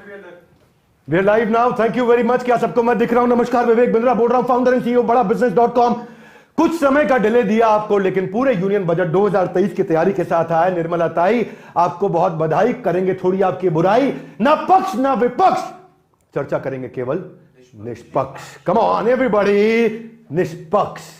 We are live now. Thank you very much. क्या सबको मैं दिख रहा हूं? नमस्कार, विवेक बिंद्रा बोल रहा हूं, फाउंडर एंड सीईओ बड़ा बिजनेस.com। कुछ समय का डिले दिया आपको, लेकिन पूरे यूनियन बजट 2023 की तैयारी के साथ आया। निर्मला ताई, आपको बहुत बधाई। करेंगे थोड़ी आपकी बुराई, ना पक्ष ना विपक्ष, चर्चा करेंगे केवल निष्पक्ष। कम ऑन एवरीबॉडी, निष्पक्ष।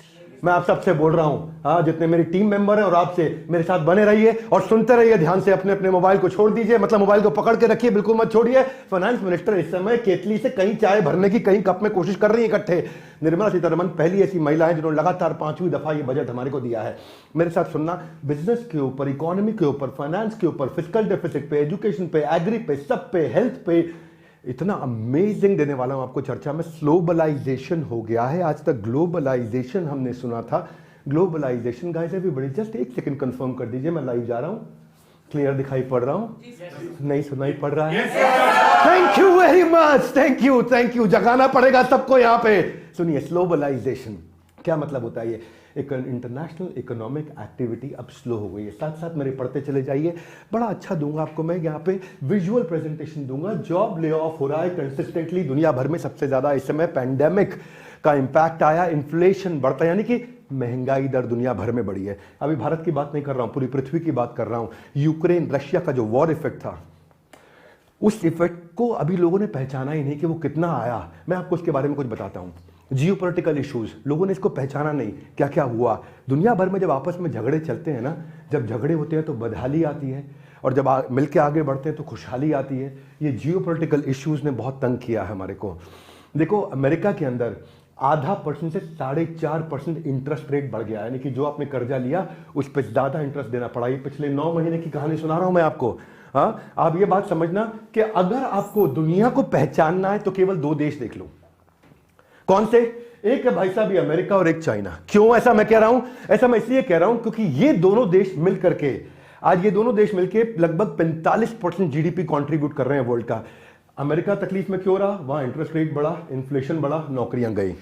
मैं आप सबसे बोल रहा हूं, हाँ, जितने मेरी टीम मेंबर हैं और आपसे, मेरे साथ बने रहिए और सुनते रहिए ध्यान से। अपने अपने मोबाइल को छोड़ दीजिए, मतलब मोबाइल को पकड़ के रखिए, बिल्कुल मत छोड़िए। फाइनेंस मिनिस्टर इस समय केतली से कहीं चाय भरने की कहीं कप में कोशिश कर रही है इकट्ठे। निर्मला सीतारमण पहली ऐसी महिला है जिन्होंने लगातार 5वीं दफा ये बजट हमारे को दिया है। मेरे साथ सुनना, बिजनेस के ऊपर, इकोनॉमी के ऊपर, फाइनेंस के ऊपर, फिस्कल डेफिसिट पे, एजुकेशन पे, एग्री पे, सब पे, हेल्थ पे, इतना अमेजिंग देने वाला हूं आपको चर्चा में। ग्लोबलाइजेशन हो गया है, आज तक ग्लोबलाइजेशन हमने सुना था। ग्लोबलाइजेशन गाइस, एवरीबॉडी जस्ट एक सेकंड कंफर्म कर दीजिए, मैं लाइव जा रहा हूं, क्लियर दिखाई पड़ रहा हूं? नहीं सुनाई पड़ रहा है? Thank you very much, thank you. जगाना पड़ेगा सबको यहां पे। सुनिए, ग्लोबलाइजेशन क्या मतलब होता है? ये एक इंटरनेशनल इकोनॉमिक एक्टिविटी अब स्लो हो गई है। साथ साथ मेरे पढ़ते चले जाइए, बड़ा अच्छा दूंगा आपको मैं यहाँ पे विजुअल प्रेजेंटेशन दूंगा। जॉब ले ऑफ हो रहा है कंसिस्टेंटली दुनिया भर में, सबसे ज्यादा इस समय पैंडेमिक का इंपैक्ट आया, इन्फ्लेशन बढ़ता है, यानी कि महंगाई दर दुनिया भर में बढ़ी है। अभी भारत की बात नहीं कर रहा हूं, पूरी पृथ्वी की बात कर रहा हूं। यूक्रेन रशिया का जो वॉर इफेक्ट था, उस इफेक्ट को अभी लोगों ने पहचाना ही नहीं कि वो कितना आया। मैं आपको उसके बारे में कुछ बताता हूं। जियोपॉलिटिकल इश्यूज, लोगों ने इसको पहचाना नहीं, क्या क्या हुआ दुनिया भर में। जब आपस में झगड़े चलते हैं ना, जब झगड़े होते हैं तो बदहाली आती है, और जब मिलकर आगे बढ़ते हैं तो खुशहाली आती है। ये जियोपॉलिटिकल इश्यूज ने बहुत तंग किया है हमारे को। देखो, अमेरिका के अंदर 0.5% से 4.5% इंटरेस्ट रेट बढ़ गया है, यानी कि जो आपने कर्जा लिया उस पर ज्यादा इंटरेस्ट देना पड़ा। ये पिछले 9 महीने की कहानी सुना रहा हूं मैं आपको। हाँ, आप ये बात समझना कि अगर आपको दुनिया को पहचानना है तो केवल 2 देश देख लो। कौन से? एक है भाई साहब ये अमेरिका और एक चाइना। क्यों ऐसा मैं कह रहा हूं? ऐसा मैं इसलिए कह रहा हूं क्योंकि ये दोनों देश मिलकर के, आज ये दोनों देश मिलकर लगभग 45% जीडीपी कंट्रीब्यूट कर रहे हैं वर्ल्ड का। अमेरिका तकलीफ में क्यों रहा? वहां इंटरेस्ट रेट बढ़ा, इन्फ्लेशन बढ़ा, नौकरियां गई।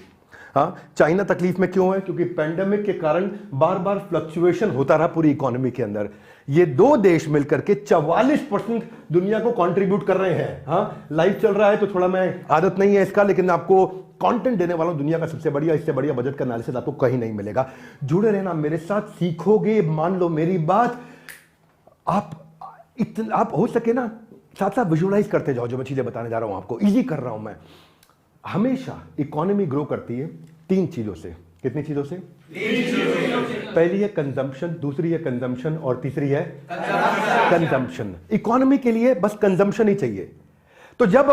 हाँ, चाइना तकलीफ में क्यों है? क्योंकि पैंडेमिक के कारण बार बार फ्लक्चुएशन होता रहा पूरी इकोनॉमी के अंदर। ये 2 देश मिलकर के 44% दुनिया को कंट्रीब्यूट कर रहे हैं। हाँ, लाइव चल रहा है तो थोड़ा, मैं आदत नहीं है इसका, लेकिन आपको कंटेंट देने वाला हूं दुनिया का सबसे बढ़िया। इससे बढ़िया बजट का एनालिसिस आपको कहीं नहीं मिलेगा। जुड़े रहना मेरे साथ, सीखोगे, मान लो मेरी बात। आप हो सके ना साथ साथ विजुअलाइज करते जाओ जो मैं चीजें बताने जा रहा हूं आपको, इजी कर रहा हूं मैं। हमेशा इकोनॉमी ग्रो करती है 3 चीजों से। कितनी चीजों से? 3 चीजों से। पहली है कंजम्पशन, दूसरी है कंजम्पशन और तीसरी है कंजम्पशन। इकोनॉमी के लिए बस कंजम्पशन ही चाहिए। तो जब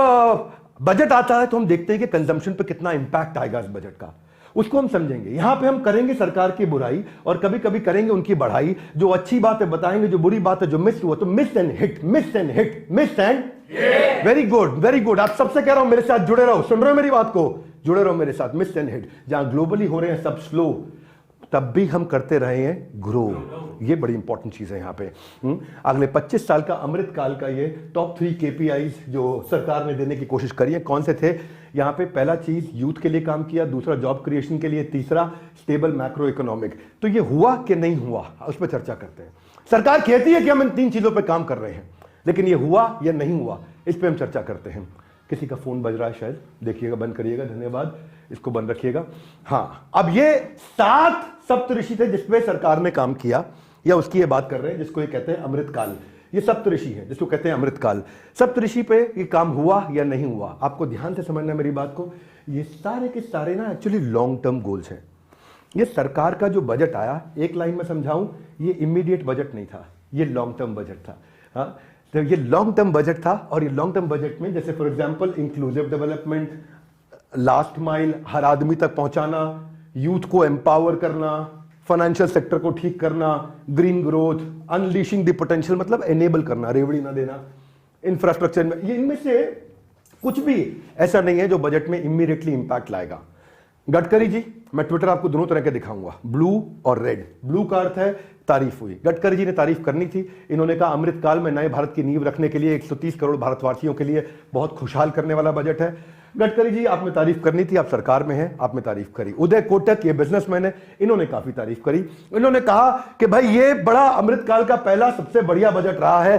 बजट आता है तो हम देखते हैं कि कंजम्पशन पे कितना इंपैक्ट आएगा इस बजट का, उसको हम समझेंगे। यहां पे हम करेंगे सरकार की बुराई और कभी कभी करेंगे उनकी बढ़ाई। जो अच्छी बात है बताएंगे, जो बुरी बात है, जो मिस हुआ तो miss and hit, miss and hit, miss and very good, very good. आप सबसे कह रहा हूं मेरे साथ जुड़े रहो, सुन रहे हो मेरी बात को? जुड़े रहो मेरे साथ। मिस एंड हिट, जहां ग्लोबली हो रहे हैं सब स्लो, तब भी हम करते रहे हैं ग्रो। ये बड़ी इंपॉर्टेंट चीज है यहां पे। अगले 25 साल का अमृत काल का ये टॉप 3 KPIs जो सरकार ने देने की कोशिश करी है, कौन से थे? यहां पे पहला चीज यूथ के लिए काम किया, दूसरा जॉब क्रिएशन के लिए, तीसरा स्टेबल मैक्रो इकोनॉमिक। तो ये हुआ कि नहीं हुआ, उस पर चर्चा करते हैं। सरकार कहती है कि हम इन 3 चीजों पर काम कर रहे हैं, लेकिन ये हुआ या नहीं हुआ, इस पर हम चर्चा करते हैं। किसी का फोन बज रहा है शायद, देखिएगा, बंद करिएगा, धन्यवाद, इसको बंद रखिएगा। हाँ, अब ये 7 सप्तऋषि थे जिसपे सरकार ने काम किया, या उसकी ये बात कर रहे हैं जिसको ये कहते हैं अमृतकाल। ये सप्तऋषि है जिसको कहते हैं अमृतकाल। सप्तऋषि पे ये काम हुआ या नहीं हुआ, आपको ध्यान से समझना मेरी बात को। ये सारे के सारे ना एक्चुअली लॉन्ग टर्म गोल्स हैं। ये सरकार का जो बजट आया, एक लाइन में समझाऊं, ये इमीडिएट बजट नहीं था, ये लॉन्ग टर्म बजट था। हाँ, तो ये लॉन्ग टर्म बजट था। और ये लॉन्ग टर्म बजट में जैसे for example inclusive development, last mile, हर आदमी तक पहुंचाना, यूथ को एम्पावर करना, फाइनेंशियल सेक्टर को ठीक करना, green growth, unleashing the potential, मतलब एनेबल करना, रेवड़ी ना देना, इंफ्रास्ट्रक्चर में, ये इनमें से कुछ भी ऐसा नहीं है जो बजट में इमीडिएटली इंपैक्ट लाएगा। गडकरी जी, मैं ट्विटर आपको दोनों तरह के दिखाऊंगा, ब्लू और रेड। ब्लू का अर्थ है तारीफ हुई, गडकरी जी ने तारीफ करनी थी। इन्होंने कहा अमृत काल में नए भारत की नींव रखने के लिए 130 करोड़ भारतवासियों के लिए बहुत खुशहाल करने वाला बजट है। गडकरी जी, आपने तारीफ करनी थी, आप सरकार में हैं, आपने तारीफ करी। उदय कोटक, ये बिजनेसमैन है, इन्होंने काफी तारीफ करी। इन्होंने कहा कि भाई ये बड़ा अमृतकाल का पहला सबसे बढ़िया बजट रहा है,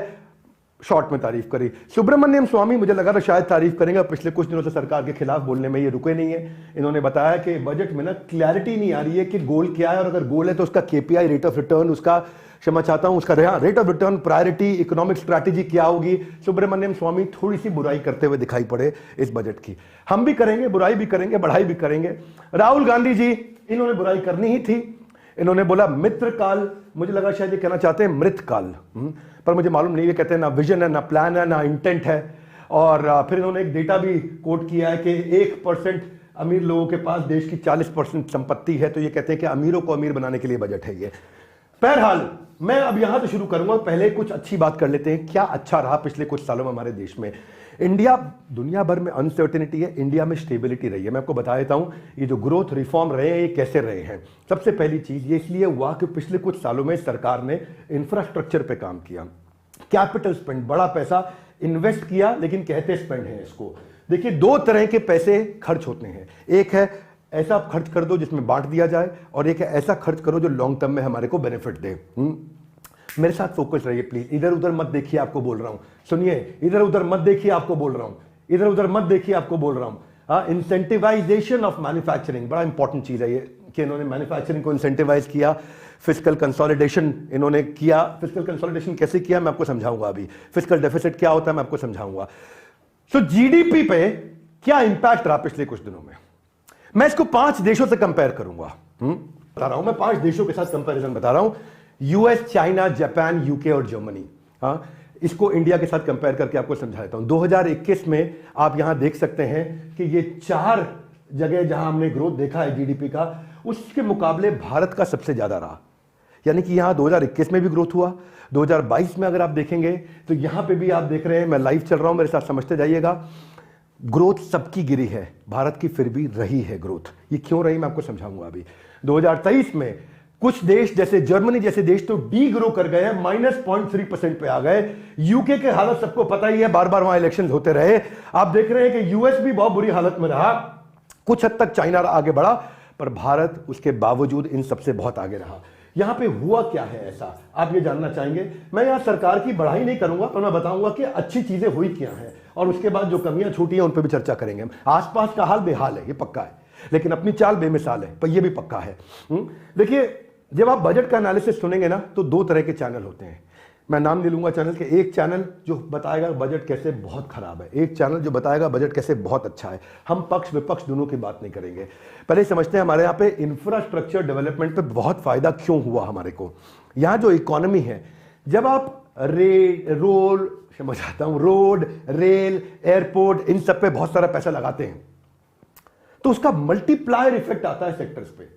शॉर्ट में तारीफ करी। सुब्रमण्यम स्वामी मुझे लगा था शायद तारीफ करेंगे, पिछले कुछ दिनों से सरकार के खिलाफ बोलने में ये रुके नहीं है। इन्होंने बताया कि बजट में ना क्लैरिटी नहीं आ रही है कि गोल क्या है, और अगर गोल है तो उसका केपीआई रेट ऑफ रिटर्न, उसका क्षमा चाहता हूं, उसका rate of return, priority, economic strategy क्या होगी। सुब्रमण्यम स्वामी थोड़ी सी बुराई करते हुए दिखाई पड़े इस बजट की। हम भी करेंगे, बुराई भी करेंगे, बढ़ाई भी करेंगे। राहुल गांधी जी, इन्होंने बुराई करनी ही थी। इन्होंने बोला मित्र काल, मुझे लगा शायद ये कहना चाहते हैं मृत काल, पर मुझे मालूम नहीं। ये कहते हैं ना विजन है, ना प्लान है, ना इंटेंट है। और फिर इन्होंने एक डेटा भी कोट किया है कि 1% अमीर लोगों के पास देश की 40% संपत्ति है। तो ये कहते हैं कि अमीरों को अमीर बनाने के लिए बजट है ये। बहरहाल मैं अब यहां से शुरू करूंगा, पहले कुछ अच्छी बात कर लेते हैं। क्या अच्छा रहा पिछले कुछ सालों में हमारे देश में? इंडिया, दुनिया भर में अनसर्टेनिटी है, इंडिया में स्टेबिलिटी रही है। मैं आपको बता देता हूं ये जो ग्रोथ रिफॉर्म रहे हैं ये कैसे रहे हैं। सबसे पहली चीज ये इसलिए हुआ कि पिछले कुछ सालों में सरकार ने इंफ्रास्ट्रक्चर पे काम किया, कैपिटल स्पेंड, बड़ा पैसा इन्वेस्ट किया, लेकिन कहते स्पेंड है इसको। देखिए दो तरह के पैसे खर्च होते हैं, एक है ऐसा खर्च कर दो जिसमें बांट दिया जाए, और एक है ऐसा खर्च करो जो लॉन्ग टर्म में हमारे को बेनिफिट दे। मेरे साथ फोकस रहिए प्लीज, इधर उधर मत देखिए, आपको बोल रहा हूं, सुनिए, इधर उधर मत देखिए, आपको बोल रहा हूं, इधर उधर मत देखिए, आपको बोल रहा हूं। इंसेंटिवाइजेशन ऑफ मैन्युफैक्चरिंग बड़ा इंपॉर्टेंट चीज है ये, कि इन्होंने मैन्युफैक्चरिंग को इंसेंटिवाइज किया। फिस्कल कंसोलिडेशन इन्होंने किया। फिस्कल कंसोलिडेशन कैसे किया मैं आपको समझाऊंगा अभी। फिस्कल डेफिसिट क्या होता है मैं आपको समझाऊंगा। सो जीडीपी पे क्या इंपैक्ट रहा पिछले कुछ दिनों में, मैं इसको 5 देशों से कंपेयर करूंगा। बता रहा हूं मैं 5 देशों के साथ कंपैरिजन बता रहा हूं, यूएस, चाइना, जापान, यूके और जर्मनी। हाँ, इसको इंडिया के साथ कंपेयर करके आपको समझा देता हूं। 2021 में आप यहां देख सकते हैं कि ये 4 जगह जहां हमने ग्रोथ देखा है जीडीपी का, उसके मुकाबले भारत का सबसे ज्यादा रहा। यानी कि यहां 2021 में भी ग्रोथ हुआ, 2022 में अगर आप देखेंगे तो यहां पे भी आप देख रहे हैं, मैं लाइव चल रहा हूं, मेरे साथ समझते जाइएगा। ग्रोथ सबकी गिरी है, भारत की फिर भी रही है ग्रोथ। ये क्यों रही मैं आपको समझाऊंगा अभी। 2023 में कुछ देश जैसे जर्मनी जैसे देश तो डी ग्रो कर गए हैं, -0.3% पे आ गए। यूके के हालत सबको पता ही है, बार बार वहां इलेक्शन होते रहे। आप देख रहे हैं कि यूएस भी बहुत बुरी हालत में रहा, कुछ हद तक चाइना आगे बढ़ा, पर भारत उसके बावजूद इन सबसे बहुत आगे रहा। यहां पे हुआ क्या है ऐसा, आप ये जानना चाहेंगे। मैं यहां सरकार की बढ़ाई नहीं करूंगा, पर मैं बताऊंगा कि अच्छी चीजें हुई क्या हैं, और उसके बाद जो कमियां छूटी हैं उन पर भी चर्चा करेंगे। आसपास का हाल बेहाल है, ये पक्का है, लेकिन अपनी चाल बेमिसाल है, पर यह भी पक्का है। देखिए, जब आप बजट का एनालिसिस सुनेंगे ना, तो 2 तरह के चैनल होते हैं। मैं नाम नहीं लूंगा चैनल के। एक चैनल जो बताएगा बजट कैसे बहुत खराब है, एक चैनल जो बताएगा बजट कैसे बहुत अच्छा है। हम पक्ष विपक्ष दोनों की बात नहीं करेंगे। पहले समझते हैं हमारे यहाँ पे इंफ्रास्ट्रक्चर डेवलपमेंट पे बहुत फायदा क्यों हुआ हमारे को। यहाँ जो इकोनॉमी है, जब आप रोड, रेल, एयरपोर्ट, इन सब पे बहुत सारा पैसा लगाते हैं, तो उसका मल्टीप्लायर इफेक्ट आता है सेक्टर्स पे।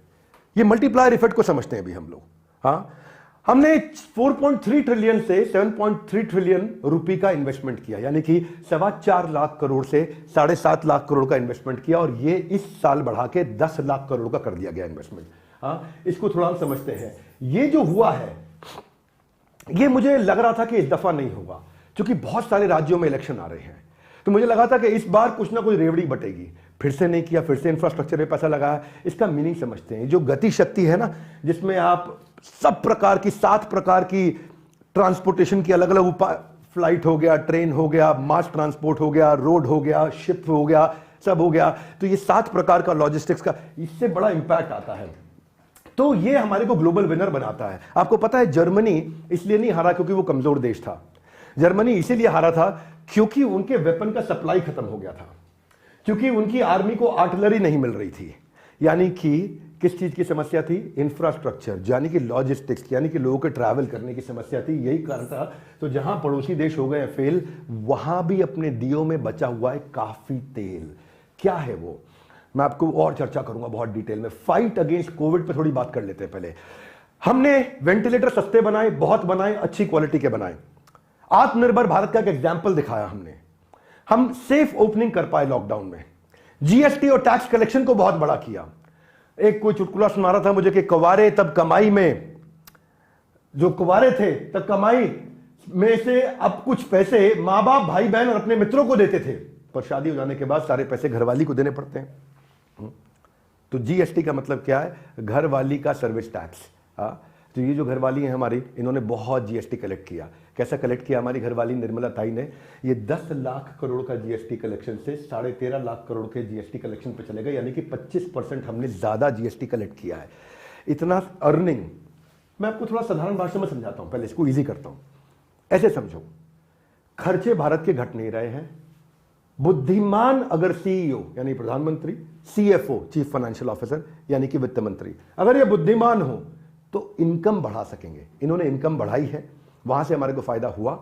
ये मल्टीप्लायर इफेक्ट को समझते हैं अभी हम लोग। हाँ, हमने 4.3 ट्रिलियन से 7.3 ट्रिलियन रुपए का इन्वेस्टमेंट किया, यानी कि 4.25 लाख करोड़ से 7.5 लाख करोड़ का इन्वेस्टमेंट किया, और ये इस साल बढ़ा के 10 लाख करोड़ का कर दिया गया इन्वेस्टमेंट। हाँ, इसको थोड़ा हम समझते हैं। ये जो हुआ है, ये मुझे लग रहा था कि इस दफा नहीं होगा, क्योंकि बहुत सारे राज्यों में इलेक्शन आ रहे हैं, तो मुझे लगा था कि इस बार कुछ ना कुछ रेवड़ी बटेगी। फिर से नहीं किया, फिर से इंफ्रास्ट्रक्चर पे पैसा लगाया। इसका मीनिंग समझते हैं। जो गति शक्ति है ना, जिसमें आप सब प्रकार की 7 प्रकार की ट्रांसपोर्टेशन की अलग अलग उपाय, फ्लाइट हो गया, ट्रेन हो गया, मास ट्रांसपोर्ट हो गया, रोड हो गया, शिप हो गया, सब हो गया, तो ये 7 प्रकार का लॉजिस्टिक्स का, इससे बड़ा इंपैक्ट आता है। तो ये हमारे को ग्लोबल विनर बनाता है। आपको पता है जर्मनी इसलिए नहीं हारा क्योंकि वो कमजोर देश था। जर्मनी इसीलिए हारा था क्योंकि उनके वेपन का सप्लाई खत्म हो गया था, क्योंकि उनकी आर्मी को आर्टिलरी नहीं मिल रही थी। यानी कि किस चीज की समस्या थी? इंफ्रास्ट्रक्चर, यानी कि लॉजिस्टिक्स, यानी कि लोगों के ट्रैवल करने की समस्या थी। यही कारण था। तो जहां पड़ोसी देश हो गए फेल, वहां भी अपने दियों में बचा हुआ है काफी तेल। क्या है वो, मैं आपको और चर्चा करूंगा बहुत डिटेल में। फाइट अगेंस्ट कोविड पे थोड़ी बात कर लेते हैं पहले। हमने वेंटिलेटर सस्ते बनाए, बहुत बनाए, अच्छी क्वालिटी के बनाए। आत्मनिर्भर भारत का एक एग्जाम्पल दिखाया हमने। हम सेफ ओपनिंग कर पाए लॉकडाउन में। जीएसटी और टैक्स कलेक्शन को बहुत बड़ा किया। एक कोई चुटकुला सुना रहा था मुझे कि कुंवारे तब कमाई में, जो कुंवारे थे तब कमाई में से अब कुछ पैसे मां बाप, भाई बहन और अपने मित्रों को देते थे, पर शादी हो जाने के बाद सारे पैसे घरवाली को देने पड़ते हैं। तो जीएसटी का मतलब क्या है? घरवाली का सर्विस टैक्स। तो ये जो घरवाली है हमारी, इन्होंने बहुत जीएसटी कलेक्ट किया। कैसा कलेक्ट किया हमारी घरवाली निर्मला ताई ने? ये 10 लाख करोड़ का जीएसटी कलेक्शन से 13.5 लाख करोड़ के जीएसटी कलेक्शन पे चलेगा, यानी कि 25% हमने ज्यादा जीएसटी कलेक्ट किया है। इतना अर्निंग, मैं आपको थोड़ा साधारण भाषा में समझाता हूं, पहले इसको इजी करता हूं। ऐसे समझो, खर्चे भारत के घट नहीं रहे हैं। बुद्धिमान अगर सीईओ यानी प्रधानमंत्री, सीएफओ चीफ फाइनेंशियल ऑफिसर यानी कि वित्त मंत्री, अगर ये बुद्धिमान हो तो इनकम बढ़ा सकेंगे। इन्होंने इनकम बढ़ाई है, वहां से हमारे को फायदा हुआ।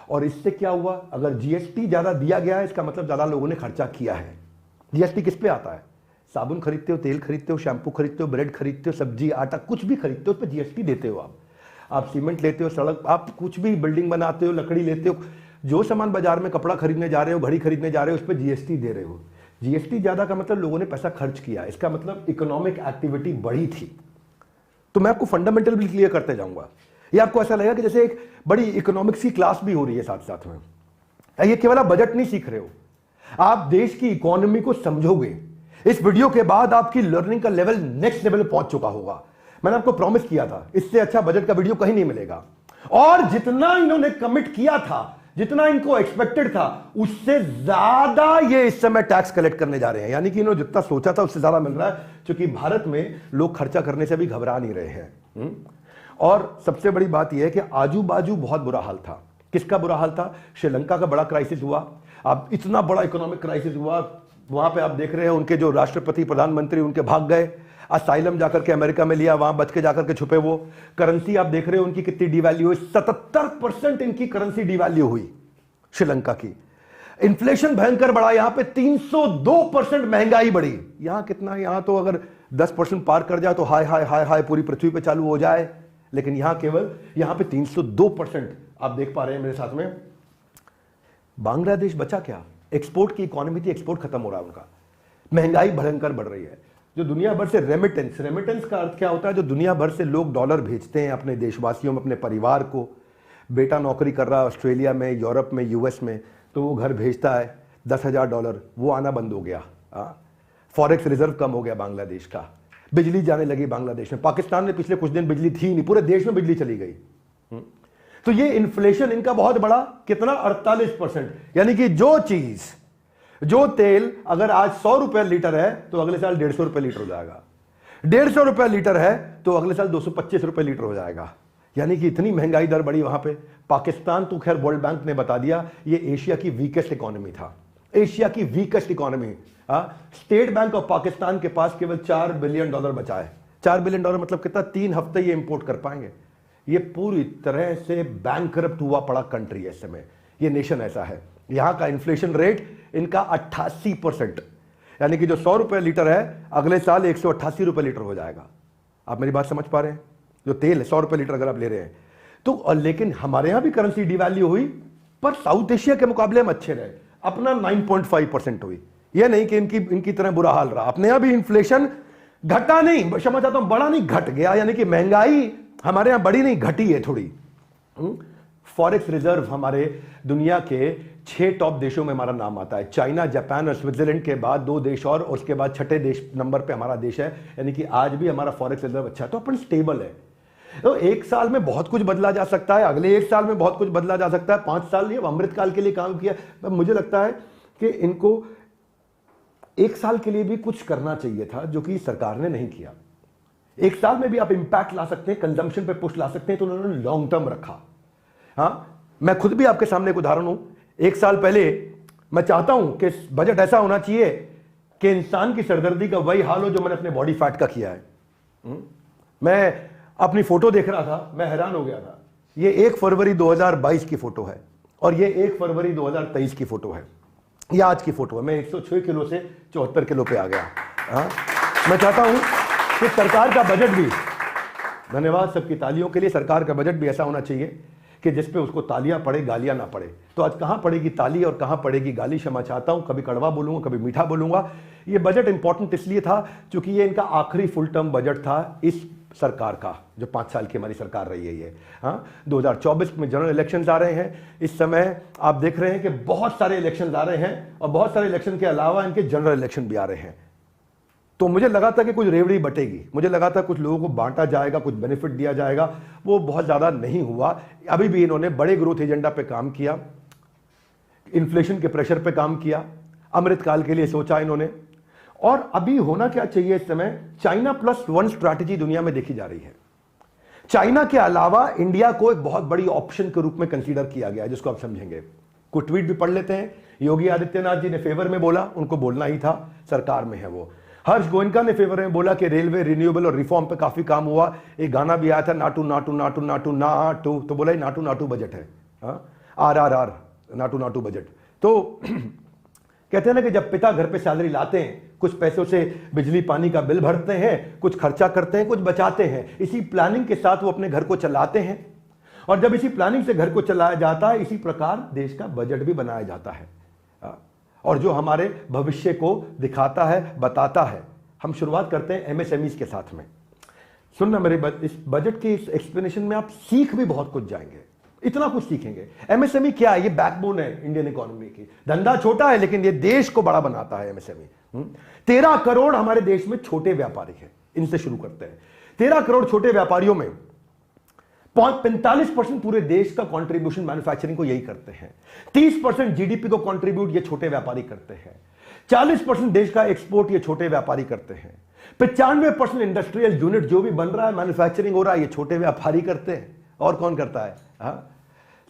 और इससे क्या हुआ? अगर जीएसटी ज्यादा दिया गया है, इसका मतलब ज्यादा लोगों ने खर्चा किया है। जीएसटी किस पे आता है? साबुन खरीदते हो, तेल खरीदते हो, शैम्पू खरीदते हो, ब्रेड खरीदते हो, सब्जी आटा कुछ भी खरीदते हो, उस पर जीएसटी देते हो। आप सीमेंट लेते हो, सड़क, आप कुछ भी बिल्डिंग बनाते हो, लकड़ी लेते हो, जो सामान बाजार में कपड़ा खरीदने जा रहे हो, घड़ी खरीदने जा रहे हो, उस पर जीएसटी दे रहे हो। जीएसटी ज्यादा का मतलब लोगों ने पैसा खर्च किया, इसका मतलब इकोनॉमिक एक्टिविटी बढ़ी थी। तो मैं आपको फंडामेंटल भी क्लियर करते जाऊंगा। ये आपको ऐसा लगेगा कि जैसे एक बड़ी इकोनॉमिक्स की क्लास भी हो रही है साथ साथ में। ये केवल आप बजट नहीं सीख रहे हो, आप देश की इकोनॉमी को समझोगे। इस वीडियो के बाद आपकी लर्निंग का लेवल नेक्स्ट लेवल पहुंच चुका होगा। मैंने आपको प्रॉमिस किया था, इससे अच्छा बजट का वीडियो कहीं नहीं मिलेगा। और जितना इन्होंने कमिट किया था, जितना इनको एक्सपेक्टेड था, उससे ज्यादा ये इस समय टैक्स कलेक्ट करने जा रहे हैं। यानी कि इन्होंने जितना सोचा था उससे ज्यादा मिल रहा है, क्योंकि भारत में लोग खर्चा करने से भी घबरा नहीं रहे हैं। और सबसे बड़ी बात यह है कि आजू बाजू बहुत बुरा हाल था। किसका बुरा हाल था? श्रीलंका का बड़ा क्राइसिस हुआ। अब इतना बड़ा इकोनॉमिक क्राइसिस हुआ, वहां पे आप देख रहे हैं उनके जो राष्ट्रपति प्रधानमंत्री उनके भाग गए, असाइलम जाकर के अमेरिका में लिया, वहां बच के जाकर के छुपे। वो करेंसी आप देख रहे हो उनकी कितनी डिवैल्यू हुई, 77% इनकी करेंसी डिवैल्यू हुई श्रीलंका की। इन्फ्लेशन भयंकर बढ़ा, यहां पे 302% महंगाई बढ़ी। यहां कितना? यहां तो अगर 10% पार कर जाए तो हाय हाय हाय हाय पूरी पृथ्वी पे चालू हो जाए, लेकिन यहां केवल यहां पे 302% आप देख पा रहे हैं मेरे साथ में। बांग्लादेश बचा क्या? एक्सपोर्ट की इकोनॉमी थी, एक्सपोर्ट खत्म हो रहा है उनका। महंगाई भयंकर बढ़ रही है। जो दुनिया भर से रेमिटेंस का अर्थ क्या होता है? जो दुनिया भर से लोग डॉलर भेजते हैं अपने देशवासियों में, अपने परिवार को। बेटा नौकरी कर रहा है ऑस्ट्रेलिया में, यूरोप में, यूएस में, तो वो घर भेजता है $10,000, वो आना बंद हो गया। फॉरेक्स रिजर्व कम हो गया बांग्लादेश का। बिजली जाने लगी बांग्लादेश में। पाकिस्तान में पिछले कुछ दिन बिजली थी नहीं, पूरे देश में बिजली चली गई। तो ये इन्फ्लेशन इनका बहुत बड़ा, कितना? 48%। यानी कि जो चीज, जो तेल अगर आज 100 रुपए लीटर है तो अगले साल 150 रुपए लीटर हो जाएगा। 150 रुपए लीटर है तो अगले साल 225 रुपए लीटर हो जाएगा। यानी कि इतनी महंगाई दर बढ़ी वहां पे। पाकिस्तान तो खैर वर्ल्ड बैंक ने बता दिया ये एशिया की वीकेस्ट इकोनॉमी था, एशिया की weakest economy. State bank of Pakistan के पास केवल $4 बिलियन बचा है। $4 बिलियन मतलब कितना? 3 हफ्ते ये इंपोर्ट कर पाएंगे। ये पूरी तरह से बैंकरप्ट हुआ पड़ा कंट्री है इस समय। ये नेशन ऐसा है। यहां का इन्फ्लेशन रेट इनका 88%, यानी कि जो 100 रुपए लीटर है अगले साल 188 रुपए लीटर हो जाएगा। आप मेरी बात समझ पा रहे हैं? जो तेल है 100 रुपए लीटर अगर आप ले रहे हैं तो, लेकिन हमारे यहां भी करेंसी डिवैल्यू हुई, पर साउथ एशिया के मुकाबले हम अच्छे रहे। अपना 9.5% हुई। यह नहीं कि इनकी तरह बुरा हाल रहा। अपने यहां भी इन्फ्लेशन घटा नहीं, क्षमा चाहता हूं, बढ़ा नहीं, घट गया। यानी कि महंगाई हमारे यहां बढ़ी नहीं, घटी है थोड़ी। फॉरेक्स रिजर्व हमारे दुनिया के 6 टॉप देशों में हमारा नाम आता है। चाइना, जापान और स्विट्जरलैंड के बाद 2 देश और उसके बाद 6ठे देश नंबर पे हमारा देश है। यानी कि आज भी हमारा फॉरेक्स रिजर्व अच्छा है, तो अपन स्टेबल है। तो एक साल में बहुत कुछ बदला जा सकता है, अगले एक साल में बहुत कुछ बदला जा सकता है। 5 साल ये अमृतकाल के लिए काम किया। तो मुझे लगता है कि इनको एक साल के लिए भी कुछ करना चाहिए था, जो कि सरकार ने नहीं किया। एक साल में भी आप इंपैक्ट ला सकते हैं, कंजम्पशन पे पुश ला सकते हैं, तो उन्होंने लॉन्ग टर्म रखा। मैं खुद भी आपके सामने एक उदाहरण हूं। एक साल पहले मैं चाहता हूं कि बजट ऐसा होना चाहिए कि इंसान की सरदर्दी का वही हाल हो जो मैंने अपने बॉडी फैट का किया है। मैं अपनी फोटो देख रहा था, मैं हैरान हो गया था। ये 1 फरवरी 2022 की फोटो है और ये 1 फरवरी 2023 की फोटो है। ये आज की फोटो है। मैं 106 किलो से 74 किलो पे आ गया। मैं चाहता हूं कि सरकार का बजट भी, धन्यवाद सबकी तालियों के लिए, सरकार का बजट भी ऐसा होना चाहिए कि जिसपे उसको तालियां पड़े, गालियां ना पड़े। तो आज कहां पड़ेगी ताली और कहां पड़ेगी गाली? क्षमा चाहता हूं, कभी कड़वा बोलूंगा, कभी मीठा बोलूंगा। ये बजट इंपॉर्टेंट इसलिए था क्योंकि ये इनका आखिरी फुल टर्म बजट था इस सरकार का, जो 5 साल की हमारी सरकार रही है ये। 2024 में जनरल इलेक्शंस आ रहे हैं। इस समय आप देख रहे हैं कि बहुत सारे इलेक्शंस आ रहे हैं और बहुत सारे इलेक्शन के अलावा इनके जनरल इलेक्शन भी आ रहे हैं। तो मुझे लगा था कि कुछ रेवड़ी बटेगी, मुझे लगा था कुछ लोगों को बांटा जाएगा, कुछ बेनिफिट दिया जाएगा। वो बहुत ज़्यादा नहीं हुआ। अभी भी इन्होंने बड़े ग्रोथ एजेंडा पे काम किया, इन्फ्लेशन के प्रेशर पे काम किया, अमृतकाल के लिए सोचा इन्होंने। और अभी होना क्या चाहिए इस समय, चाइना प्लस वन स्ट्रैटेजी दुनिया में देखी जा रही है। चाइना के अलावा इंडिया को एक बहुत बड़ी ऑप्शन के रूप में कंसीडर किया गया, जिसको आप समझेंगे। कुछ ट्वीट भी पढ़ लेते हैं। योगी आदित्यनाथ जी ने फेवर में बोला, उनको बोलना ही था, सरकार में है वो। हर्ष गोयनका ने फेवर में बोला कि रेलवे रिन्यूएबल और रिफॉर्म पे काफी काम हुआ। एक गाना भी आया था, नाटू नाटू नाटू नाटू नाटू, तो बोला नाटू नाटू बजट है, RRR, नाटू नाटू बजट। तो कहते हैं ना कि जब पिता घर पे सैलरी लाते हैं, कुछ पैसों से बिजली पानी का बिल भरते हैं, कुछ खर्चा करते हैं, कुछ बचाते हैं, इसी प्लानिंग के साथ वो अपने घर को चलाते हैं। और जब इसी प्लानिंग से घर को चलाया जाता है, इसी प्रकार देश का बजट भी बनाया जाता है, और जो हमारे भविष्य को दिखाता है, बताता है। हम शुरुआत करते हैं MSMEs के साथ में। सुनना मेरे इस बजट के इस एक्सप्लेनेशन में आप सीख भी बहुत कुछ जाएंगे, इतना कुछ सीखेंगे। MSME क्या है? ये बैकबोन है इंडियन इकोनॉमी की। धंधा छोटा है लेकिन ये देश को बड़ा बनाता है MSME। 13 करोड़ हमारे देश में छोटे व्यापारी हैं। इनसे शुरू करते हैं। 13 करोड़ छोटे व्यापारियों में 45% पूरे देश का कंट्रीब्यूशन मैन्युफैक्चरिंग को यही करते हैं। 30% GDP को कंट्रीब्यूट ये छोटे व्यापारी करते हैं। 40% देश का एक्सपोर्ट ये छोटे व्यापारी करते हैं। 95% इंडस्ट्रियल यूनिट जो भी बन रहा है, मैन्युफैक्चरिंग हो रहा है, ये छोटे व्यापारी करते हैं। और कौन करता है?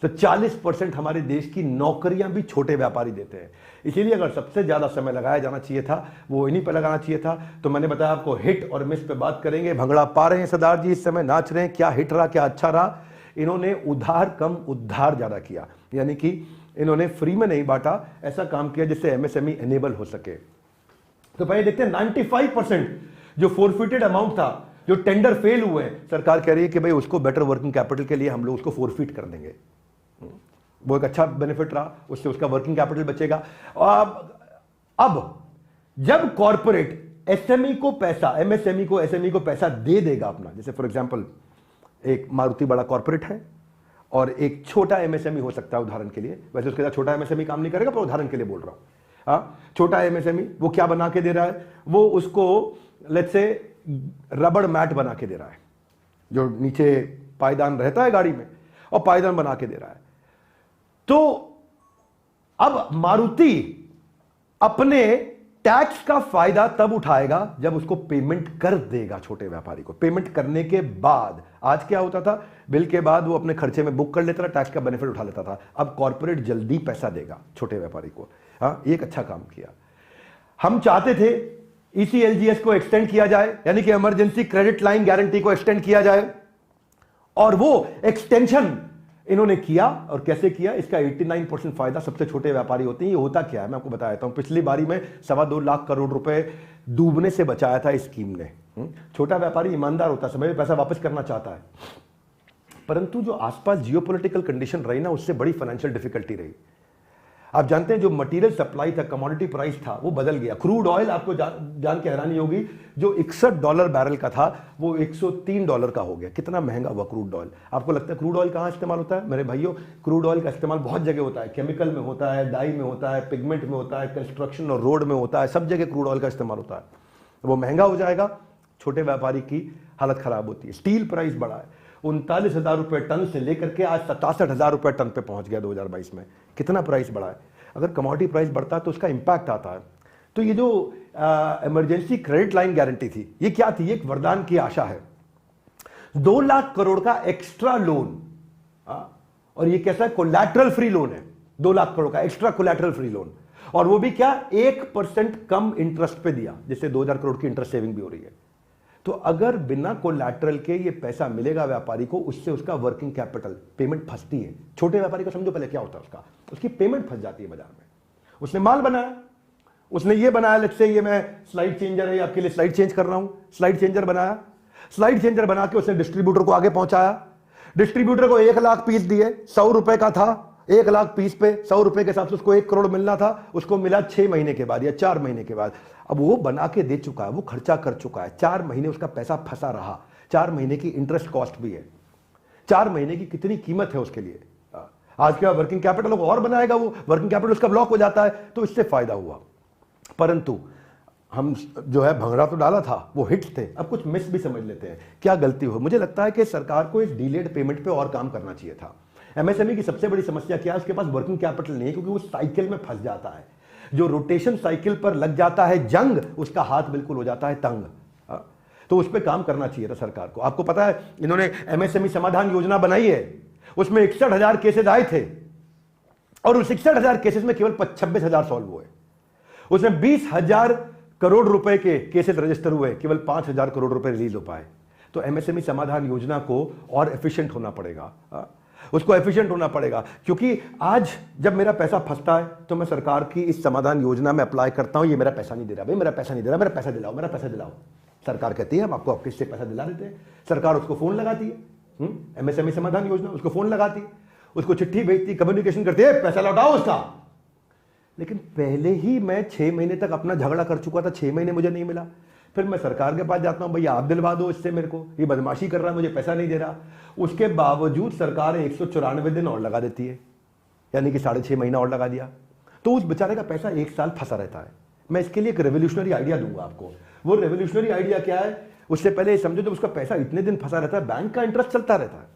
तो 40% हमारे देश की नौकरियां भी छोटे व्यापारी देते हैं। इसीलिए अगर सबसे ज्यादा समय लगाया जाना चाहिए था, वो इन्हीं पर लगाना चाहिए था। तो मैंने बताया आपको हिट और मिस पे बात करेंगे। भंगड़ा पा रहे हैं सरदार जी, इस समय नाच रहे हैं। क्या हिट रहा, क्या अच्छा रहा? इन्होंने उधार कम उद्धार ज्यादा किया, यानी कि इन्होंने फ्री में नहीं बांटा, ऐसा काम किया जिससे MSME एनेबल हो सके। तो पहले देखते हैं 95% जो फोरफिटेड अमाउंट था, जो टेंडर फेल हुए हैं, सरकार कह रही है कि भाई उसको बेटर वर्किंग कैपिटल के लिए हम लोग उसको फोरफिट कर देंगे। वो एक अच्छा बेनिफिट रहा, उससे उसका वर्किंग कैपिटल बचेगा। अब जब कॉर्पोरेट MSME को पैसा दे देगा अपना, जैसे फॉर एग्जांपल एक मारुति बड़ा कॉर्पोरेट है और एक छोटा MSME हो सकता है, उदाहरण के लिए। वैसे उसके साथ छोटा MSME काम नहीं करेगा, पर उदाहरण के लिए बोल रहा हूं। छोटा MSME वो क्या बना के दे रहा है? वो उसको लेट्स से रबड़ मैट बना के दे रहा है, जो नीचे पायदान रहता है गाड़ी में, और पायदान बना के दे रहा है। तो अब मारुति अपने टैक्स का फायदा तब उठाएगा जब उसको पेमेंट कर देगा छोटे व्यापारी को। पेमेंट करने के बाद, आज क्या होता था, बिल के बाद वो अपने खर्चे में बुक कर लेता था, टैक्स का बेनिफिट उठा लेता था। अब कॉर्पोरेट जल्दी पैसा देगा छोटे व्यापारी को। एक अच्छा काम किया। हम चाहते थे ECLGS को एक्सटेंड किया जाए, यानी कि इमरजेंसी क्रेडिट लाइन गारंटी को एक्सटेंड किया जाए, और वो एक्सटेंशन इन्होंने किया। और कैसे किया? इसका 89% फायदा सबसे छोटे व्यापारी होते हैं। ये होता क्या है, मैं आपको बता देता हूं। पिछली बारी में 2.25 लाख करोड़ रुपए डूबने से बचाया था इस स्कीम ने। छोटा व्यापारी ईमानदार होता है, समय में पैसा वापस करना चाहता है, परंतु जो आसपास जियोपॉलिटिकल कंडीशन रही ना, उससे बड़ी फाइनेंशियल डिफिकल्टी रही। आप जानते हैं जो मटेरियल सप्लाई था, कमोडिटी प्राइस था, वो बदल गया। क्रूड ऑयल, आपको जान के हैरानी होगी, जो $61 बैरल का था वो $103 का हो गया। कितना महंगा हुआ क्रूड ऑयल। आपको लगता है क्रूड ऑयल कहां इस्तेमाल होता है? मेरे भाइयों, क्रूड ऑयल का इस्तेमाल बहुत जगह होता है। केमिकल में होता है, डाई में होता है, पिगमेंट में होता है, कंस्ट्रक्शन और रोड में होता है, सब जगह क्रूड ऑयल का इस्तेमाल होता है। वो महंगा हो जाएगा, छोटे व्यापारी की हालत खराब होती है। स्टील प्राइस बढ़ा है, 39,000 रुपए टन से लेकर के आज 67,000 रुपए टन पे पहुंच गया 2022 में। कितना प्राइस बढ़ा है। अगर कमोडिटी प्राइस बढ़ता है तो उसका इंपैक्ट आता है। तो ये जो इमरजेंसी क्रेडिट लाइन गारंटी थी, ये क्या थी? एक वरदान की आशा है। 2 लाख करोड़ का एक्स्ट्रा लोन, और ये कैसा कोलैटरल फ्री लोन है। 2 लाख करोड़ का एक्स्ट्रा कोलैटरल फ्री लोन, और वो भी क्या? 1% कम इंटरेस्ट पे दिया, जिससे 2,000 करोड़ की इंटरेस्ट सेविंग भी हो रही है। तो अगर बिना कोलैटरल के ये पैसा मिलेगा व्यापारी को, उससे उसका वर्किंग कैपिटल पेमेंट फंसती है। छोटे व्यापारी को समझो पहले क्या होता है, उसकी पेमेंट फंस जाती है बाजार में। उसने माल बनाया, उसने ये बनाया, लेट्स से ये मैं स्लाइड चेंजर है, आपके लिए स्लाइड चेंज कर रहा हूं। स्लाइड चेंजर बनाया, स्लाइड चेंजर बना के उसने डिस्ट्रीब्यूटर को आगे पहुंचाया। डिस्ट्रीब्यूटर को 1 लाख पीस दिए, 100 रुपए का था। 1 लाख पीस पे 100 रुपए के हिसाब से उसको 1 करोड़ मिलना था, उसको मिला 6 महीने के बाद या 4 महीने के बाद। अब वो बना के दे चुका है, वो खर्चा कर चुका है, 4 महीने उसका पैसा फंसा रहा, 4 महीने की इंटरेस्ट कॉस्ट भी है, 4 महीने की कितनी कीमत है उसके लिए। आज क्या वर्किंग कैपिटल और बनाएगा, वो वर्किंग कैपिटल उसका ब्लॉक हो जाता है, तो इससे फायदा हुआ। परंतु हम जो है भंगड़ा तो डाला था, वो हिट्स थे, अब कुछ मिस भी समझ लेते हैं, क्या गलती हो। मुझे लगता है कि सरकार को इस डिलेड पेमेंट पे और काम करना चाहिए था। एमएसएमई की सबसे बड़ी समस्या क्या है, उसके पास वर्किंग कैपिटल नहीं है, क्योंकि वो साइकिल में फंस जाता है। जो रोटेशन साइकिल पर लग जाता है जंग, उसका हाथ बिल्कुल हो जाता है तंग। तो उस पर काम करना चाहिए था सरकार को। आपको पता है इन्होंने एमएसएमई समाधान योजना बनाई है, उसमें 61,000 केसेस आए थे और उस 61,000 केसेस में केवल 26,000 सॉल्व हुए। उसमें 20,000 करोड़ रुपए के केसेस रजिस्टर हुए, केवल 5,000 करोड़ रुपए रिलीज हो पाए। तो एमएसएमई समाधान योजना को और एफिशिएंट होना पड़ेगा, उसको एफिशिएंट होना पड़ेगा। क्योंकि आज जब मेरा पैसा फंसता है तो मैं सरकार की इस समाधान योजना में अप्लाई करता हूं, ये मेरा पैसा नहीं दे रहा, भाई मेरा पैसा नहीं दे रहा, मेरा पैसा दिलाओ, मेरा पैसा दिलाओ। सरकार कहती है हम आपको आपके से पैसा दिला देते हैं। सरकार उसको फोन लगाती है, एमएसएमई समाधान योजना, उसको फोन लगाती है, उसको चिट्ठी भेजती, कम्युनिकेशन करती है, पैसा लौटाओ उसका। लेकिन पहले ही मैं 6 महीने तक अपना झगड़ा कर चुका था, 6 महीने मुझे नहीं मिला। फिर मैं सरकार के पास जाता हूं, भैया आप दिलवा दो इससे, मेरे को ये बदमाशी कर रहा है, मुझे पैसा नहीं दे रहा। उसके बावजूद सरकार 194 दिन और लगा देती है, यानी कि 6.5 महीना और लगा दिया। तो उस बेचारे का पैसा 1 साल फंसा रहता है। मैं इसके लिए एक रेवोल्यूशनरी आइडिया दूंगा आपको। वो रेवोल्यूशनरी आइडिया क्या है, उससे पहले समझो, जब उसका पैसा इतने दिन फंसा रहता है, बैंक का इंटरेस्ट चलता रहता है।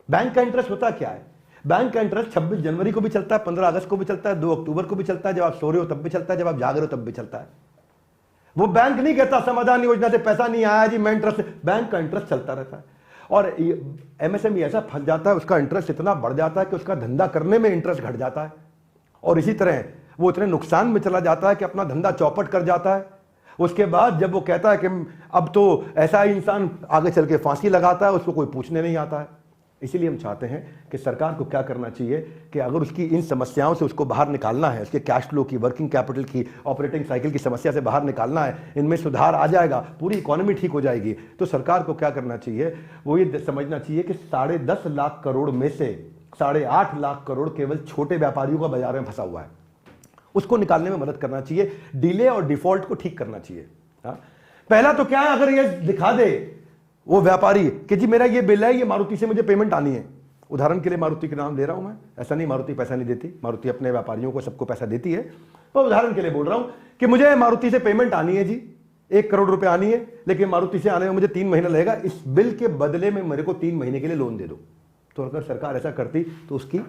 बैंक का इंटरेस्ट होता क्या है, बैंक का इंटरेस्ट 26 जनवरी को भी चलता है, 15 अगस्त को भी चलता है, 2 अक्टूबर को भी चलता है, जब आप सो रहे हो तब भी चलता है, जब आप जाग रहे हो तब भी चलता है। वो बैंक नहीं कहता समाधान योजना से पैसा नहीं आया जी, मैं इंटरेस्ट, बैंक का इंटरेस्ट चलता रहता है। और एमएसएमई ऐसा फंस जाता है, उसका इंटरेस्ट इतना बढ़ जाता है कि उसका धंधा करने में इंटरेस्ट घट जाता है, और इसी तरह वो इतने नुकसान में चला जाता है कि अपना धंधा चौपट कर जाता है। उसके बाद जब वो कहता है कि अब तो ऐसा ही इंसान आगे चल के फांसी लगाता है, उसको कोई पूछने नहीं आता है। इसीलिए हम चाहते हैं कि सरकार को क्या करना चाहिए कि अगर उसकी इन समस्याओं से उसको बाहर निकालना है, उसके कैश फ्लो की, वर्किंग कैपिटल की, ऑपरेटिंग साइकिल की समस्या से बाहर निकालना है, इनमें सुधार आ जाएगा, पूरी इकोनॉमी ठीक हो जाएगी, तो सरकार को क्या करना चाहिए, वो ये समझना चाहिए कि 10.5 लाख करोड़ में से 8.5 लाख करोड़ केवल छोटे व्यापारियों का बाजार में फंसा हुआ है, उसको निकालने में मदद करना चाहिए। डिले और डिफॉल्ट को ठीक करना चाहिए। पहला तो क्या है, अगर ये दिखा दे वो व्यापारी कि जी मेरा ये बिल है, ये मारुति से मुझे पेमेंट आनी है। उदाहरण के लिए मारुति के नाम ले रहा हूं मैं, ऐसा नहीं मारुति पैसा नहीं देती, मारुति अपने व्यापारियों को सबको पैसा देती है, तो उदाहरण के लिए बोल रहा हूं कि मुझे मारुति से पेमेंट आनी है जी, 1 करोड़ रुपए आनी है, लेकिन मारुति से आने में मुझे 3 महीना लगेगा, इस बिल के बदले में मेरे को 3 महीने के लिए लोन दे दो। तो अगर सरकार ऐसा करती तो उसकी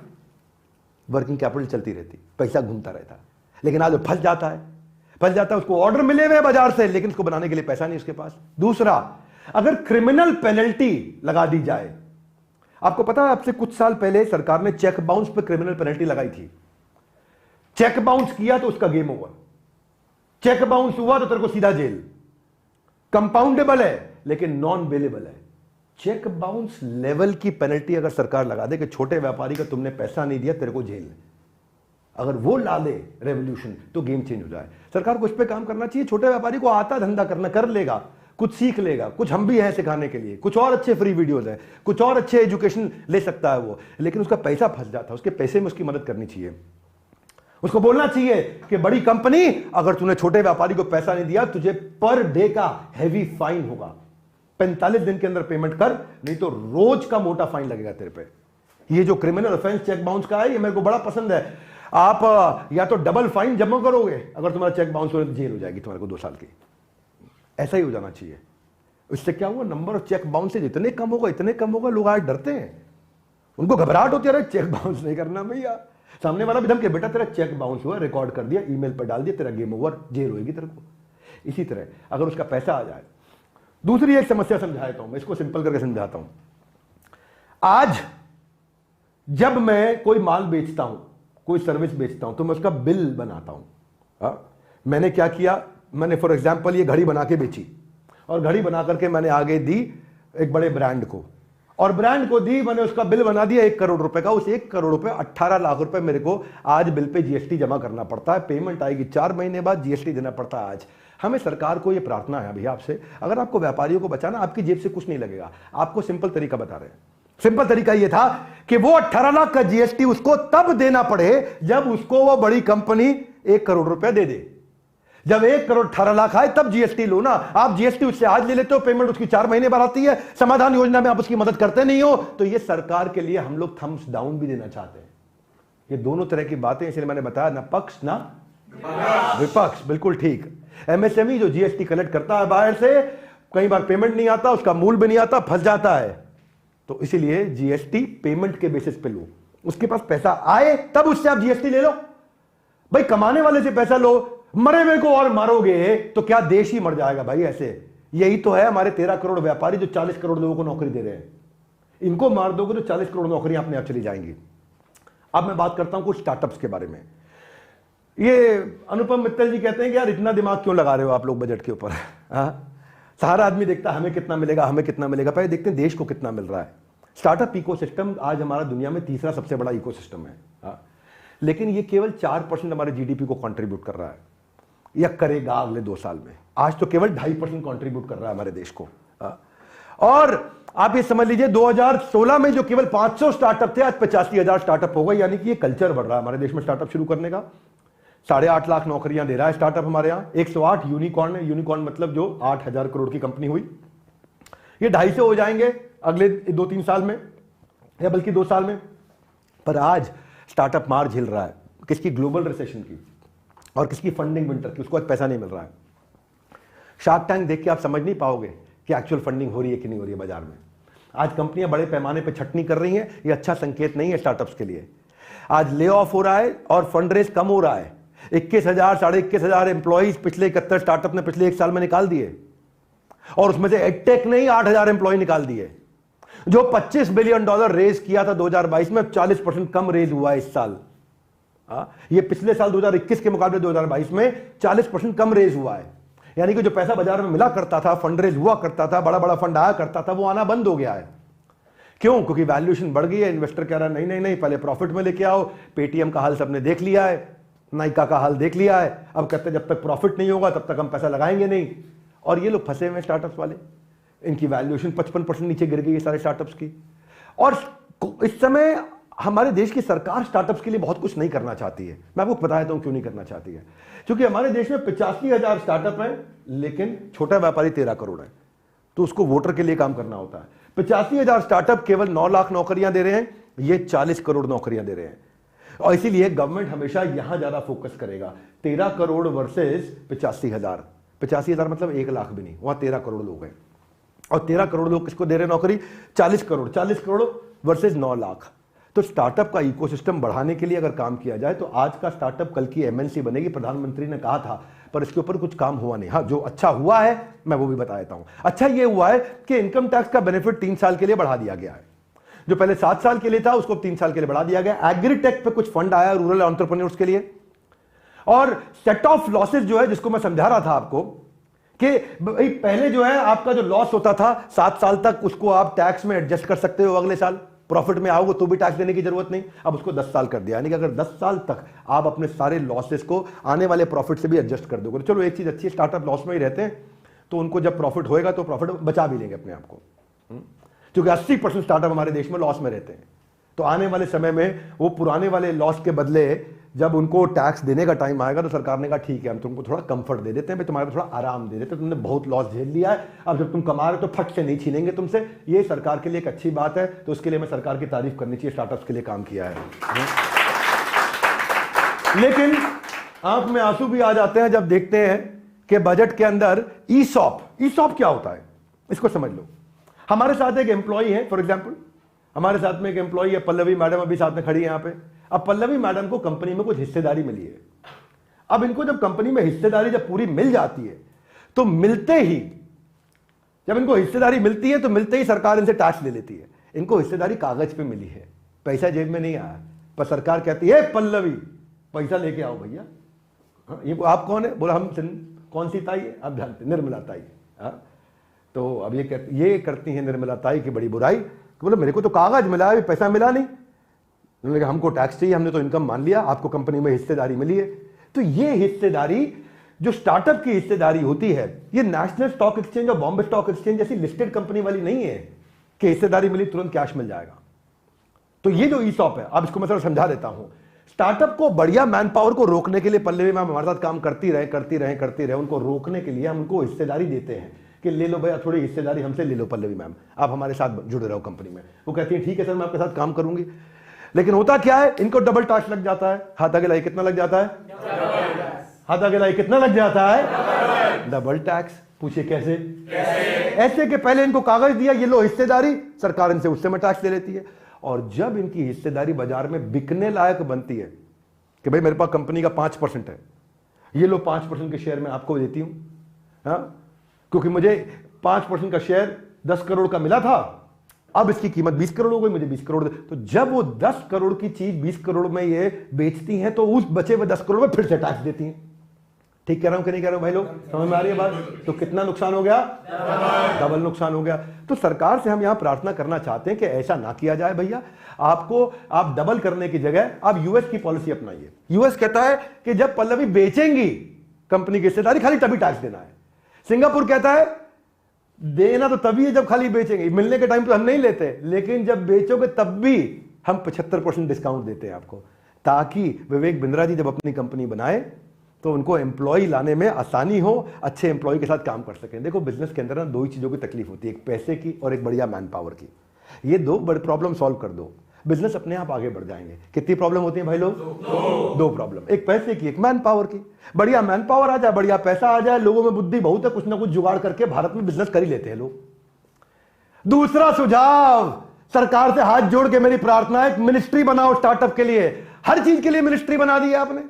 वर्किंग कैपिटल चलती रहती, पैसा घूमता रहता। लेकिन आज फंस जाता है, उसको ऑर्डर मिले हुए बाजार से, लेकिन उसको बनाने के लिए पैसा नहीं उसके पास। दूसरा, अगर क्रिमिनल पेनल्टी लगा दी जाए, आपको पता है अब से कुछ साल पहले सरकार ने चेक बाउंस पे क्रिमिनल पेनल्टी लगाई थी। चेक बाउंस किया तो उसका गेम ओवर, चेक बाउंस हुआ तो तेरे को सीधा जेल। कंपाउंडेबल है लेकिन नॉन बेलेबल है। चेक बाउंस लेवल की पेनल्टी अगर सरकार लगा दे कि छोटे व्यापारी का तुमने पैसा नहीं दिया तेरे को जेल, अगर वो ला दे रेवोल्यूशन, तो गेम चेंज हो जाए। सरकार को इस पे काम करना चाहिए। छोटे व्यापारी को आता धंधा करना, कर लेगा, कुछ सीख लेगा, कुछ हम भी हैं सिखाने के लिए, कुछ और अच्छे फ्री वीडियोस हैं, कुछ और अच्छे एजुकेशन ले सकता है वो, लेकिन उसका पैसा फंस जाता है, उसके पैसे में उसकी मदद करनी चाहिए। उसको बोलना चाहिए कि बड़ी कंपनी, अगर तूने छोटे व्यापारी को पैसा नहीं दिया, तुझे पर डे का हैवी फाइन होगा, 45 दिन के अंदर पेमेंट कर, नहीं तो रोज का मोटा फाइन लगेगा तेरे पे। ये जो क्रिमिनल ऑफेंस चेक बाउंस का है, ये मेरे को बड़ा पसंद है। आप या तो डबल फाइन जमा करोगे, अगर तुम्हारा चेक बाउंस हो तो जेल हो जाएगी तुम्हारे को 2 साल की। ऐसा ही हो जाना चाहिए। इससे क्या हुआ, नंबर ऑफ चेक बाउंस जितने कम होगा, लोग आज डरते हैं, उनको घबराहट होती है, चेक बाउंस नहीं करना भैया। सामने वाला भी धमके, बेटा तेरा चेक बाउंस हुआ, रिकॉर्ड कर दिया, ईमेल पर डाल दिया, तेरा गेम ओवर, जेल होगी तेरे को। इसी तरह अगर उसका पैसा आ जाए। दूसरी एक समस्या समझाता हूं मैं, इसको सिंपल करके समझाता हूं। आज जब मैं कोई माल बेचता हूं, कोई सर्विस बेचता हूं, तो मैं उसका बिल बनाता हूं। मैंने क्या किया, मैंने फॉर एग्जांपल ये घड़ी बना के बेची, और घड़ी बना करके मैंने आगे दी एक बड़े ब्रांड को, और ब्रांड को दी, मैंने उसका बिल बना दिया 1 करोड़ रुपए का। उस 1 करोड़ रुपए 18 लाख रुपए मेरे को आज बिल पे जीएसटी जमा करना पड़ता है। पेमेंट आएगी 4 महीने बाद, जीएसटी देना पड़ता है आज। हमें सरकार को यह प्रार्थना है भैया आपसे, अगर आपको व्यापारियों को बचाना, आपकी जेब से कुछ नहीं लगेगा, आपको सिंपल तरीका बता रहे हैं। सिंपल तरीका यह था कि वो 18 लाख का जीएसटी उसको तब देना पड़े जब उसको वो बड़ी कंपनी 1 करोड़ रुपए दे दे। जब 1 करोड़ 18 लाख आए तब जीएसटी लो ना। आप जीएसटी उससे आज ले लेते हो, पेमेंट उसकी 4 महीने बाद आती है, समाधान योजना में आप उसकी मदद करते नहीं हो, तो ये सरकार के लिए हम लोग थम्स डाउन भी देना चाहते हैं। ये दोनों तरह की बातें, इसलिए मैंने बताया ना पक्ष ना विपक्ष, बिल्कुल ठीक। एमएसएमई जो जीएसटी कलेक्ट करता है बाहर से, कई बार पेमेंट नहीं आता, उसका मूल भी नहीं आता, फंस जाता है। तो इसीलिए जीएसटी पेमेंट के बेसिस पे लो, उसके पास पैसा आए तब उससे आप जीएसटी ले लो। भाई कमाने वाले से पैसा लो, मरे हुए को और मारोगे तो क्या देश ही मर जाएगा भाई। ऐसे यही तो है हमारे 13 करोड़ व्यापारी जो 40 करोड़ लोगों को नौकरी दे रहे हैं। इनको मार दोगे तो 40 करोड़ नौकरियां अपने आप चली जाएंगी। अब मैं बात करता हूं कुछ स्टार्टअप्स के बारे में। ये अनुपम मित्तल जी कहते हैं कि यार इतना दिमाग क्यों लगा रहे हो आप लोग बजट के ऊपर। सारा आदमी देखता है हमें कितना मिलेगा, हमें कितना मिलेगा, पहले देखते हैं देश को कितना मिल रहा है। स्टार्टअप इकोसिस्टम आज हमारा दुनिया में तीसरा सबसे बड़ा इकोसिस्टम है, लेकिन ये केवल 4% हमारे जीडीपी को कंट्रीब्यूट कर रहा है या करेगा अगले 2 साल में। आज तो केवल 2.5% कंट्रीब्यूट कर रहा है हमारे देश को। और आप ये समझ लीजिए 2016 में जो केवल 500 स्टार्टअप थे, आज 85,000 स्टार्टअप हो गए। यानी कि ये कल्चर बढ़ रहा है हमारे देश में स्टार्टअप शुरू करने का। 8.5 लाख नौकरियां दे रहा है स्टार्टअप हमारे यहाँ। 108 यूनिकॉर्न है, यूनिकॉर्न मतलब जो 8,000 करोड़ की कंपनी हुई। ये 250 हो जाएंगे अगले 2-3 साल में, या बल्कि 2 साल में। पर आज स्टार्टअप मार झेल रहा है, किसकी? ग्लोबल रिसेशन की और किसकी? फंडिंग विंटर की। उसको आज पैसा नहीं मिल रहा है। शार्क टैंक देख के आप समझ नहीं पाओगे कि एक्चुअल फंडिंग हो रही है कि नहीं हो रही है बाजार में। आज कंपनियां बड़े पैमाने पर छटनी कर रही हैं, ये अच्छा संकेत नहीं है स्टार्टअप्स के लिए। आज ले ऑफ हो रहा है और फंड रेज कम हो रहा है। 21,000 21,500 एम्प्लॉइज पिछले 71 स्टार्टअप ने पिछले 1 साल में निकाल दिए, और उसमें से एडटेक ने ही 8,000 एम्प्लॉय निकाल दिए। जो $25 बिलियन रेज किया था 2022 में, 40% कम रेज हुआ है इस साल। ये पिछले साल 2021 के मुकाबले 2022 में 40% कम रेज हुआ है। यानी कि जो पैसा बाजार में मिला करता था, फंड रेज हुआ करता था, बड़ा बड़ा फंड आया करता था, वो आना बंद हो गया है। क्यों? क्योंकि वैल्यूएशन बढ़ गई है। इन्वेस्टर कह रहा है नहीं नहीं नहीं, पहले प्रॉफिट में लेके आओ। पेटीएम का हाल सबने देख लिया है, नाइका का हाल देख लिया है। अब कहते हैं जब तक प्रॉफिट नहीं होगा तब तक हम पैसा लगाएंगे नहीं। और ये लोग फंसे हुए स्टार्टअप्स वाले, इनकी वैल्यूएशन 55% नीचे गिर गई है सारे स्टार्टअप्स की। और इस समय हमारे देश की सरकार स्टार्टअप्स के लिए बहुत कुछ नहीं करना चाहती है। मैं आपको बताता हूं क्यों नहीं करना चाहती है। क्योंकि हमारे देश में 85,000 स्टार्टअप हैं, लेकिन छोटा व्यापारी 13 करोड़ है, तो उसको वोटर के लिए काम करना होता है। 85,000 स्टार्टअप केवल 9 लाख नौकरियां दे रहे हैं, ये 40 करोड़ नौकरियां दे रहे हैं। और इसीलिए गवर्नमेंट हमेशा यहां ज्यादा फोकस करेगा। 13 करोड़ वर्सेस 85,000। 85,000 मतलब 1 लाख भी नहीं, वहां 13 करोड़ लोग हैं। और 13 करोड़ लोग किसको दे रहे हैं नौकरी? 40 करोड़। 40 करोड़ वर्सेस 9 लाख। तो स्टार्टअप का इकोसिस्टम बढ़ाने के लिए अगर काम किया जाए तो आज का स्टार्टअप कल की एमएनसी बनेगी। प्रधानमंत्री ने कहा था, पर इसके ऊपर कुछ काम हुआ नहीं। हाँ, जो अच्छा हुआ है मैं वो भी बता देता हूं। अच्छा ये हुआ है कि इनकम टैक्स का बेनिफिट 3 साल के लिए बढ़ा दिया गया है। जो पहले 7 साल के लिए था उसको 3 साल के लिए बढ़ा दिया गया। एग्रीटेक पे कुछ फंड आया रूरल एंटरप्रेन्योर्स के लिए। और सेट ऑफ लॉसेस जो है, जिसको मैं समझा रहा था आपको कि भाई पहले जो है आपका जो लॉस होता था 7 साल तक, उसको आप टैक्स में एडजस्ट कर सकते हो। अगले साल प्रॉफिट में आओगे तो भी टैक्स देने की जरूरत नहीं। अब उसको 10 साल कर दिया। यानी कि अगर 10 साल तक आप अपने सारे लॉसेस को आने वाले प्रॉफिट से भी एडजस्ट कर दोगे तो चलो एक चीज अच्छी है, स्टार्टअप लॉस में ही रहते हैं तो उनको जब प्रॉफिट होएगा तो प्रॉफिट बचा भी लेंगे अपने आप को। क्योंकि 80% स्टार्टअप हमारे देश में लॉस में रहते हैं। तो आने वाले समय में वो पुराने वाले लॉस के बदले जब उनको टैक्स देने का टाइम आएगा तो सरकार ने कहा ठीक है हम तुमको थोड़ा कंफर्ट दे देते हैं, भाई तुम्हारे थोड़ा आराम दे देते हैं, तुमने बहुत लॉस झेल लिया है, अब जब तुम कमा रहे हो तो फट से नहीं छीनेंगे तुमसे। ये सरकार के लिए एक अच्छी बात है, तो उसके लिए मैं सरकार की तारीफ करनी चाहिए, स्टार्टअप्स के लिए काम किया है। लेकिन आंख में आंसू भी आ जाते हैं जब देखते हैं कि बजट के अंदर ईसॉप क्या होता है, इसको समझ लो। हमारे साथ एक एम्प्लॉई है, फॉर एग्जाम्पल हमारे साथ में एक एम्प्लॉई है पल्लवी मैडम, अभी साथ में खड़ी है यहां पे। अब पल्लवी मैडम को कंपनी में कुछ हिस्सेदारी मिली है। अब इनको जब कंपनी में हिस्सेदारी जब पूरी मिल जाती है तो मिलते ही, जब इनको हिस्सेदारी मिलती है तो मिलते ही सरकार इनसे टैक्स ले लेती है। इनको हिस्सेदारी कागज पे मिली है, पैसा जेब में नहीं आया, पर सरकार कहती है पल्लवी पैसा लेके आओ भैया। ये आप कौन है? बोला हम कौन सी ताई है? आप जानते, निर्मला ताई। तो अब ये करती है निर्मला ताई की बड़ी बुराई। बोले मेरे को तो कागज मिला है, पैसा मिला नहीं। उन्होंने कहा हमको टैक्स चाहिए, हमने तो इनकम मान लिया, आपको कंपनी में हिस्सेदारी मिली है। तो ये हिस्सेदारी जो स्टार्टअप की हिस्सेदारी होती है, ये नेशनल स्टॉक एक्सचेंज और बॉम्बे स्टॉक एक्सचेंज जैसी लिस्टेड कंपनी वाली नहीं है कि हिस्सेदारी मिली तुरंत कैश मिल जाएगा। तो ये जो ईसॉप है, अब इसको मैं थोड़ा समझा देता हूं। स्टार्टअप को, बढ़िया मैन पावर को रोकने के लिए पल्लवी मैम हमारे साथ काम करती रहे। उनको रोकने के लिए हम उनको हिस्सेदारी देते हैं कि ले लो भैया थोड़ी हिस्सेदारी हमसे ले लो पल्लवी मैम, आप हमारे साथ जुड़े रहो कंपनी में। वो कहती है ठीक है सर मैं आपके साथ काम करूंगी। लेकिन होता क्या है, इनको डबल टैक्स लग जाता है। हाथ आगे लाई कितना लग जाता है? हाथ आगे लाई कितना लग जाता है? Double tax. पूछिए कैसे? ऐसे कि पहले इनको कागज दिया, ये लो हिस्सेदारी, सरकार इनसे उस समय टैक्स ले लेती है, और जब इनकी हिस्सेदारी बाजार में बिकने लायक बनती है कि भाई मेरे पास कंपनी का 5% है, ये लो 5% के शेयर मैं आपको देती हूं, हाँ, क्योंकि मुझे 5% का शेयर 10 करोड़ का मिला था, अब इसकी कीमत 20 करोड़ हो गई, मुझे 20 करोड़ दे। तो जब वो 10 करोड़ की चीज 20 करोड़ में ये बेचती हैं, तो उस बचे हुए 10 करोड़ में फिर से टैक्स देती हैं। ठीक कह रहा हूं कि नहीं कह रहा हूं भाई लोग? समझ में आ रही है बात? तो कितना नुकसान हो गया? डबल नुकसान हो गया। तो सरकार से हम यहां प्रार्थना करना चाहते हैं कि ऐसा ना किया जाए भैया। आप डबल करने की जगह आप यूएस की पॉलिसी अपनाइए। यूएस कहता है कि जब पल्लवी बेचेंगी कंपनी की हिस्सेदारी, खाली तभी टैक्स देना है। सिंगापुर कहता है देना तो तभी है जब खाली बेचेंगे, मिलने के टाइम तो हम नहीं लेते, लेकिन जब बेचोगे तब भी हम 75% डिस्काउंट देते हैं आपको, ताकि विवेक बिंद्रा जी जब अपनी कंपनी बनाए तो उनको एम्प्लॉय लाने में आसानी हो, अच्छे एम्प्लॉय के साथ काम कर सकें। देखो बिजनेस के अंदर ना दो ही चीजों की तकलीफ होती है, एक पैसे की और एक बढ़िया मैन पावर की। ये दो बड़े प्रॉब्लम सॉल्व कर दो, बिजनेस अपने आप आगे बढ़ जाएंगे। कितनी प्रॉब्लम होती है भाई लोग? दो प्रॉब्लम, एक पैसे की, एक मैन पावर की। बढ़िया मैन पावर आ जाए, बढ़िया पैसा आ जाए, लोगों में बुद्धि बहुत है, कुछ ना कुछ जुगाड़ करके भारत में बिजनेस कर ही लेते हैं लोग। दूसरा सुझाव, सरकार से हाथ जोड़ के मेरी प्रार्थना है, मिनिस्ट्री बनाओ स्टार्टअप के लिए। हर चीज के लिए मिनिस्ट्री बना दी है आपने,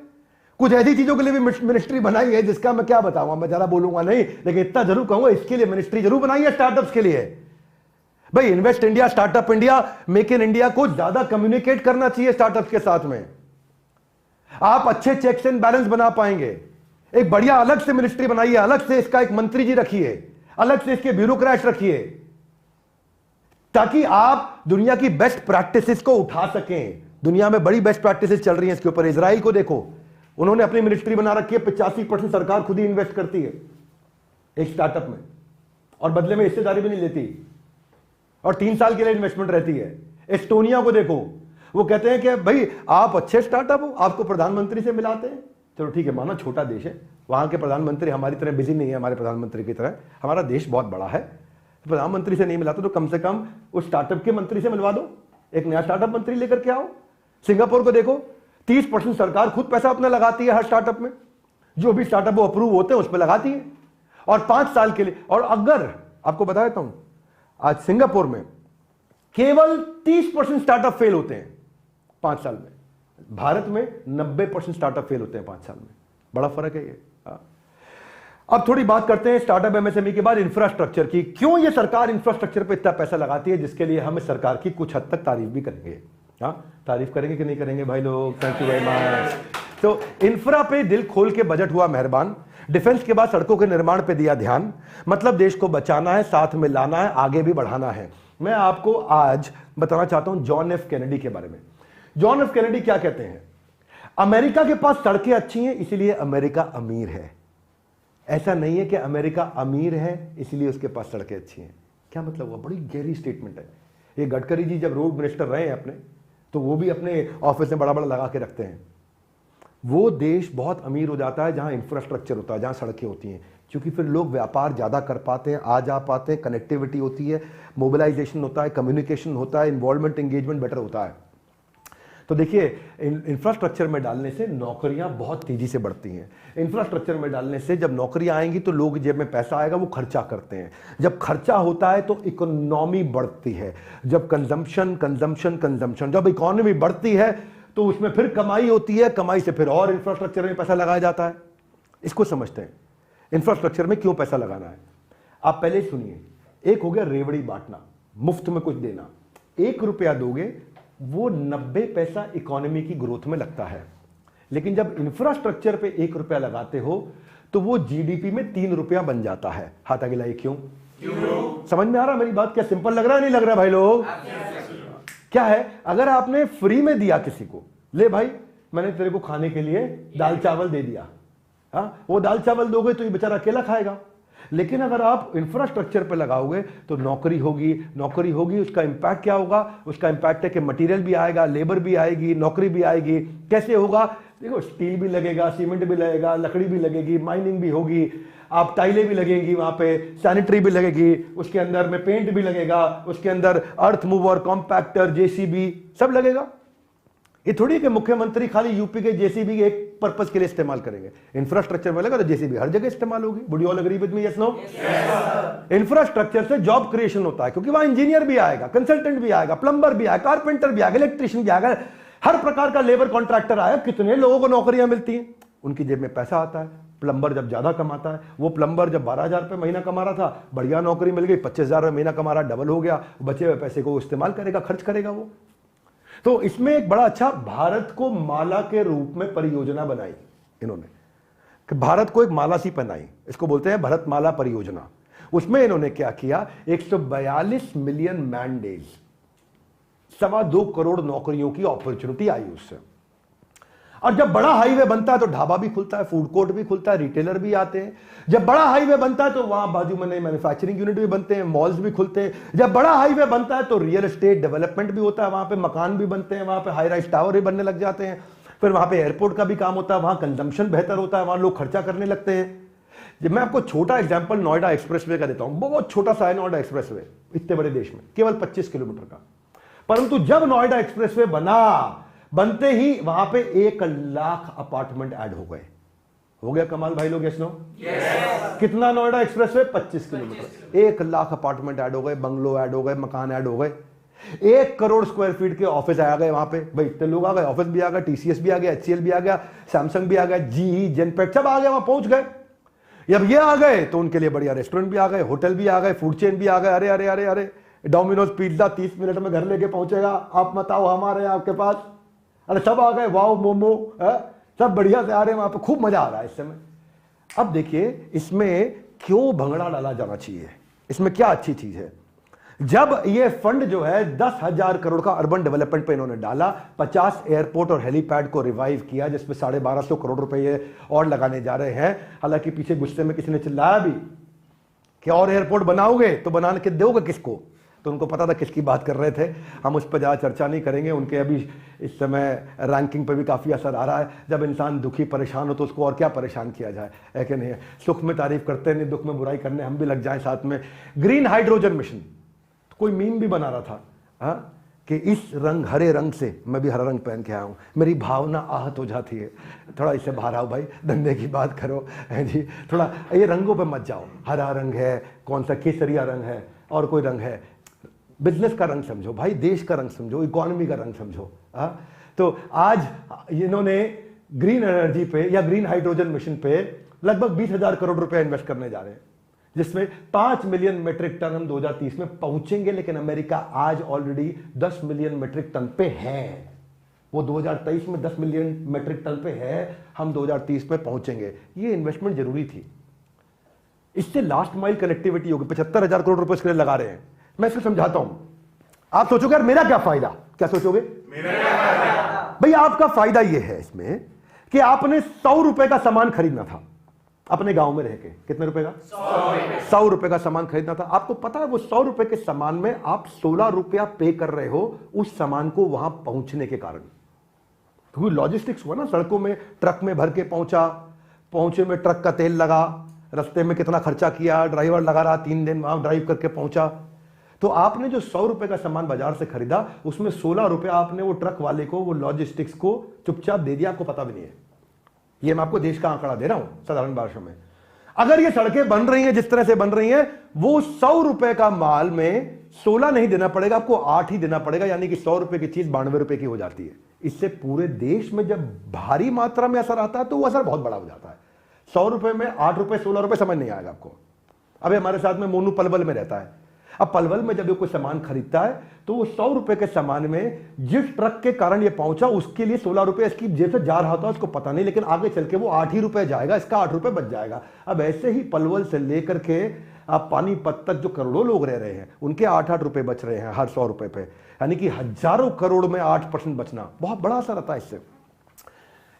कुछ ऐसी चीजों के लिए भी मिनिस्ट्री बनाई है जिसका मैं क्या बताऊंगा, मैं जरा बोलूंगा नहीं, लेकिन इतना जरूर कहूंगा इसके लिए मिनिस्ट्री जरूर बनाई है स्टार्टअप्स के लिए। भाई invest India, startup India, make in India को ज्यादा कम्युनिकेट करना चाहिए स्टार्टअप के साथ में। आप अच्छे चेक्स एंड बैलेंस बना पाएंगे। एक बढ़िया अलग से मिनिस्ट्री बनाइए, अलग से इसका एक मंत्री जी रखिए, अलग से इसके ब्यूरोक्रेट्स रखिए, ताकि आप दुनिया की बेस्ट प्रैक्टिसेस को उठा सकें। दुनिया में बड़ी बेस्ट प्रैक्टिसेस चल रही हैं इसके ऊपर। इजराइल को देखो, उन्होंने अपनी मिनिस्ट्री बना रखी है, 85% सरकार खुद ही इन्वेस्ट करती है एक स्टार्टअप में, और बदले में हिस्सेदारी भी नहीं लेती, और 3 साल के लिए इन्वेस्टमेंट रहती है। एस्टोनिया को देखो, वो कहते हैं कि भाई आप अच्छे स्टार्टअप हो, आपको प्रधानमंत्री से मिलाते हैं। चलो ठीक है, माना छोटा देश है, वहां के प्रधानमंत्री हमारी तरह बिजी नहीं है, हमारे प्रधानमंत्री की तरह। हमारा देश बहुत बड़ा है, प्रधानमंत्री से नहीं मिलाते तो कम से कम उस स्टार्टअप के मंत्री से मिलवा दो, एक नया स्टार्टअप मंत्री लेकर के आओ। सिंगापुर को देखो, 30% सरकार खुद पैसा अपना लगाती है हर स्टार्टअप में, जो भी स्टार्टअप वो अप्रूव होते हैं उस पर लगाती है, और 5 साल के लिए। और अगर आपको बता देता हूं, आज सिंगापुर में केवल 30% स्टार्टअप फेल होते हैं 5 साल में। भारत में 90% स्टार्टअप फेल होते हैं 5 साल में। बड़ा फर्क है ये। अब थोड़ी बात करते हैं स्टार्टअप एमएसएमई के बाद इंफ्रास्ट्रक्चर की। क्यों ये सरकार इंफ्रास्ट्रक्चर पे इतना पैसा लगाती है, जिसके लिए हम सरकार की कुछ हद तक तारीफ भी करेंगे। तारीफ करेंगे कि नहीं करेंगे भाई लोग? Thank you very much. तो इंफ्रा पे दिल खोल के बजट हुआ मेहरबान। डिफेंस के बाद सड़कों के निर्माण पे दिया ध्यान। मतलब देश को बचाना है, साथ में लाना है, आगे भी बढ़ाना है। मैं आपको आज बताना चाहता हूं जॉन एफ कैनेडी के बारे में। जॉन एफ कैनेडी क्या कहते हैं? अमेरिका के पास सड़कें अच्छी हैं इसलिए अमेरिका अमीर है। ऐसा नहीं है कि अमेरिका अमीर है इसलिए उसके पास सड़कें अच्छी हैं। क्या मतलब हुआ? बड़ी गहरी स्टेटमेंट है ये। गडकरी जी जब रोड मिनिस्टर रहे हैं अपने, तो वो भी अपने ऑफिस में बड़ा बड़ा लगा के रखते हैं। वो देश बहुत अमीर हो जाता है जहां इंफ्रास्ट्रक्चर होता है, जहां सड़कें होती हैं, क्योंकि फिर लोग व्यापार ज़्यादा कर पाते हैं, आ जा पाते हैं, कनेक्टिविटी होती है, मोबिलाइजेशन होता है, कम्युनिकेशन होता है, इन्वॉल्वमेंट, एंगेजमेंट बेटर होता है। तो देखिए, इंफ्रास्ट्रक्चर में डालने से नौकरियां बहुत तेजी से बढ़ती हैं। इंफ्रास्ट्रक्चर में डालने से जब नौकरियां आएंगी तो लोग जेब में पैसा आएगा, वो खर्चा करते हैं। जब खर्चा होता है तो इकोनॉमी बढ़ती है। जब कंजम्पशन कंजम्पशन कंजम्पशन, जब इकोनॉमी बढ़ती है तो उसमें फिर कमाई होती है, कमाई से फिर और इंफ्रास्ट्रक्चर में पैसा लगाया जाता है। इसको समझते हैं इंफ्रास्ट्रक्चर में क्यों पैसा लगाना है। आप पहले सुनिए, एक हो गया रेवड़ी बांटना, मुफ्त में कुछ देना। 1 रुपया दोगे, वो 90 पैसा इकोनॉमी की ग्रोथ में लगता है। लेकिन जब इंफ्रास्ट्रक्चर पे 1 रुपया लगाते हो तो वो जीडीपी में 3 रुपया बन जाता है। हाथ आगे लाइए। क्यों? समझ में आ रहा मेरी बात? क्या सिंपल लग रहा है? नहीं लग रहा भाई लोग? क्या है, अगर आपने फ्री में दिया किसी को, ले भाई मैंने तेरे को खाने के लिए दाल चावल दे दिया, हाँ, वो दाल चावल दोगे तो ये बेचारा अकेला खाएगा। लेकिन अगर आप इंफ्रास्ट्रक्चर पे लगाओगे तो नौकरी होगी, नौकरी होगी, उसका इंपैक्ट क्या होगा? उसका इंपैक्ट है कि मटेरियल भी आएगा, लेबर भी आएगी, नौकरी भी आएगी। कैसे होगा? देखो, स्टील भी लगेगा, सीमेंट भी लगेगा, लकड़ी भी लगेगी, माइनिंग भी होगी, आप टाइलें भी लगेंगी, वहां पे सैनिटरी भी लगेगी, उसके अंदर में पेंट भी लगेगा, उसके अंदर अर्थ मूवर, कॉम्पैक्टर, जेसीबी सब लगेगा। ये थोड़ी कि मुख्यमंत्री खाली यूपी के जेसीबी एक पर्पस के लिए इस्तेमाल करेंगे। इंफ्रास्ट्रक्चर मिलेगा तो जेसीबी हर जगह इस्तेमाल होगी। Would you all agree with me? Yes no? Infrastructure से जॉब क्रिएशन होता है, क्योंकि वहां इंजीनियर भी आएगा, कंसल्टेंट भी आएगा, प्लम्बर भी आएगा, कारपेंटर भी आएगा, इलेक्ट्रिशियन भी आएगा, हर प्रकार का लेबर कॉन्ट्रैक्टर आएगा। कितने लोगों को नौकरियां मिलती हैं, उनकी जेब में पैसा आता है। प्लम्बर जब ज्यादा कमाता है, वो प्लम्बर जब 12,000 रुपये महीना कमा रहा था, बढ़िया नौकरी मिल गई, 25,000 महीना कमा रहा, डबल हो गया, बचे हुए पैसे को इस्तेमाल करेगा, खर्च करेगा वो। तो इसमें एक बड़ा अच्छा भारत को माला के रूप में परियोजना बनाई इन्होंने, कि भारत को एक माला सी पहनाई, इसको बोलते हैं भारत माला परियोजना। उसमें इन्होंने क्या किया, 142 मिलियन मैन डेज, 2.25 करोड़ नौकरियों की अपॉर्चुनिटी आई उससे। और जब बड़ा हाईवे बनता है तो ढाबा भी खुलता है, फूड कोर्ट भी खुलता है, रिटेलर भी आते हैं। जब बड़ा हाईवे बनता है तो वहां बाजू में नए मैन्युफैक्चरिंग यूनिट भी बनते हैं, मॉल्स भी खुलते हैं। जब बड़ा हाईवे बनता है तो रियल एस्टेट डेवलपमेंट भी होता है, वहां पे मकान भी बनते हैं, वहां पे हाई राइज टावर भी बनने लग जाते हैं। फिर वहां पे एयरपोर्ट का भी काम होता है, वहां कंजम्पशन बेहतर होता है, वहां लोग खर्चा करने लगते हैं। जब मैं आपको छोटा एग्जाम्पल नोएडा एक्सप्रेसवे का देता हूं, बहुत छोटा सा है नोएडा एक्सप्रेसवे, इतने बड़े देश में केवल 25 किलोमीटर का। परंतु जब नोएडा एक्सप्रेसवे बना, बनते ही वहां पे 1 लाख अपार्टमेंट ऐड हो गए। हो गया कमाल भाई लोग? Yes no? कितना Noida expressway? 25 kilometre, 1 lakh apartment add हो गए, बंगलो ऐड हो गए, मकान ऐड हो गए, 1 करोड़ स्क्वायर फीट के ऑफिस आ गए वहां पे। भाई इतने लोग आ गए, ऑफिस भी आ गया, टीसीएस भी आ गया, एचसीएल भी आ गया, सैमसंग भी आ गया, जीई, जेनपेट सब आ गए, वहां पहुंच गए। जब ये आ गए तो उनके लिए बढ़िया रेस्टोरेंट भी आ गए, होटल भी आ गए, फूड चेन भी आ गए। अरे अरे अरे अरे, डोमिनोज पिज्जा 30 मिनट में घर लेके पहुंचेगा, आप बताओ हमारे आपके पास। अरे सब आ गए, वाओ मोमो, सब बढ़िया से आ रहे हैं वहां पे, खूब मजा आ रहा है इस समय। अब देखिए इसमें क्यों भंगड़ा डाला जाना चाहिए, इसमें क्या अच्छी चीज है। जब ये फंड जो है 10,000 करोड़ का अर्बन डेवलपमेंट पे इन्होंने डाला, 50 एयरपोर्ट और हेलीपैड को रिवाइव किया, जिसमें 1250 करोड़ रुपए और लगाने जा रहे हैं। हालांकि पीछे गुस्से में किसी ने चिल्लाया भी कि और एयरपोर्ट बनाओगे तो बनाने के दोगे किसको, तो उनको पता था किसकी बात कर रहे थे। हम उस पर ज़्यादा चर्चा नहीं करेंगे, उनके अभी इस समय रैंकिंग पर भी काफ़ी असर आ रहा है। जब इंसान दुखी परेशान हो तो उसको और क्या परेशान किया जाए, है कि नहीं? सुख में तारीफ करते नहीं, दुख में बुराई करने हम भी लग जाएं साथ में। ग्रीन हाइड्रोजन मिशन, कोई मीम भी बना रहा था कि इस रंग हरे रंग से, मैं भी हरा रंग पहन के आया हूँ, मेरी भावना आहत हो जाती है। थोड़ा इससे बाहर आओ भाई, धंधे की बात करो है जी, थोड़ा ये रंगों पे मत जाओ। हरा रंग है, कौन सा केसरिया रंग है, और कोई रंग है, बिजनेस का रंग समझो भाई, देश का रंग समझो, इकोनॉमी का रंग समझो। तो आज इन्होंने ग्रीन एनर्जी पे या ग्रीन हाइड्रोजन मिशन पे लगभग 20,000 करोड़ रुपए इन्वेस्ट करने जा रहे हैं, जिसमें 5 मिलियन मेट्रिक टन हम 2030 में पहुंचेंगे। लेकिन अमेरिका आज ऑलरेडी 10 मिलियन मेट्रिक टन पे है, वो 2023 में 10 मिलियन मेट्रिक टन पे है, हम 2030 में पहुंचेंगे। ये इन्वेस्टमेंट जरूरी थी, इससे लास्ट माइल कनेक्टिविटी होगी। 75,000 करोड़ रुपए इसके लिए लगा रहे हैं। मैं इसको समझाता हूं, आप सोचोगे यार मेरा क्या फायदा, क्या सोचोगे? भाई आपका फायदा यह है इसमें कि आपने 100 रुपए का सामान खरीदना था अपने गांव में रह के। कितने रुपए का? 100 रुपए का सामान खरीदना था। आपको पता है वो 100 रुपए के सामान में आप 16 रुपया पे कर रहे हो उस सामान को वहां पहुंचने के कारण। क्योंकि लॉजिस्टिक्स हुआ ना, सड़कों में ट्रक में भर के पहुंचे में ट्रक का तेल लगा, रास्ते में कितना खर्चा किया, ड्राइवर लगा रहा, 3 दिन वहां ड्राइव करके पहुंचा। तो आपने जो 100 रुपए का सामान बाजार से खरीदा, उसमें 16 रुपए आपने वो ट्रक वाले को, वो लॉजिस्टिक्स को चुपचाप दे दिया, आपको पता भी नहीं है। ये मैं आपको देश का आंकड़ा दे रहा हूं साधारण भाषा में। अगर ये सड़कें बन रही हैं जिस तरह से बन रही हैं, वो 100 रुपए का माल में 16 नहीं देना पड़ेगा, आपको 8 ही देना पड़ेगा। यानी कि 100 रुपए की चीज 92 रुपए की हो जाती है। इससे पूरे देश में जब भारी मात्रा में असर आता है तो वो असर बहुत बड़ा हो जाता है। 100 रुपए में 8 रुपए 16 रुपए समझ नहीं आएगा आपको। अभी हमारे साथ में मोनू पलवल में रहता है। अब पलवल में जब ये कोई सामान खरीदता है तो वो 100 रुपए के सामान में जिस ट्रक के कारण ये पहुंचा उसके लिए 16 रुपए इसकी जेब से जा रहा था, उसको पता नहीं, लेकिन आगे चल के वो 8 ही रुपए जाएगा, इसका 8 रुपए बच जाएगा। अब ऐसे ही पलवल से लेकर के आप पानीपत तक जो करोड़ों लोग रह रहे हैं, उनके 8-8 रुपए बच रहे हैं हर 100 रुपए पे। यानी कि हजारों करोड़ में 8% बचना बहुत बड़ा असर आता है इससे।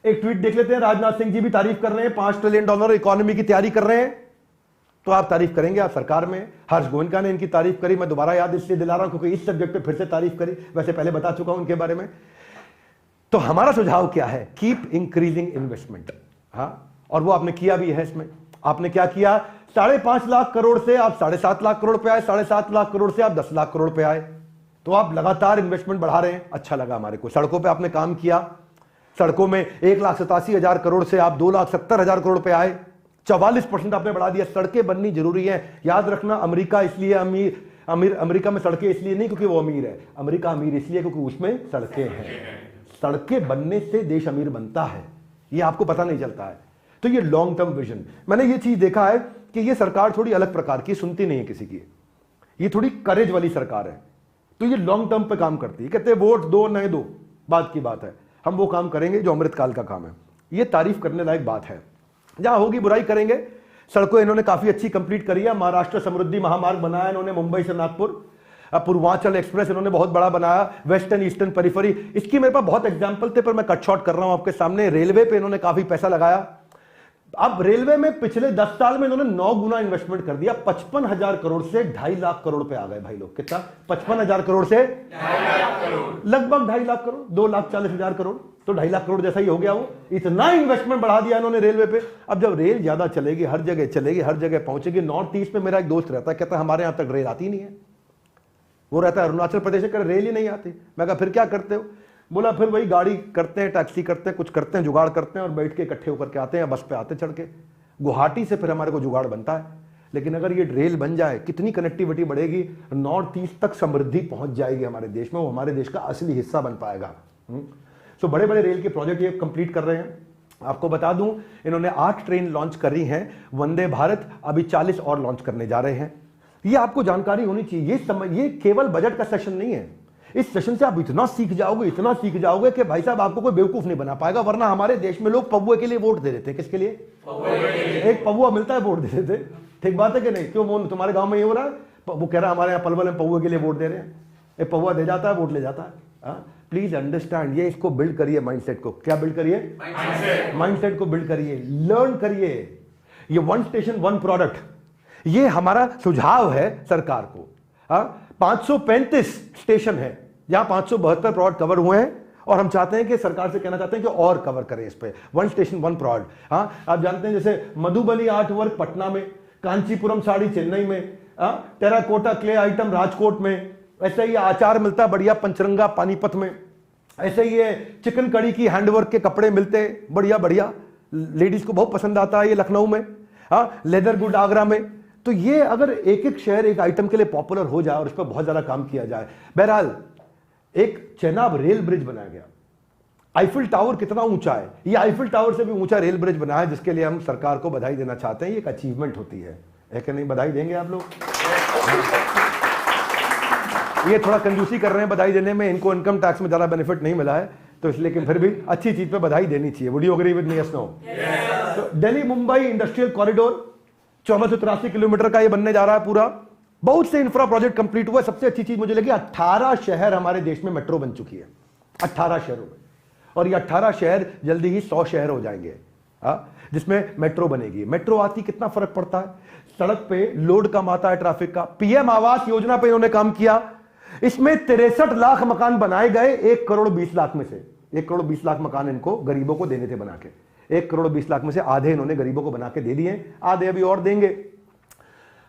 एक ट्वीट देख लेते हैं, राजनाथ सिंह जी भी तारीफ कर रहे हैं, $5 ट्रिलियन इकोनॉमी की तैयारी कर रहे हैं। तो आप तारीफ करेंगे, आप सरकार में। हर्ष गोयनका ने इनकी तारीफ करी, मैं दोबारा याद इसलिए दिला रहा हूं क्योंकि इस सब्जेक्ट पे फिर से तारीफ करी, वैसे पहले बता चुका हूं उनके बारे में। तो हमारा सुझाव क्या है? Keep increasing investment. और वो आपने किया भी है। इसमें आपने क्या किया? 5.5 लाख करोड़ से आप 7.5 लाख करोड़ पे आए, 7.5 लाख करोड़ से आप 10 लाख करोड़ पे आए। तो आप लगातार इन्वेस्टमेंट बढ़ा रहे हैं, अच्छा लगा हमारे को। सड़कों पे आपने काम किया, सड़कों में 1,87,000 करोड़ से आप 2,70,000 करोड़ पे आए, 44% आपने बढ़ा दिया। सड़कें बननी जरूरी है। याद रखना, अमेरिका इसलिए अमेरिका में सड़कें इसलिए नहीं क्योंकि वो अमीर है, अमेरिका अमीर इसलिए क्योंकि उसमें सड़कें हैं। सड़कें बनने से देश अमीर बनता है, ये आपको पता नहीं चलता है। तो ये लॉन्ग टर्म विजन, मैंने ये चीज देखा है कि ये सरकार थोड़ी अलग प्रकार की, सुनती नहीं है किसी की, ये थोड़ी करेज वाली सरकार है। तो ये लॉन्ग टर्म पे काम करती है। कहते हैं वोट दो नहीं दो, बात की बात है, हम वो काम करेंगे जो अमृतकाल का काम है। ये तारीफ करने लायक बात है। जहां होगी बुराई करेंगे। सड़कों इन्होंने काफी अच्छी कंप्लीट करी है। महाराष्ट्र समृद्धि महामार्ग बनाया इन्होंने मुंबई से नागपुर, पूर्वांचल एक्सप्रेस इन्होंने बहुत बड़ा बनाया, वेस्टर्न ईस्टर्न पेरिफेरी, इसकी मेरे पास बहुत एग्जांपल थे पर मैं कट शॉर्ट कर रहा हूं आपके सामने। रेलवे पे इन्होंने काफी पैसा लगाया। अब रेलवे में पिछले 10 साल में इन्होंने 9 गुना इन्वेस्टमेंट कर दिया। 55,000 करोड़ से 2.5 लाख करोड़ पे आ गए भाई लोग। कितना? 55,000 करोड़ से 2.5 लाख करोड़, लगभग 2.5 लाख करोड़, 2,40,000 करोड़, तो 2.5 लाख करोड़ जैसा ही हो गया। वो इतना इन्वेस्टमेंट बढ़ा दिया इन्होंने रेलवे पे। अब जब रेल ज्यादा चलेगी, हर जगह चलेगी, हर जगह पहुंचेगी। नॉर्थ ईस्ट में मेरा एक दोस्त रहता है, कहता है हमारे यहां तक रेल आती नहीं है। वो रहता है अरुणाचल प्रदेश में, रेल ही नहीं आती। मैं कहा फिर क्या करते हो? बोला फिर वही गाड़ी करते हैं, टैक्सी करते हैं, कुछ करते हैं, जुगाड़ करते हैं और बैठ के इकट्ठे होकर के आते हैं, बस पे आते चढ़ के। गुवाहाटी से फिर हमारे को जुगाड़ बनता है। लेकिन अगर ये रेल बन जाए, कितनी कनेक्टिविटी बढ़ेगी, नॉर्थ ईस्ट तक समृद्धि पहुंच जाएगी हमारे देश में, वो हमारे देश का असली हिस्सा बन पाएगा। तो बड़े बड़े रेल के प्रोजेक्ट ये कंप्लीट कर रहे हैं। आपको बता दूं, इन्होंने 8 ट्रेन लॉन्च करी हैं, वंदे भारत, अभी 40 और लॉन्च करने जा रहे हैं। ये आपको जानकारी होनी चाहिए। ये केवल बजट का सेशन नहीं है। इस सेशन से आप इतना सीख जाओगे, इतना सीख जाओगे कि भाई साहब आपको कोई बेवकूफ नहीं बना पाएगा। वरना हमारे देश में लोग पौवे के लिए वोट दे देते हैं। किसके लिए? एक पौवा मिलता है, वोट दे देते। ठीक बात है कि नहीं? क्यों मोहन, तुम्हारे गांव में ये हो रहा है? वो कह रहा है हमारे यहाँ पलवल में पौवे के लिए वोट दे रहे हैं। एक पौवा दे जाता है, वोट ले जाता है। प्लीज अंडरस्टैंड, ये इसको बिल्ड करिए माइंडसेट को। क्या बिल्ड करिए? माइंडसेट को बिल्ड करिए, लर्न करिए। ये वन स्टेशन वन प्रोडक्ट, ये हमारा सुझाव है सरकार को। 535 स्टेशन है जहां 572 प्रोडक्ट कवर हुए हैं और हम चाहते हैं कि सरकार से कहना चाहते हैं कि और कवर करें इस पे। One station one product. आप जानते हैं जैसे मधुबनी आर्ट वर्क पटना में, कांचीपुरम साड़ी चेन्नई में, टेराकोटा क्ले आइटम राजकोट में, ऐसे ही अचार मिलता है बढ़िया पंचरंगा पानीपत में, ऐसे ही ये चिकन कड़ी की हैंडवर्क के कपड़े मिलते बढ़िया बढ़िया, लेडीज को बहुत पसंद आता है ये लखनऊ में, लेदर गुड आगरा में। तो ये अगर एक एक शहर एक आइटम के लिए पॉपुलर हो जाए और इस पर बहुत ज्यादा काम किया जाए। बहरहाल एक चेनाब रेल ब्रिज बनाया गया। आईफिल टावर कितना ऊंचा है, ये आईफिल टावर से भी ऊंचा रेल ब्रिज बना है, जिसके लिए हम सरकार को बधाई देना चाहते हैं। ये एक अचीवमेंट होती है कि नहीं? बधाई देंगे आप लोग? ये थोड़ा कंजूसी कर रहे हैं बधाई देने में, इनको इनकम टैक्स में ज्यादा बेनिफिट नहीं मिला है तो इसलिए, लेकिन फिर भी अच्छी चीज पे बधाई देनी चाहिए। Would you agree with me? Yes no? तो Delhi Mumbai industrial corridor 1483 kilometre का ये बनने जा रहा है पूरा। बहुत से इंफ्रा प्रोजेक्ट कंप्लीट हुआ। सबसे अच्छी चीज मुझे लगी, 18 शहर हमारे देश में मेट्रो बन चुकी है, 18 शहरों में। और ये 18 शहर जल्दी ही 100 शहर हो जाएंगे जिसमें मेट्रो बनेगी। मेट्रो आती कितना फर्क पड़ता है, सड़क पे लोड कम आता है ट्रैफिक का। पीएम आवास योजना पे इन्होंने काम किया, इसमें 63 लाख मकान बनाए गए 1 करोड़ 20 लाख में से। 1 करोड़ 20 लाख मकान इनको गरीबों को देने थे बना के। 1 करोड़ 20 लाख में से आधे इन्होंने गरीबों को बना के दे दिए, आधे अभी और देंगे।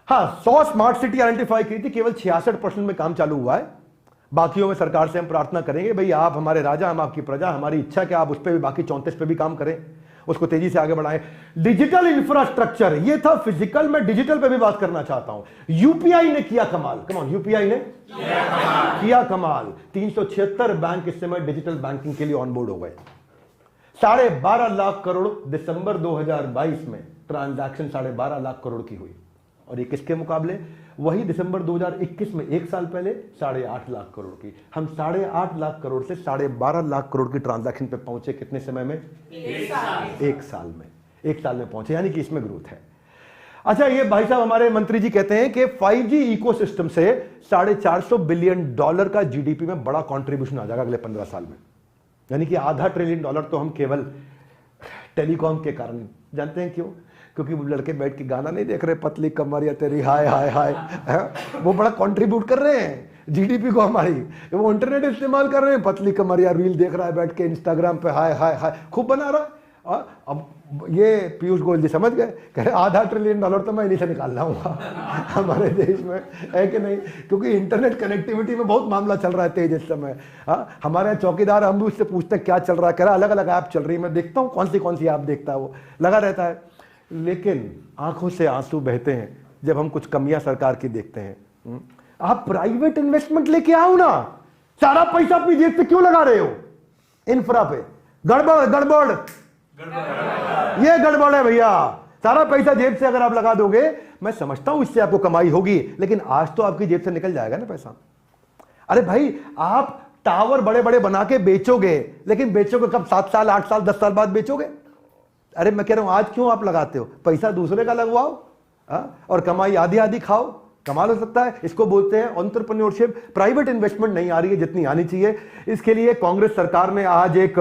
100 स्मार्ट सिटी आइडेंटिफाई की थी, केवल 66% में काम चालू हुआ है। बाकियों में सरकार से हम प्रार्थना करेंगे, भाई आप हमारे राजा, हम आपकी प्रजा, हमारी इच्छा कि आप उस पर भी बाकी 34 पे भी काम करें, उसको तेजी से आगे बढ़ाएं। डिजिटल इंफ्रास्ट्रक्चर, ये था फिजिकल, में डिजिटल पे भी बात करना चाहता हूं। यूपीआई ने किया कमाल। कमाल, यूपीआई ने किया कमाल। 376 बैंक इस समय डिजिटल बैंकिंग के लिए ऑनबोर्ड हो गए। 12.5 लाख करोड़ दिसंबर 2022 में ट्रांजैक्शन 12.5 लाख करोड़ की हुई। और ये किसके मुकाबले? वही दिसंबर 2021 में, 1 साल पहले 8.5 लाख करोड़ की। हम 8.5 लाख करोड़ से 12.5 लाख करोड़ की ट्रांजैक्शन पे पहुंचे कितने समय में? 1 साल में। 1 साल में पहुंचे, यानी कि इसमें ग्रोथ है। अच्छा, ये भाई साहब हमारे मंत्री जी कहते हैं कि 5G इकोसिस्टम से $450 बिलियन का जीडीपी में बड़ा कंट्रीब्यूशन आ जाएगा अगले 15 साल में। यानी कि $0.5 ट्रिलियन तो हम केवल टेलीकॉम के कारण, जानते हैं क्यों? क्योंकि वो लड़के बैठ के गाना नहीं देख रहे, पतली कमर या तेरी हाय हाय हाय, वो बड़ा कंट्रीब्यूट कर रहे हैं जीडीपी को हमारी। वो इंटरनेट इस्तेमाल कर रहे हैं, पतली कमर या रील देख रहा है बैठ के इंस्टाग्राम पे, हाय हाय हाय खूब बना रहा है। अब ये पीयूष गोयल जी समझ गए, कह रहे $1/2 ट्रिलियन तो मैं इन्हीं से निकाल लाऊंगा हमारे देश में, है कि नहीं? क्योंकि इंटरनेट कनेक्टिविटी में बहुत मामला चल रहा है तेज इस समय। हमारे यहाँ चौकीदार, हम भी उससे पूछते हैं क्या चल रहा है, कह रहा अलग अलग ऐप चल रही है, मैं देखता हूँ कौन सी ऐप देखता है, वो लगा रहता है। लेकिन आंखों से आंसू बहते हैं जब हम कुछ कमियां सरकार की देखते हैं। आप प्राइवेट इन्वेस्टमेंट लेके आओ ना, सारा पैसा अपनी जेब पे क्यों लगा रहे हो? इंफ्रा पे गड़बड़ ये गड़बड़ है भैया। सारा पैसा जेब से अगर आप लगा दोगे, मैं समझता हूं इससे आपको कमाई होगी, लेकिन आज तो आपकी जेब से निकल जाएगा ना पैसा। अरे भाई, आप टावर बड़े बड़े बना के बेचोगे, लेकिन बेचोगे कब? 7 साल 8 साल 10 साल बाद बेचोगे। अरे मैं कह रहा हूं, आज क्यों आप लगाते हो? पैसा दूसरे का लगवाओ और कमाई आधी आधी खाओ, कमाल हो सकता है। इसको बोलते हैं एंटरप्रेन्योरशिप। प्राइवेट इन्वेस्टमेंट नहीं आ रही है जितनी आनी चाहिए। इसके लिए कांग्रेस सरकार ने आज एक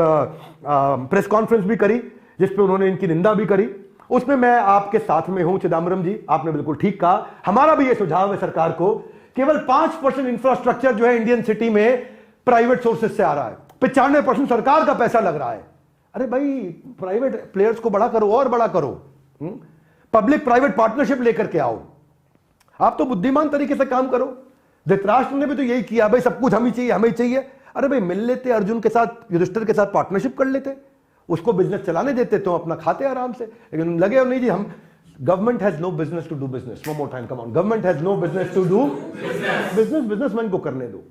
प्रेस कॉन्फ्रेंस भी करी, जिसपे उन्होंने इनकी निंदा भी करी। उसमें मैं आपके साथ में हूं चिदम्बरम जी, आपने बिल्कुल ठीक कहा। हमारा भी यह सुझाव है सरकार को, केवल 5% इंफ्रास्ट्रक्चर जो है इंडियन सिटी में प्राइवेट सोर्सेज से आ रहा है, 95% सरकार का पैसा लग रहा है। अरे भाई, प्राइवेट प्लेयर्स को बड़ा करो और बड़ा करो, पब्लिक प्राइवेट पार्टनरशिप लेकर के आओ। आप तो बुद्धिमान तरीके से काम करो। धृतराष्ट्र ने भी तो यही किया, भाई सब कुछ हमें चाहिए हमें चाहिए। अरे भाई, मिल लेते अर्जुन के साथ, युधिष्ठिर के साथ पार्टनरशिप कर लेते, उसको बिजनेस चलाने देते तो अपना खाते आराम से। लेकिन लगे और नहीं जी, हम government has no business to do business. One more time, come on, government has no business to do business. Businessman को करने दो।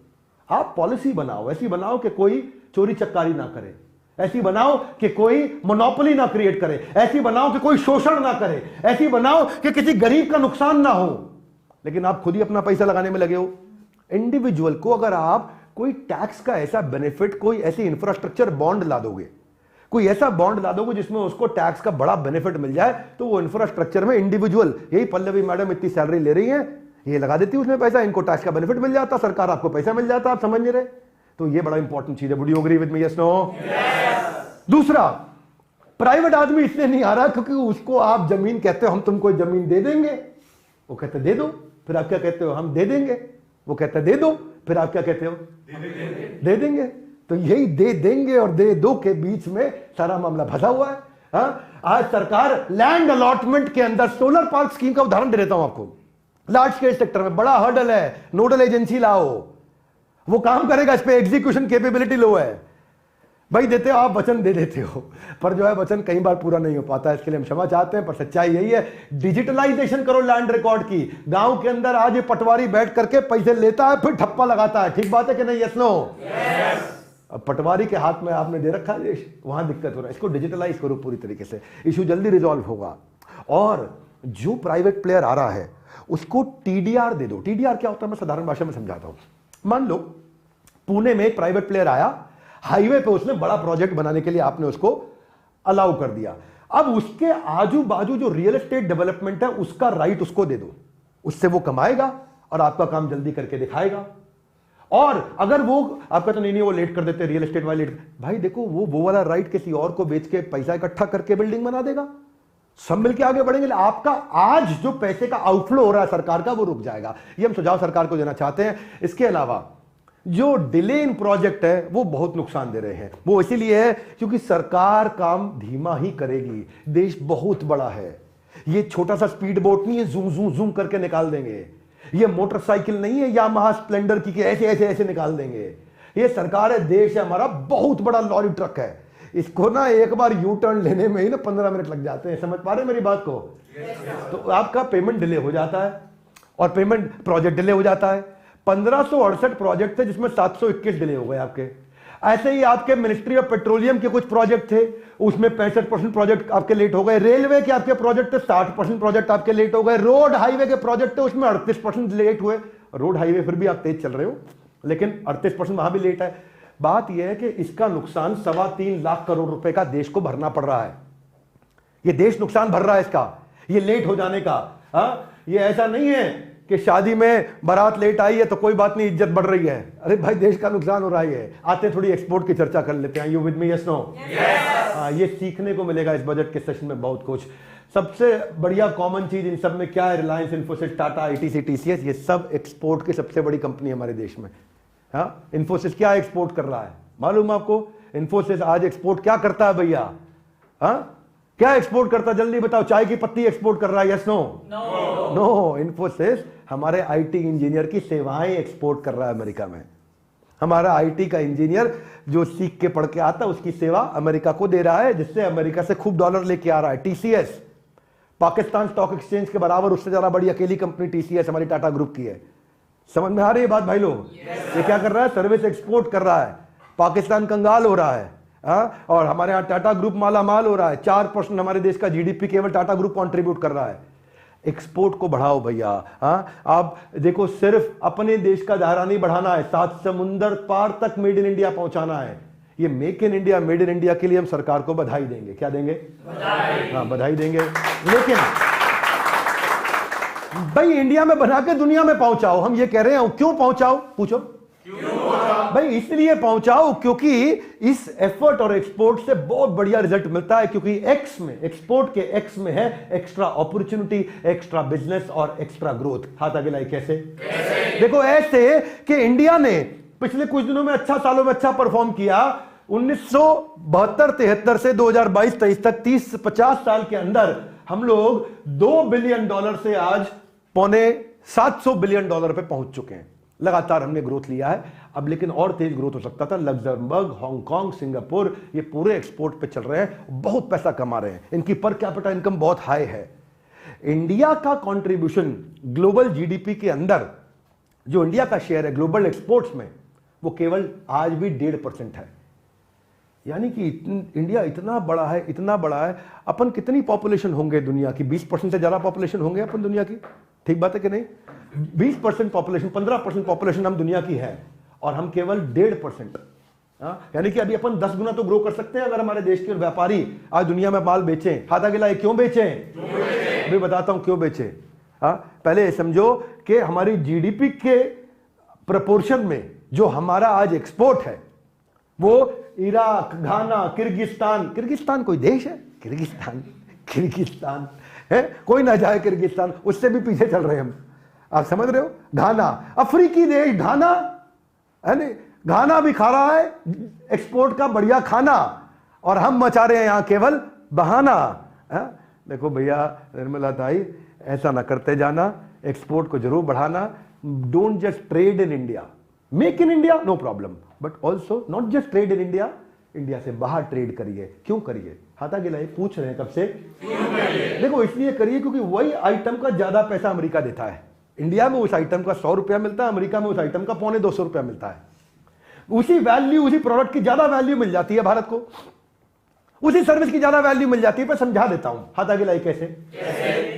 आप पॉलिसी बनाओ, ऐसी बनाओ कि कोई चोरी चक्कारी ना करे, ऐसी बनाओ कि कोई मोनोपोली ना क्रिएट करे, ऐसी बनाओ कि कोई शोषण ना करे, ऐसी बनाओ कि किसी गरीब का नुकसान ना हो। लेकिन आप खुद ही अपना पैसा लगाने में लगे हो। इंडिविजुअल को अगर आप कोई टैक्स का ऐसा बेनिफिट, कोई ऐसी इंफ्रास्ट्रक्चर बॉन्ड ला दोगे, कोई ऐसा बॉन्ड ला दोगे जिसमें उसको टैक्स का बड़ा बेनिफिट मिल जाए, तो वो इंफ्रास्ट्रक्चर में इंडिविजुअल, यही पल्लवी मैडम इतनी सैलरी ले रही है, ये लगा देती है उसमें पैसा, इनको टैक्स का बेनिफिट मिल जाता, सरकार आपको पैसा मिल जाता, आप समझ नहीं रहे। तो ये बड़ा इंपॉर्टेंट चीज है। Would you agree with me? Yes, no? दूसरा, प्राइवेट आदमी इसलिए नहीं आ रहा क्योंकि उसको आप जमीन कहते हो, हम तुमको जमीन दे देंगे, वो कहते दे दो, फिर आप क्या कहते हो? हम दे देंगे, वो कहते दे दो, फिर आप क्या कहते हो? दे देंगे। तो यही दे देंगे और दे दो के बीच में सारा मामला फंसा हुआ है। आज सरकार लैंड अलॉटमेंट के अंदर, सोलर पार्क स्कीम का उदाहरण दे देता हूं आपको, लार्ज स्केल सेक्टर में बड़ा हर्डल है, नोडल एजेंसी लाओ, वो काम करेगा, इस पे एग्जीक्यूशन कैपेबिलिटी लो है। भाई देते हो आप, वचन दे देते हो, पर जो है वचन कई बार पूरा नहीं हो पाता, इसके लिए हम क्षमा चाहते हैं, पर सच्चाई यही है। डिजिटलाइजेशन करो लैंड रिकॉर्ड की। गांव के अंदर आज ये पटवारी बैठ करके पैसे लेता है, फिर ठप्पा लगाता है। ठीक बात है कि नहीं? Yes, no? अब पटवारी के हाथ में आपने दे रखा है देश, वहां दिक्कत हो रहा है। इसको डिजिटलाइज करो पूरी तरीके से, इशू जल्दी रिजॉल्व होगा। और जो प्राइवेट प्लेयर आ रहा है उसको टीडीआर दे दो। टीडीआर क्या होता है, मैं साधारण भाषा में समझाता हूं। मान लो पुणे में एक प्राइवेट प्लेयर आया, हाईवे पे उसने बड़ा प्रोजेक्ट बनाने के लिए आपने उसको अलाउ कर दिया। अब उसके आजू बाजू जो रियल एस्टेट डेवलपमेंट है उसका राइट उसको दे दो, उससे वो कमाएगा और आपका काम जल्दी करके दिखाएगा। और अगर वो आपका तो नहीं वो लेट कर देते, रियल एस्टेट वाले लेट, भाई देखो वो वाला राइट किसी और को बेच के पैसा इकट्ठा करके बिल्डिंग बना देगा, सब मिलके आगे बढ़ेंगे। आपका आज जो पैसे का आउटफ्लो हो रहा है सरकार का, वो रुक जाएगा। ये हम सुझाव सरकार को देना चाहते हैं। इसके अलावा जो डिले इन प्रोजेक्ट है वो बहुत नुकसान दे रहे हैं। वो इसीलिए है क्योंकि सरकार काम धीमा ही करेगी। देश बहुत बड़ा है, ये छोटा सा स्पीड बोट नहीं है, जूम जूम जूम करके निकाल देंगे। ये मोटरसाइकिल नहीं है यामाहा स्प्लेंडर की कि ऐसे ऐसे ऐसे निकाल देंगे। ये सरकार है, देश है हमारा, बहुत बड़ा लॉरी ट्रक है। इसको ना एक बार यू टर्न लेने में ही ना 15 मिनट लग जाते हैं। समझ पा रहे मेरी बात को? तो आपका पेमेंट डिले हो जाता है और पेमेंट प्रोजेक्ट डिले हो जाता है। 1568 प्रोजेक्ट थे जिसमें 721 डिले हो गए आपके। ऐसे ही आपके मिनिस्ट्री ऑफ पेट्रोलियम के कुछ प्रोजेक्ट थे, उसमें 65% प्रोजेक्ट आपके लेट हो गए। रेलवे के आपके प्रोजेक्ट थे, 60% प्रोजेक्ट आपके लेट हो गए। रोड हाईवे के प्रोजेक्ट थे, उसमें 38% लेट हुए। रोड हाईवे फिर भी आप तेज चल रहे हो, लेकिन 38% वहां भी लेट है। बात यह है कि इसका नुकसान 3.25 लाख करोड़ रुपए का देश को भरना पड़ रहा है। ये देश नुकसान भर रहा है इसका, ये लेट हो जाने का। ये ऐसा नहीं है कि शादी में बारात लेट आई है तो कोई बात नहीं, इज्जत बढ़ रही है। अरे भाई देश का नुकसान हो रहा है। आते थोड़ी एक्सपोर्ट की चर्चा कर लेते हैं। You with me? Yes, no? ये सीखने को मिलेगा इस बजट के सेशन में बहुत कुछ। सबसे बढ़िया कॉमन चीज इन सब में क्या है? रिलायंस, इन्फोसिस, टाटा, आईटीसी, टीसीएस, ये सब एक्सपोर्ट की सबसे बड़ी कंपनी है हमारे देश में। इन्फोसिस क्या एक्सपोर्ट कर रहा है मालूम आपको? इन्फोसिस आज एक्सपोर्ट क्या करता है भैया? क्या एक्सपोर्ट करता, जल्दी बताओ। चाय की पत्ती एक्सपोर्ट कर रहा है, यस नो? नो। इन्फोसिस हमारे आईटी इंजीनियर की सेवाएं एक्सपोर्ट कर रहा है अमेरिका में। हमारा आईटी का इंजीनियर जो सीख के पढ़ के आता है उसकी सेवा अमेरिका को दे रहा है, जिससे अमेरिका से खूब डॉलर लेके आ रहा है। टीसीएस पाकिस्तान स्टॉक एक्सचेंज के बराबर, उससे ज्यादा बड़ी अकेली कंपनी टीसीएस हमारी टाटा ग्रुप की है। समझ में आ रही है बात भाई लोग? ये क्या कर रहा है? सर्विस एक्सपोर्ट कर रहा है। पाकिस्तान कंगाल हो रहा है, और हमारे यहां टाटा ग्रुप माला माल हो रहा है। 4% हमारे देश का जीडीपी केवल टाटा ग्रुप कंट्रीब्यूट कर रहा है। एक्सपोर्ट को बढ़ाओ भैया। आप देखो, सिर्फ अपने देश का दायरा नहीं बढ़ाना है, 7 समुंदर पार तक मेड इन इंडिया पहुंचाना है। ये make in India, made in India के लिए हम सरकार को बधाई देंगे। क्या देंगे? बधाई। बधाई देंगे। लेकिन भाई इंडिया में बना के दुनिया में पहुंचाओ, हम ये कह रहे हैं। क्यों पहुंचाओ? पूछो भाई। इसलिए पहुंचाओ क्योंकि इस एफर्ट और एक्सपोर्ट से बहुत बढ़िया रिजल्ट मिलता है, क्योंकि एक्स में, एक्सपोर्ट के एक्स में है एक्स्ट्रा अपॉर्चुनिटी, एक्स्ट्रा बिजनेस और एक्स्ट्रा ग्रोथ। हाथ आगे लाइए। कैसे? देखो, ऐसे कि इंडिया ने पिछले कुछ दिनों में सालों में अच्छा परफॉर्म किया। 1972-73 से 2022-23 तक 30-50 साल के अंदर हम लोग $2 बिलियन से आज $750 बिलियन पे पहुंच चुके हैं। लगातार हमने ग्रोथ लिया है। अब लेकिन और तेज ग्रोथ हो सकता था। लग्जमबर्ग, हांगकांग, सिंगापुर, ये पूरे एक्सपोर्ट पे चल रहे हैं, बहुत पैसा कमा रहे हैं, इनकी पर कैपिटा इनकम बहुत हाई है। इंडिया का कंट्रीब्यूशन ग्लोबल जीडीपी के अंदर, जो इंडिया का शेयर है ग्लोबल एक्सपोर्ट्स में, वो केवल आज भी 1.5% है। यानी कि इंडिया इतना बड़ा है, इतना बड़ा है। अपन कितनी पॉपुलेशन होंगे दुनिया की? 20% से ज्यादा पॉपुलेशन होंगे अपन दुनिया की। ठीक बात है कि नहीं? 20% पॉपुलेशन, 15% पॉपुलेशन हम दुनिया की है, और हम केवल 1.5%। यानी कि अभी अपन 10 गुना तो ग्रो कर सकते हैं अगर हमारे देश के व्यापारी आज दुनिया में माल बेचें। हाथ आगे लाए। क्यों बेचें? अभी बताता हूं क्यों बेचें। पहले समझो कि हमारी जीडीपी के प्रपोर्शन में जो हमारा आज एक्सपोर्ट है, वो इराक, घाना, किर्गिस्तान कोई देश है? किर्गिस्तान है, कोई ना जाए किर्गिस्तान, उससे भी पीछे चल रहे हैं हम। आप समझ रहे हो? घाना, अफ्रीकी देश घाना है नहीं, घाना भी खा रहा है एक्सपोर्ट का बढ़िया खाना, और हम मचा रहे हैं यहां केवल बहाना। देखो भैया निर्मला ताई, ऐसा ना करते जाना, एक्सपोर्ट को जरूर बढ़ाना। Don't just trade in India, make in India no problem, but also not just trade in India, India से बाहर ट्रेड करिए। क्यों करिए? हाथा गिलाए पूछ रहे हैं कब से। देखो, इसलिए करिए क्योंकि वही आइटम का ज्यादा पैसा अमेरिका देता है। इंडिया में उस आइटम का 100 रुपया मिलता है, अमेरिका में उस आइटम का 250 रुपया मिलता है। उसी वैल्यू, उसी प्रोडक्ट की ज्यादा वैल्यू मिल जाती है भारत को, उसी सर्विस की ज्यादा वैल्यू मिल जाती है। मैं समझा देता हूं। हाथ आगे लाई। कैसे?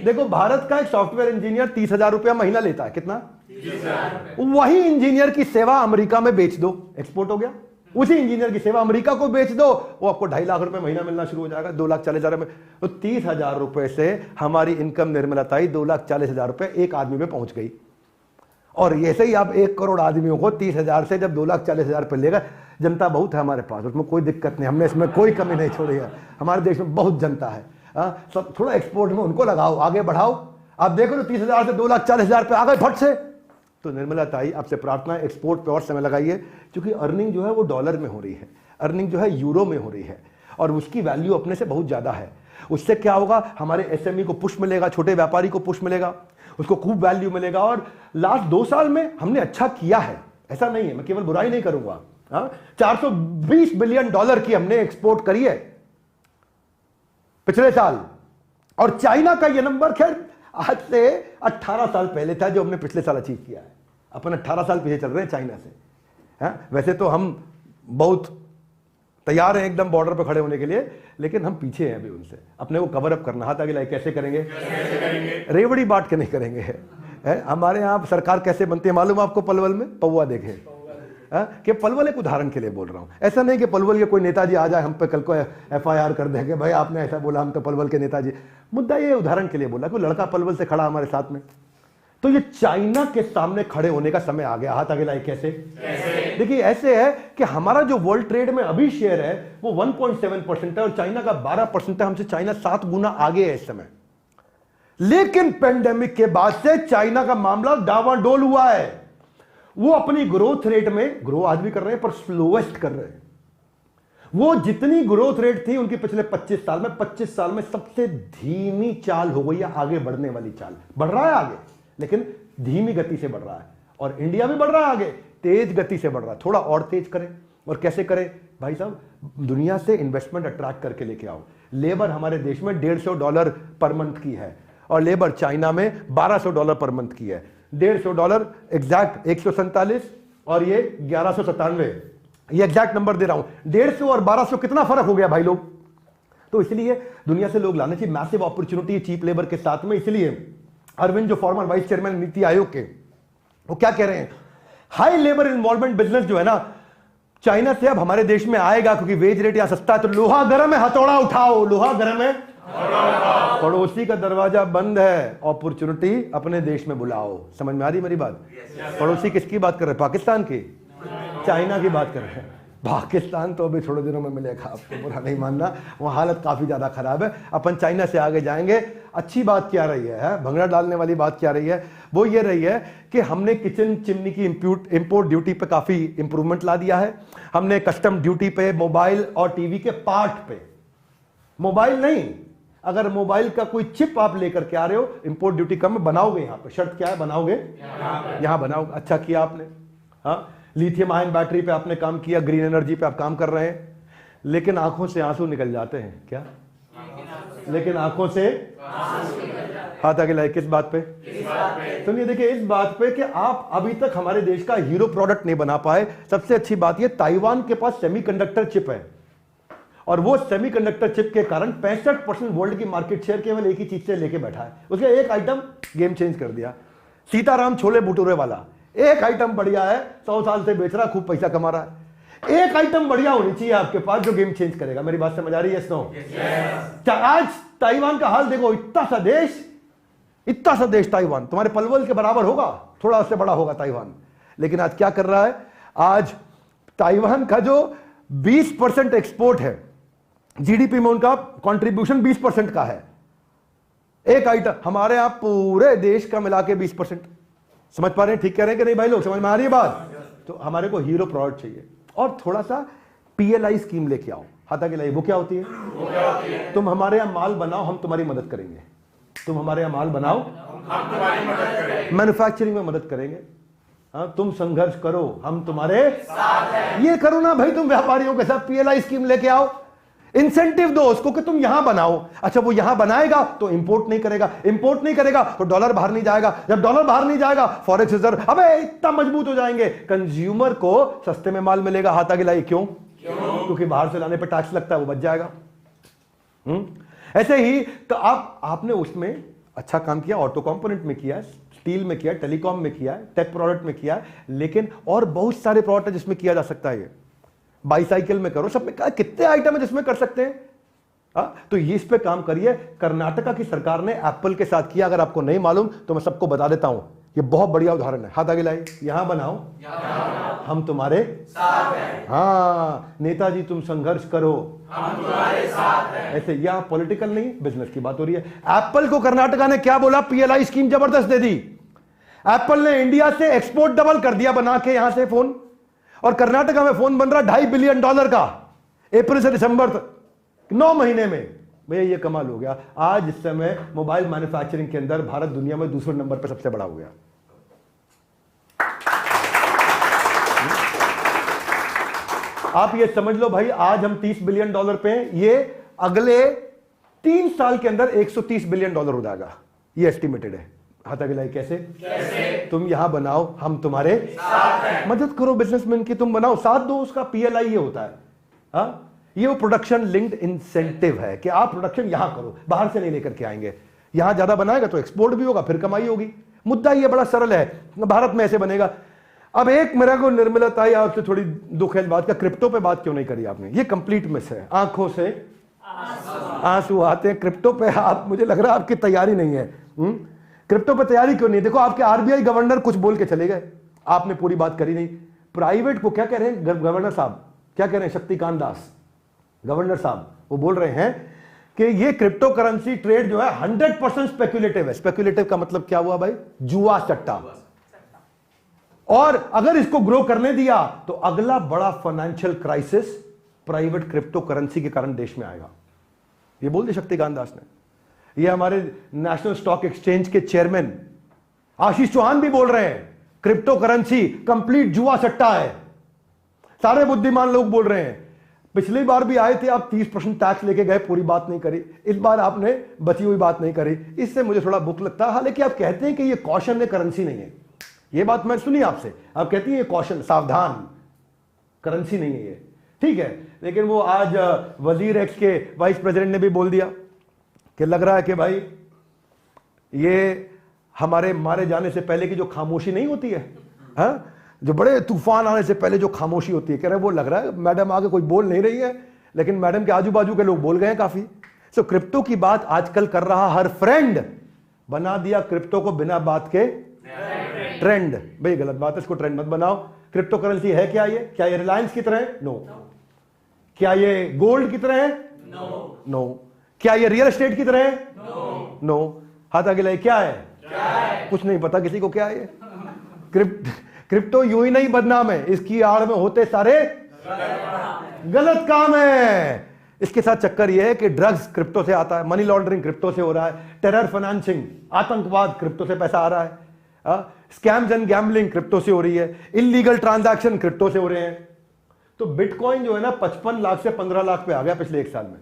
देखो, भारत का एक सॉफ्टवेयर इंजीनियर 30,000 रुपया महीना लेता है। कितना? 30,000। वही इंजीनियर की सेवा अमेरिका में बेच दो, एक्सपोर्ट हो गया। उसी इंजीनियर की सेवा अमेरिका को बेच दो, वो आपको 2.5 लाख रुपए महीना मिलना शुरू हो जाएगा, 2,40,000 में। तो 30,000 रुपए से हमारी इनकम निर्मला ताई 2,40,000 रुपए एक आदमी पे पहुंच गई। और ऐसे ही आप 1 करोड़ आदमियों को 30,000 से जब 2,40,000 पे लेगा, जनता बहुत है हमारे पास, उसमें कोई दिक्कत नहीं, हमने इसमें कोई कमी नहीं छोड़ी है। हमारे देश में बहुत जनता है। सब थोड़ा एक्सपोर्ट में उनको लगाओ, आगे बढ़ाओ। आप देखो तो 30,000 से 2,40,000 पे आ गए फट से। तो निर्मला ताई, आपसे प्रार्थना है एक्सपोर्ट पे और समय लगाइए, क्योंकि अर्निंग जो है वो डॉलर में हो रही है, अर्निंग जो है यूरो में हो रही है, और उसकी वैल्यू अपने से बहुत ज्यादा है। उससे क्या होगा? हमारे एसएमई को पुश मिलेगा, छोटे व्यापारी को पुश मिलेगा, उसको खूब वैल्यू मिलेगा। और लास्ट 2 साल में हमने अच्छा किया है, ऐसा नहीं है, मैं केवल बुराई नहीं करूंगा। 420 बिलियन डॉलर की हमने एक्सपोर्ट करी है पिछले साल। और चाइना का यह नंबर खैर आज से 18 साल पहले था जो हमने पिछले साल अचीव किया है। अपन 18 साल पीछे चल रहे हैं चाइना से। वैसे तो हम बहुत तैयार हैं एकदम बॉर्डर पर खड़े होने के लिए, लेकिन हम पीछे हैं अभी उनसे। अपने को कवर अप करना। हाथ आगे लाए। कैसे करेंगे? रेवड़ी बांट के नहीं करेंगे। हमारे यहाँ सरकार कैसे बनती है मालूम आपको? पलवल में पौवा देखे कि पलवल एक उदाहरण के लिए बोल रहा हूं। ऐसा नहीं कि पलवल के कोई नेताजी आ जाए हम पे कल को FIR कर देंगे, भाई आपने ऐसा बोला, हम तो पलवल के नेताजी। मुद्दा ये उदाहरण के लिए बोला, कोई लड़का पलवल से खड़ा हमारे साथ में। तो ये चाइना के सामने खड़े होने का समय आ गया। हाथ आगे लाए। कैसे? देखिए, ऐसे है कि हमारा जो वर्ल्ड ट्रेड में अभी शेयर है वो 1.7% है, और चाइना का 12% है। हमसे चाइना 7 गुना आगे है इस समय। लेकिन पेंडेमिक के बाद से चाइना का मामला डावाडोल हुआ है। वो अपनी ग्रोथ रेट में ग्रो आज भी कर रहे हैं, पर स्लोएस्ट कर रहे हैं। वो जितनी ग्रोथ रेट थी उनकी पिछले 25 साल में सबसे धीमी चाल हो गई है, आगे बढ़ने वाली चाल। बढ़ रहा है आगे, लेकिन धीमी गति से बढ़ रहा है। और इंडिया भी बढ़ रहा है आगे, तेज गति से बढ़ रहा है। थोड़ा और तेज करें। और कैसे करें भाई साहब? दुनिया से इन्वेस्टमेंट अट्रैक्ट करके लेके आओ। लेबर हमारे देश में $150 पर मंथ की है, और लेबर चाइना में $1200 पर मंथ की है। $150 एग्जैक्ट 147, और ये 1197, ये एग्जैक्ट नंबर दे रहा हूं। 150 और 1200 कितना फर्क हो गया भाई लोग? तो इसलिए दुनिया से लोग लाने चाहिए। मैसिव अपॉर्चुनिटी चीप लेबर के साथ में। इसलिए अरविंद जो farmer vice chairman NITI Aayog के, वो क्या कह रहे हैं? हाई लेबर इन्वॉल्वमेंट बिजनेस जो है ना, चाइना से अब हमारे देश में आएगा, क्योंकि वेज रेट यहां सस्ता है। तो लोहा गर्म है, हथौड़ा उठाओ। लोहा गर्म है, पड़ोसी का दरवाजा बंद है, अपॉर्चुनिटी अपने देश में बुलाओ। समझ में आ रही मेरी बात? पड़ोसी किसकी बात कर रहे हैं? पाकिस्तान की, चाइना की बात कर रहे हैं। पाकिस्तान तो अभी थोड़े दिनों में मिलेगा, आपको बुरा नहीं मानना, वहाँ हालत काफ़ी ज़्यादा खराब है। अपन चाइना से आगे जाएंगे। अच्छी बात क्या रही है, भंगड़ा डालने वाली बात क्या रही है? वो ये रही है कि हमने किचन चिमनी की इंपोर्ट ड्यूटी पे काफ़ी इंप्रूवमेंट ला दिया है। हमने कस्टम ड्यूटी पे मोबाइल और टीवी के पार्ट पे, मोबाइल नहीं, अगर मोबाइल का कोई चिप आप लेकर के आ रहे हो, इंपोर्ट ड्यूटी कम बनाओगे। यहाँ पे शर्त क्या है? बनाओगे यहाँ बनाओगे। अच्छा किया आपने। हाँ, लिथियम आयन बैटरी पे आपने काम किया, ग्रीन एनर्जी पे आप काम कर रहे हैं, लेकिन आंखों से आंसू निकल जाते हैं। क्या? लेकिन आंखों से हाथ आगे लाए। किस बात पे? सुनिए, देखिए, इस बात पे कि आप अभी तक हमारे देश का हीरो प्रोडक्ट नहीं बना पाए। सबसे अच्छी बात यह, ताइवान के पास सेमीकंडक्टर चिप है, और वो सेमीकंडक्टर चिप के कारण 65% वर्ल्ड की मार्केट शेयर केवल एक ही चीज से लेके बैठा है। उसका एक आइटम गेम चेंज कर दिया। सीताराम छोले भटूरे वाला एक आइटम बढ़िया है, 100 साल से बेच रहा, खूब पैसा कमा रहा है। एक आइटम बढ़िया होनी चाहिए आपके पास जो गेम चेंज करेगा। मेरी बात समझ आ रही है? आज ताइवान का हाल देखो, इतना सा देश ताइवान तुम्हारे पलवल के बराबर होगा, थोड़ा उससे बड़ा होगा ताइवान। लेकिन आज क्या कर रहा है? आज ताइवान का जो 20% एक्सपोर्ट है, जीडीपी में उनका कंट्रीब्यूशन 20% का है। एक आइटम हमारे यहां पूरे देश का मिला के 20%। समझ पा रहे हैं? ठीक कह रहे हैं कि नहीं भाई लोग? समझ में आ रही है बात? तो हमारे को हीरो प्रोडक्ट चाहिए, और थोड़ा सा पीएलआई स्कीम लेके आओ। हाथा के लाई वो क्या होती है? तुम हमारे यहां माल बनाओ, हम तुम्हारी मदद करेंगे। तुम हमारे यहां माल बनाओ, हम तुम्हारी मदद करेंगे, मैन्युफैक्चरिंग में मदद करेंगे। हाँ, तुम संघर्ष करो, हम तुम्हारे साथ हैं। ये करो ना भाई, तुम व्यापारियों के साथ पीएलआई स्कीम लेके आओ, इंसेंटिव दो उसको कि तुम यहां बनाओ। अच्छा, वो यहां बनाएगा तो इंपोर्ट नहीं करेगा तो डॉलर बाहर नहीं जाएगा। जब डॉलर बाहर नहीं जाएगा, फॉरेक्स रिजर्व अबे इतना मजबूत हो जाएंगे, कंज्यूमर को सस्ते में माल मिलेगा। हाथ आगे लाइए। क्यों? क्योंकि बाहर से लाने पर टैक्स लगता है, वो बच जाएगा। ऐसे ही तो आपने उसमें अच्छा काम किया, ऑटो कंपोनेंट में किया, स्टील में किया, टेलीकॉम में किया, टेक प्रोडक्ट में किया, लेकिन और बहुत सारे प्रोडक्ट है जिसमें किया जा सकता है। ये बाईसाइकिल में करो, सब में कितने आइटम है जिसमें कर सकते हैं। तो ये इस पे काम करिए। कर्नाटका की सरकार ने एप्पल के साथ किया। अगर आपको नहीं मालूम तो मैं सबको बता देता हूं, ये बहुत बढ़िया उदाहरण है। हाथ आगे लाइए। यहां बनाओ, हम तुम्हारे साथ हैं। हाँ, नेताजी तुम संघर्ष करो, हम तुम्हारे साथ हैं। ऐसे यहां पॉलिटिकल नहीं, बिजनेस की बात हो रही है। एप्पल को कर्नाटका ने क्या बोला? पीएलआई स्कीम जबरदस्त दे दी। एप्पल ने इंडिया से एक्सपोर्ट डबल कर दिया बना के यहां से फोन, और कर्नाटका में फोन बन रहा $2.5 बिलियन का अप्रैल से दिसंबर तक, 9 महीने में। भैया ये कमाल हो गया। आज इस समय मोबाइल मैन्युफैक्चरिंग के अंदर भारत दुनिया में दूसरे नंबर पर सबसे बड़ा हो गया। आप ये समझ लो भाई, आज हम $30 बिलियन पे हैं, ये अगले 3 साल के अंदर $130 बिलियन हो जाएगा, ये एस्टिमेटेड है। हाथ आगे लाइए। कैसे? तुम यहां बनाओ, हम तुम्हारे साथ हैं। मदद करो बिजनेसमैन की, तुम बनाओ, साथ दो उसका। पीएलआई ये होता है। हाँ, ये वो प्रोडक्शन लिंक्ड इंसेंटिव है कि आप प्रोडक्शन यहां करो, बाहर से नहीं लेकर के आएंगे। यहां ज्यादा बनाएगा तो एक्सपोर्ट भी होगा, फिर कमाई होगी। मुद्दा ये बड़ा सरल है, भारत में ऐसे बनेगा। अब एक मेरा को निर्मलता आई आपसे थोड़ी दुख है बात का, क्रिप्टो पे बात क्यों नहीं करी आपने? ये कंप्लीट मिस है। आंखों से आंसू आते हैं क्रिप्टो पे। आप, मुझे लग रहा है आपकी तैयारी नहीं है। क्रिप्टो पे तैयारी क्यों नहीं? देखो, आपके आरबीआई गवर्नर कुछ बोल के चले गए, आपने पूरी बात करी नहीं। प्राइवेट को क्या कह रहे हैं गवर्नर साहब? क्या कह रहे हैं? शक्तिकांत दास गवर्नर साहब, वो बोल रहे हैं कि ये क्रिप्टो करेंसी ट्रेड जो है 100% स्पेक्युलेटिव है। स्पेक्युलेटिव का मतलब क्या हुआ भाई? जुआ सट्टा। और अगर इसको ग्रो करने दिया तो अगला बड़ा financial crisis private crypto currency के कारण देश में आएगा। ये बोल दी शक्तिकांत दास ने। ये हमारे नेशनल स्टॉक एक्सचेंज के चेयरमैन आशीष चौहान भी बोल रहे हैं क्रिप्टो करेंसी कंप्लीट जुआ सट्टा है। सारे बुद्धिमान लोग बोल रहे हैं। पिछली बार भी आए थे आप 30% टैक्स लेके गए, पूरी बात नहीं करी। इस बार आपने बची हुई बात नहीं करी, इससे मुझे थोड़ा बुक लगता है। हालांकि आप कहते हैं कि ये कॉशन है, करेंसी नहीं है। ये बात मैं सुनी आपसे, आप कहती हैं ये कॉशन, सावधान, करेंसी नहीं है ये, ठीक है। लेकिन वो आज वजीर एक्स के वाइस प्रेसिडेंट ने भी बोल दिया कि लग रहा है कि भाई ये हमारे मारे जाने से पहले की जो खामोशी नहीं होती है, हा? जो बड़े तूफान आने से पहले जो खामोशी होती है, कह रहे हैं वो लग रहा है मैडम आगे कोई बोल नहीं रही है, लेकिन मैडम के आजू बाजू के लोग बोल गए हैं काफी। सो क्रिप्टो की बात आजकल कर रहा हर फ्रेंड, बना दिया क्रिप्टो को बिना बात के ट्रेंड। भाई गलत बात है, इसको ट्रेंड मत बनाओ। क्रिप्टो करेंसी है क्या ये? क्या ये रिलायंस की तरह है? नो। क्या ये गोल्ड की तरह है? नो। क्या ये रियल एस्टेट की तरह है? नो। हाथ आगे लाइए, क्या है? कुछ नहीं पता किसी को क्या है ये। क्रिप्टो यूं ही नहीं बदनाम है, इसकी आड़ में होते सारे गलत काम है। इसके साथ चक्कर यह है कि ड्रग्स क्रिप्टो से आता है, मनी लॉन्ड्रिंग क्रिप्टो से हो रहा है, टेरर फाइनेंसिंग, आतंकवाद क्रिप्टो से पैसा आ रहा है, स्कैम्स एंड गैम्बलिंग क्रिप्टो से हो रही है, इलीगल ट्रांजैक्शन क्रिप्टो से हो रहे हैं। तो बिटकॉइन जो है ना 55 लाख से 15 लाख पे आ गया पिछले 1 साल में।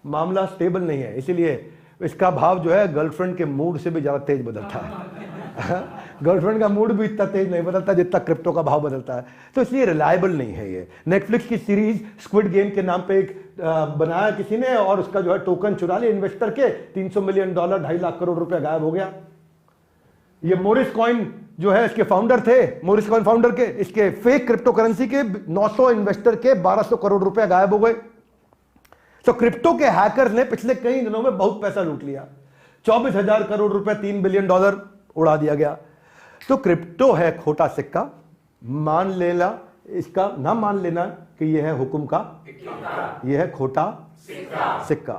मामला स्टेबल नहीं है, इसीलिए इसका भाव जो है गर्लफ्रेंड के मूड से भी ज्यादा तेज बदलता है। गर्लफ्रेंड का मूड भी इतना तेज नहीं बदलता जितना क्रिप्टो का भाव बदलता है। तो इसलिए रिलायबल नहीं है ये। नेटफ्लिक्स की सीरीज स्क्विड गेम के नाम पे एक बनाया किसी ने, और उसका जो है टोकन चुरा लिया इन्वेस्टर के, $300 मिलियन, 2.5 लाख करोड़ रुपया गायब हो गया। ये मोरिस कॉइन जो है इसके फाउंडर थे, मोरिस कॉइन फाउंडर के, इसके फेक क्रिप्टो करेंसी के 900 इन्वेस्टर के 1200 करोड़ रुपया गायब हो गए। तो क्रिप्टो के हैकर्स ने पिछले कई दिनों में बहुत पैसा लूट लिया। 24,000 करोड़ रुपए, $3 बिलियन उड़ा दिया गया। तो क्रिप्टो है खोटा सिक्का, मान लेना, इसका ना मान लेना कि यह है हुक्म का, यह है खोटा सिक्का।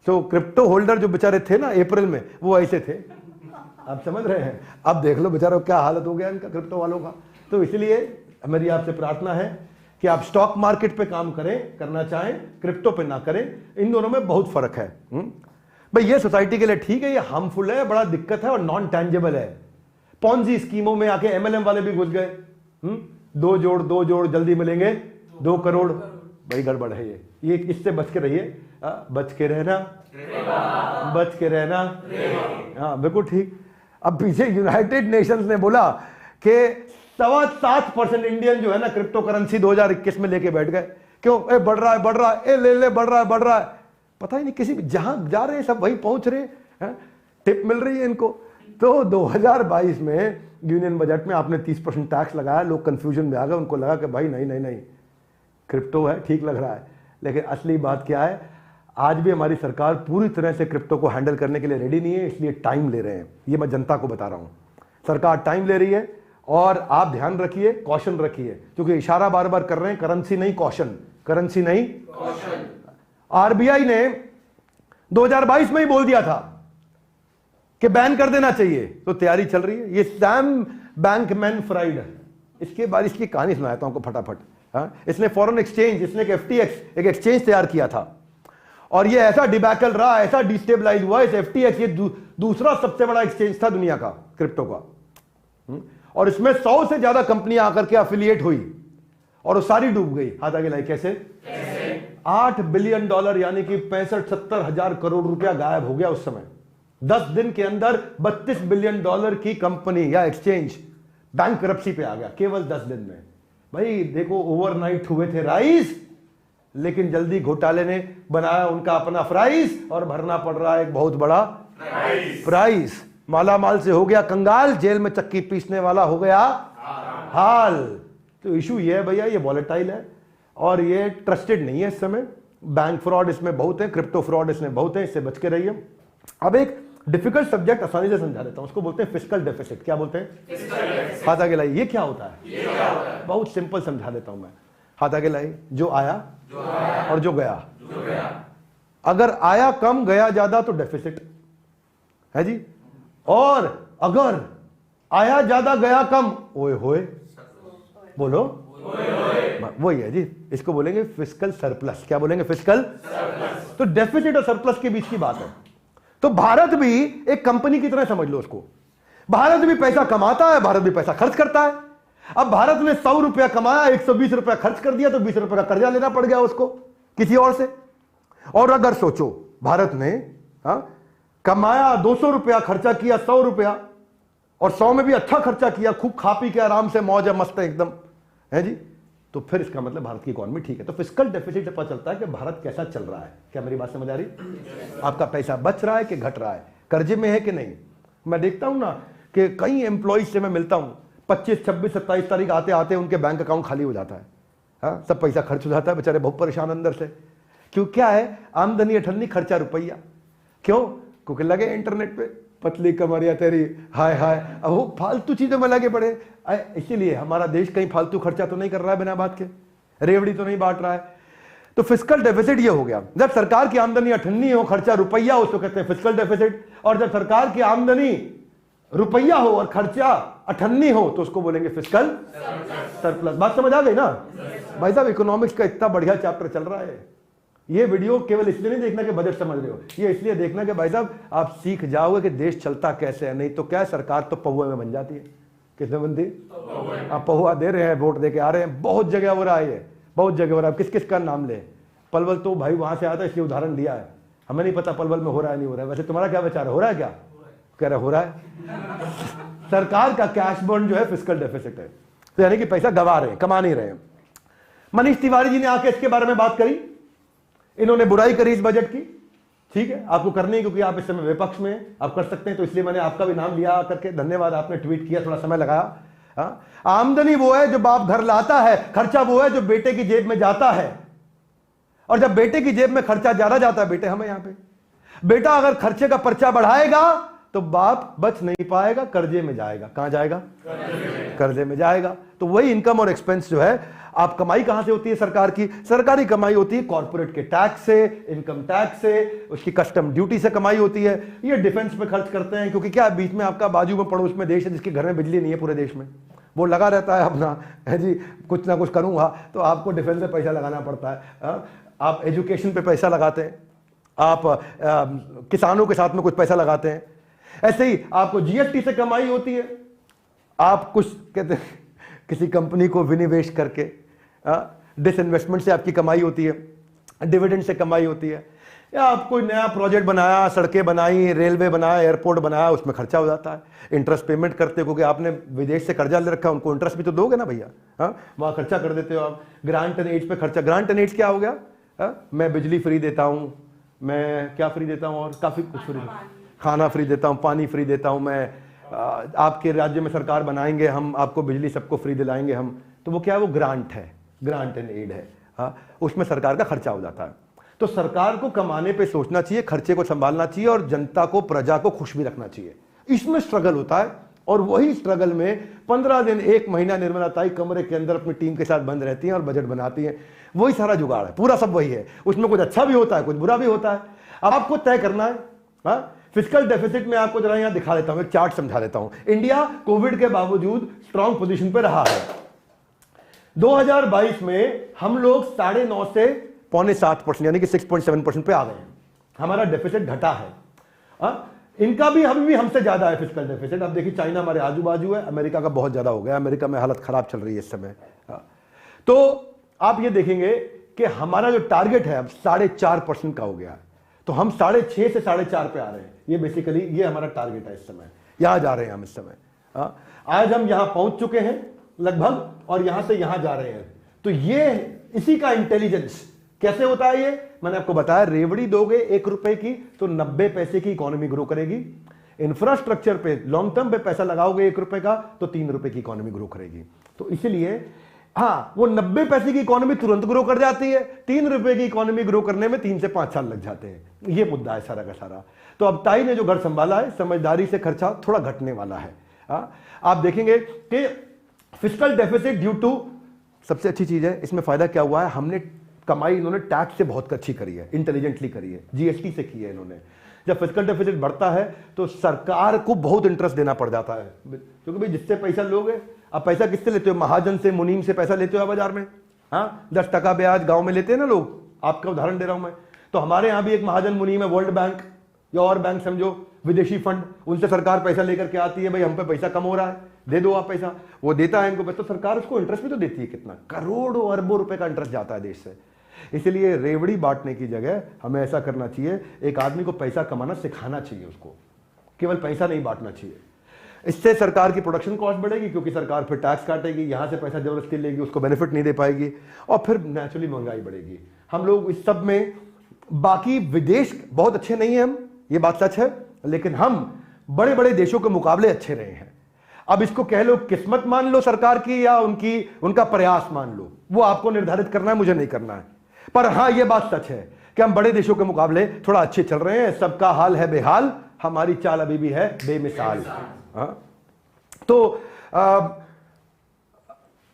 तो क्रिप्टो होल्डर जो बेचारे थे ना अप्रैल में, वो ऐसे थे, आप समझ रहे हैं। अब देख लो बेचारों क्या हालत हो गया इनका, क्रिप्टो वालों का। तो इसलिए मेरी आपसे प्रार्थना है कि आप स्टॉक मार्केट पे काम करें, करना चाहें, क्रिप्टो पे ना करें। इन दोनों में बहुत फर्क है। भाई ये सोसाइटी के लिए ठीक है, ये हार्मफुल है, बड़ा दिक्कत है और नॉन टेंजेबल है। पॉन्जी स्कीमों में आके एमएलएम वाले भी घुस गए। 2 जोड़ जल्दी मिलेंगे 2 करोड़। भाई गड़बड़ है ये इससे बच के रहिए, बच के रहना, बच के रहना। हाँ बिल्कुल ठीक। अब पीछे यूनाइटेड नेशंस ने बोला कि 7.25% इंडियन जो है ना क्रिप्टो करेंसी 2021 में लेके बैठ गए। क्यों? बढ़ रहा है, बढ़ रहा है, ले बढ़ रहा है, बढ़ रहा है। पता ही नहीं, किसी जहां जा रहे हैं सब वहीं पहुंच रहे हैं, टिप मिल रही है इनको। तो 2022 में यूनियन बजट में आपने 30% टैक्स लगाया, लोग कंफ्यूजन में आ गए, उनको लगा कि भाई नहीं क्रिप्टो है, ठीक लग रहा है। लेकिन असली बात क्या है, आज भी हमारी सरकार पूरी तरह से क्रिप्टो को हैंडल करने के लिए रेडी नहीं है, इसलिए टाइम ले रहे हैं। ये मैं जनता को बता रहा हूं, सरकार टाइम ले रही है। और आप ध्यान रखिए, कॉशन रखिए, क्योंकि इशारा बार बार कर रहे हैं करेंसी नहीं कॉशन, करेंसी नहीं कॉशन। आरबीआई ने 2022 में ही बोल दिया था कि बैन कर देना चाहिए, तो तैयारी चल रही है। ये सैम बैंकमैन फ्राइड, इसके बाद इसकी कहानी सुनाता हूं आपको फटाफट। इसने फॉरेन एक्सचेंज, इसने एक FTX एक एक्सचेंज तैयार किया था, और ये ऐसा डिबैकल रहा, ऐसा डिस्टेबलाइज हुआ। इस FTX ये दूसरा सबसे बड़ा एक्सचेंज था दुनिया का क्रिप्टो का, और इसमें 100 से ज्यादा कंपनियां आकर के एफिलिएट हुई, और वो सारी डूब गई। हाथ आगे लाई, कैसे? $8 बिलियन यानी कि 65-70 हजार करोड़ रुपया गायब हो गया उस समय। 10 दिन के अंदर $32 बिलियन की कंपनी या एक्सचेंज बैंकरप्सी पे आ गया, केवल 10 दिन में। भाई देखो, ओवरनाइट हुए थे राइज, लेकिन जल्दी घोटाले ने बनाया उनका अपना फ्राइज, और भरना पड़ रहा है एक बहुत बड़ा प्राइस। माला माल से हो गया कंगाल, जेल में चक्की पीसने वाला हो गया हाल। तो इशू ये है भैया, ये वॉलेटाइल है और ये ट्रस्टेड नहीं है इस समय। बैंक फ्रॉड इसमें बहुत है, क्रिप्टो फ्रॉड इसमें बहुत है, इससे बच के रहिए। अब एक डिफिकल्ट सब्जेक्ट आसानी से समझा देता हूं, उसको बोलते हैं फिस्कल डेफिसिट। क्या बोलते हैं? हाथ आगे लाइए, ये क्या होता है? बहुत सिंपल समझा देता हूं मैं। हाथ आगे लाइए, जो आया और जो गया। अगर आया कम गया ज्यादा तो डेफिसिट है जी, और अगर आया ज्यादा गया कम, ओए होए, बोलो वही है जी, इसको बोलेंगे फिस्कल सरप्लस। क्या बोलेंगे? फिस्कल। तो डेफिसिट और सरप्लस के बीच की बात है। तो भारत भी एक कंपनी की तरह समझ लो उसको। भारत भी पैसा कमाता है, भारत भी पैसा खर्च करता है। अब भारत ने 100 रुपया कमाया, 120 रुपया खर्च कर दिया, तो 20 रुपए का कर्जा लेना पड़ गया उसको किसी और से। और अगर सोचो भारत ने कमाया 200 रुपया, खर्चा किया 100 रुपया, और 100 में भी अच्छा खर्चा किया, खूब खा पी के आराम से मौज है, मस्त है एकदम, है जी, तो फिर इसका मतलब भारत की इकोनॉमी ठीक है। तो फिस्कल डेफिसिट से पता चलता है कि भारत कैसा चल रहा है। क्या मेरी बात समझ आ रही? आपका पैसा बच रहा है कि घट रहा है, कर्जे में है कि नहीं। मैं देखता हूं ना कि कई एम्प्लॉइज से मैं मिलता हूं, 25, 26, 27 तारीख आते आते उनके बैंक अकाउंट खाली हो जाता है। हाँ, सब पैसा खर्च हो जाता है, बेचारे बहुत परेशान अंदर से। क्यों? क्या है? आमदनी अठन्नी, खर्चा रुपया। क्यों? क्योंकि लगे इंटरनेट पे, पतली कमरिया तेरी, हाय हाय, अब वो फालतू चीजों में लगे पड़े। इसीलिए हमारा देश कहीं फालतू खर्चा तो नहीं कर रहा है बिना बात के, रेवड़ी तो नहीं बांट रहा है। तो फिस्कल डेफिसिट ये हो गया। जब सरकार की आमदनी अठन्नी हो, खर्चा रुपया हो, उसको कहते हैं फिस्कल डेफिसिट। और जब सरकार की आमदनी रुपया हो और खर्चा अठन्नी हो, तो उसको बोलेंगे फिस्कल सरप्लस। बात समझ आ गई ना भाई साहब? इकोनॉमिक्स का इतना बढ़िया चैप्टर चल रहा है। ये वीडियो केवल इसलिए नहीं देखना कि बजट समझ रहे हो, ये इसलिए देखना कि भाई साहब आप सीख जाओगे कि देश चलता कैसे है। नहीं तो क्या है, सरकार तो पहुए में बन जाती है। किसमें बनती? आप पहुआ दे रहे हैं, वोट दे के आ रहे हैं, बहुत जगह हो रहा है, बहुत जगह हो रहा है। किस किस का नाम ले? पलवल तो भाई वहां से आता है, इसलिए उदाहरण दिया है। हमें नहीं पता पलवल में हो रहा है नहीं हो रहा है। वैसे तुम्हारा क्या विचार है, हो रहा है? क्या कह रहा हो रहा है? सरकार का कैश बर्न जो है फिस्कल डेफिसिट है, तो यानी कि पैसा गवा रहे हैं, कमा नहीं रहे हैं। मनीष तिवारी जी ने आके इसके बारे में बात करी, इन्होंने बुराई करी इस बजट की। ठीक है, आपको करनी है क्योंकि आप इस समय विपक्ष में, आप कर सकते हैं, तो इसलिए मैंने आपका भी नाम लिया करके। धन्यवाद, आपने ट्वीट किया, थोड़ा समय लगाया। आमदनी वो है जो बाप घर लाता है, खर्चा वो है जो बेटे की जेब में जाता है। और जब बेटे की जेब में खर्चा ज्यादा जाता है, बेटे हमें यहां पे, बेटा अगर खर्चे का पर्चा बढ़ाएगा तो बाप बच नहीं पाएगा, कर्जे में जाएगा। कहां जाएगा? कर्जे में जाएगा। तो वही इनकम और एक्सपेंस जो है, आप कमाई कहां से होती है सरकार की? सरकारी कमाई होती है कॉर्पोरेट के टैक्स से, इनकम टैक्स से, उसकी कस्टम ड्यूटी से कमाई होती है। ये डिफेंस पे खर्च करते हैं, क्योंकि क्या बीच में आपका बाजू में पड़ोस में देश है जिसके घर में बिजली नहीं है पूरे देश में, वो लगा रहता है अपना, है जी, कुछ ना कुछ करूंगा, तो आपको डिफेंस पे पैसा लगाना पड़ता है। आप एजुकेशन पे पैसा लगाते हैं, आप किसानों के साथ में कुछ पैसा लगाते हैं। ऐसे ही आपको जीएसटी से कमाई होती है। आप कुछ कहते हैं किसी कंपनी को विनिवेश करके, डिसइन्वेस्टमेंट से आपकी कमाई होती है, डिविडेंड से कमाई होती है, या आप कोई नया प्रोजेक्ट बनाया, सड़कें बनाई, रेलवे बनाया, एयरपोर्ट बनाया, उसमें खर्चा हो जाता है। इंटरेस्ट पेमेंट करते हो क्योंकि आपने विदेश से कर्जा ले रखा है, उनको इंटरेस्ट भी तो दोगे ना भैया। वहां खर्चा कर देते हो आप। ग्रांट एंड एड पे खर्चा। ग्रांट एंड एड क्या हो गया? मैं बिजली फ्री देता हूं, मैं क्या फ्री देता हूं, और काफी कुछ फ्री, खाना फ्री देता हूं, पानी फ्री देता हूं, मैं आपके राज्य में सरकार बनाएंगे, हम आपको बिजली सबको फ्री दिलाएंगे हम। तो वो क्या है? वो ग्रांट है, ग्रांट एंड एड है। उसमें सरकार का खर्चा हो जाता है। तो सरकार को कमाने पे सोचना चाहिए, खर्चे को संभालना चाहिए, और जनता को, प्रजा को खुश भी रखना चाहिए। इसमें स्ट्रगल होता है, और वही स्ट्रगल में 15 दिन, 1 महीना निर्मला ताई कमरे के अंदर अपनी टीम के साथ बंद रहती हैं और बजट बनाती हैं। वही सारा जुगाड़ है, पूरा सब वही है। उसमें कुछ अच्छा भी होता है, कुछ बुरा भी होता है। अब आपको तय करना है। फिस्कल डेफिसिट में आपको जरा यहां दिखा देता हूं, एक चार्ट समझा देता हूं। इंडिया कोविड के बावजूद स्ट्रांग पोजीशन पे रहा है। 2022 में हम लोग 9.5 से 6.25% यानी कि 6.7% पे आ गए हैं। हमारा डेफिसिट घटा है। इनका भी, अभी भी हमसे ज्यादा है फिस्कल डेफिसिट। अब देखिए, चाइना हमारे आजू बाजू है, अमेरिका का बहुत ज्यादा हो गया, अमेरिका में हालत खराब चल रही है इस समय। तो आप ये देखेंगे कि हमारा जो टारगेट है अब 4.5% का हो गया है। तो हम 6.5 से 4.5 पे आ रहे हैं। ये बेसिकली ये हमारा टारगेट है इस समय, यहां जा रहे हैं हम इस समय। आज हम यहां पहुंच चुके हैं लगभग, और यहां से यहां जा रहे हैं। तो ये इसी का इंटेलिजेंस कैसे होता है, ये मैंने आपको बताया। रेवड़ी दोगे 1 रुपए की तो 90 पैसे की इकोनॉमी ग्रो करेगी। इंफ्रास्ट्रक्चर पे लॉन्ग टर्म पे पैसा लगाओगे 1 रुपए का तो 3 रुपए की इकोनॉमी ग्रो करेगी। तो इसलिए वो 90 पैसे की इकोनॉमी तुरंत ग्रो कर जाती है, 3 रुपए की इकोनॉमी ग्रो करने में 3 से 5 साल लग जाते हैं। ये मुद्दा है सारा का सारा। तो अब ताई ने जो घर संभाला है, समझदारी से खर्चा थोड़ा घटने वाला है। आप देखेंगे कि फिस्कल डेफिसिट ड्यू टू, सबसे अच्छी चीज है इसमें फायदा क्या हुआ है, हमने कमाई, इन्होंने टैक्स से बहुत अच्छी करी है, इंटेलिजेंटली करी है, जीएसटी से की है इन्होंने। जब फिस्कल डेफिसिट बढ़ता है तो सरकार को बहुत इंटरेस्ट देना पड़ जाता है, क्योंकि भाई जिससे पैसा लोगे, अब पैसा किससे लेते हो? महाजन से, मुनीम से पैसा लेते हो बाजार में, हाँ, 10% ब्याज गांव में लेते हैं ना लोग, आपका उदाहरण दे रहा हूं मैं। तो हमारे यहां भी एक महाजन मुनीम है, वर्ल्ड बैंक या और बैंक समझो, विदेशी फंड, उनसे सरकार पैसा लेकर के आती है, भाई हम पे पैसा कम हो रहा है, दे दो आप पैसा। वो देता है इनको, तो सरकार उसको इंटरेस्ट भी तो देती है, कितना करोड़ों अरबों रुपए का इंटरेस्ट जाता है देश से। इसलिए रेवड़ी बांटने की जगह हमें ऐसा करना चाहिए, एक आदमी को पैसा कमाना सिखाना चाहिए, उसको केवल पैसा नहीं बांटना चाहिए। इससे सरकार की प्रोडक्शन कॉस्ट बढ़ेगी, क्योंकि सरकार फिर टैक्स काटेगी, यहां से पैसा जबरदस्ती लेगी, उसको बेनिफिट नहीं दे पाएगी, और फिर नेचुरली महंगाई बढ़ेगी। हम लोग इस सब में, बाकी विदेश बहुत अच्छे नहीं है हम, ये बात सच है, लेकिन हम बड़े बड़े देशों के मुकाबले अच्छे रहे हैं। अब इसको कह लो किस्मत मान लो सरकार की, या उनका प्रयास मान लो, वो आपको निर्धारित करना है, मुझे नहीं करना है। पर हां, यह बात सच है कि हम बड़े देशों के मुकाबले थोड़ा अच्छे चल रहे हैं। सबका हाल है बेहाल, हमारी चाल अभी भी है बेमिसाल। तो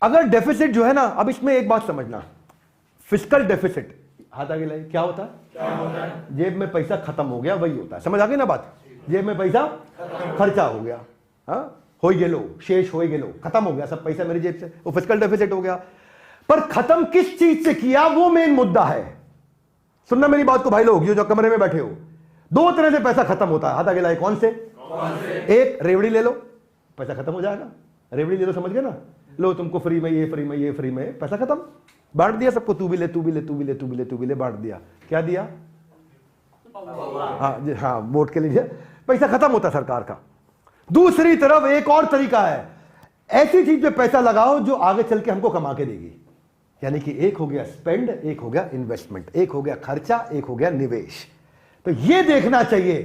अगर डेफिसिट जो है ना, अब इसमें एक बात समझना, फिस्कल डेफिसिट, हाथ आगे लाइए, क्या होता है? जेब में पैसा खत्म हो गया, वही होता है। समझ आ गई ना बात? जेब में पैसा खर्चा हो गया, हो गेलो, शेष हो गेलो, खत्म हो गया सब पैसा मेरी जेब से, वो फिस्कल डेफिसिट हो गया। पर खत्म किस चीज से किया, वो मेन मुद्दा है। सुनना मेरी बात को भाई लोग, जो कमरे में बैठे हो, दो तरह से पैसा खत्म होता है। हाथ आगे लाइए, कौन से? एक, रेवड़ी ले लो, पैसा खत्म हो जाएगा। रेवड़ी ले लो, समझ गए ना? लो तुमको फ्री में, ये फ्री में, ये फ्री में, पैसा खत्म, बांट दिया सबको, तू भी ले, तू भी ले, तू भी ले, तू भी ले, तू भी ले, बांट दिया। क्या दिया? हाँ, वोट के लिए पैसा खत्म होता सरकार का। दूसरी तरफ एक और तरीका है, ऐसी चीज पे पैसा लगाओ जो आगे चल के हमको कमा के देगी। यानी कि एक हो गया स्पेंड, एक हो गया इन्वेस्टमेंट, एक हो गया खर्चा, एक हो गया निवेश। तो यह देखना चाहिए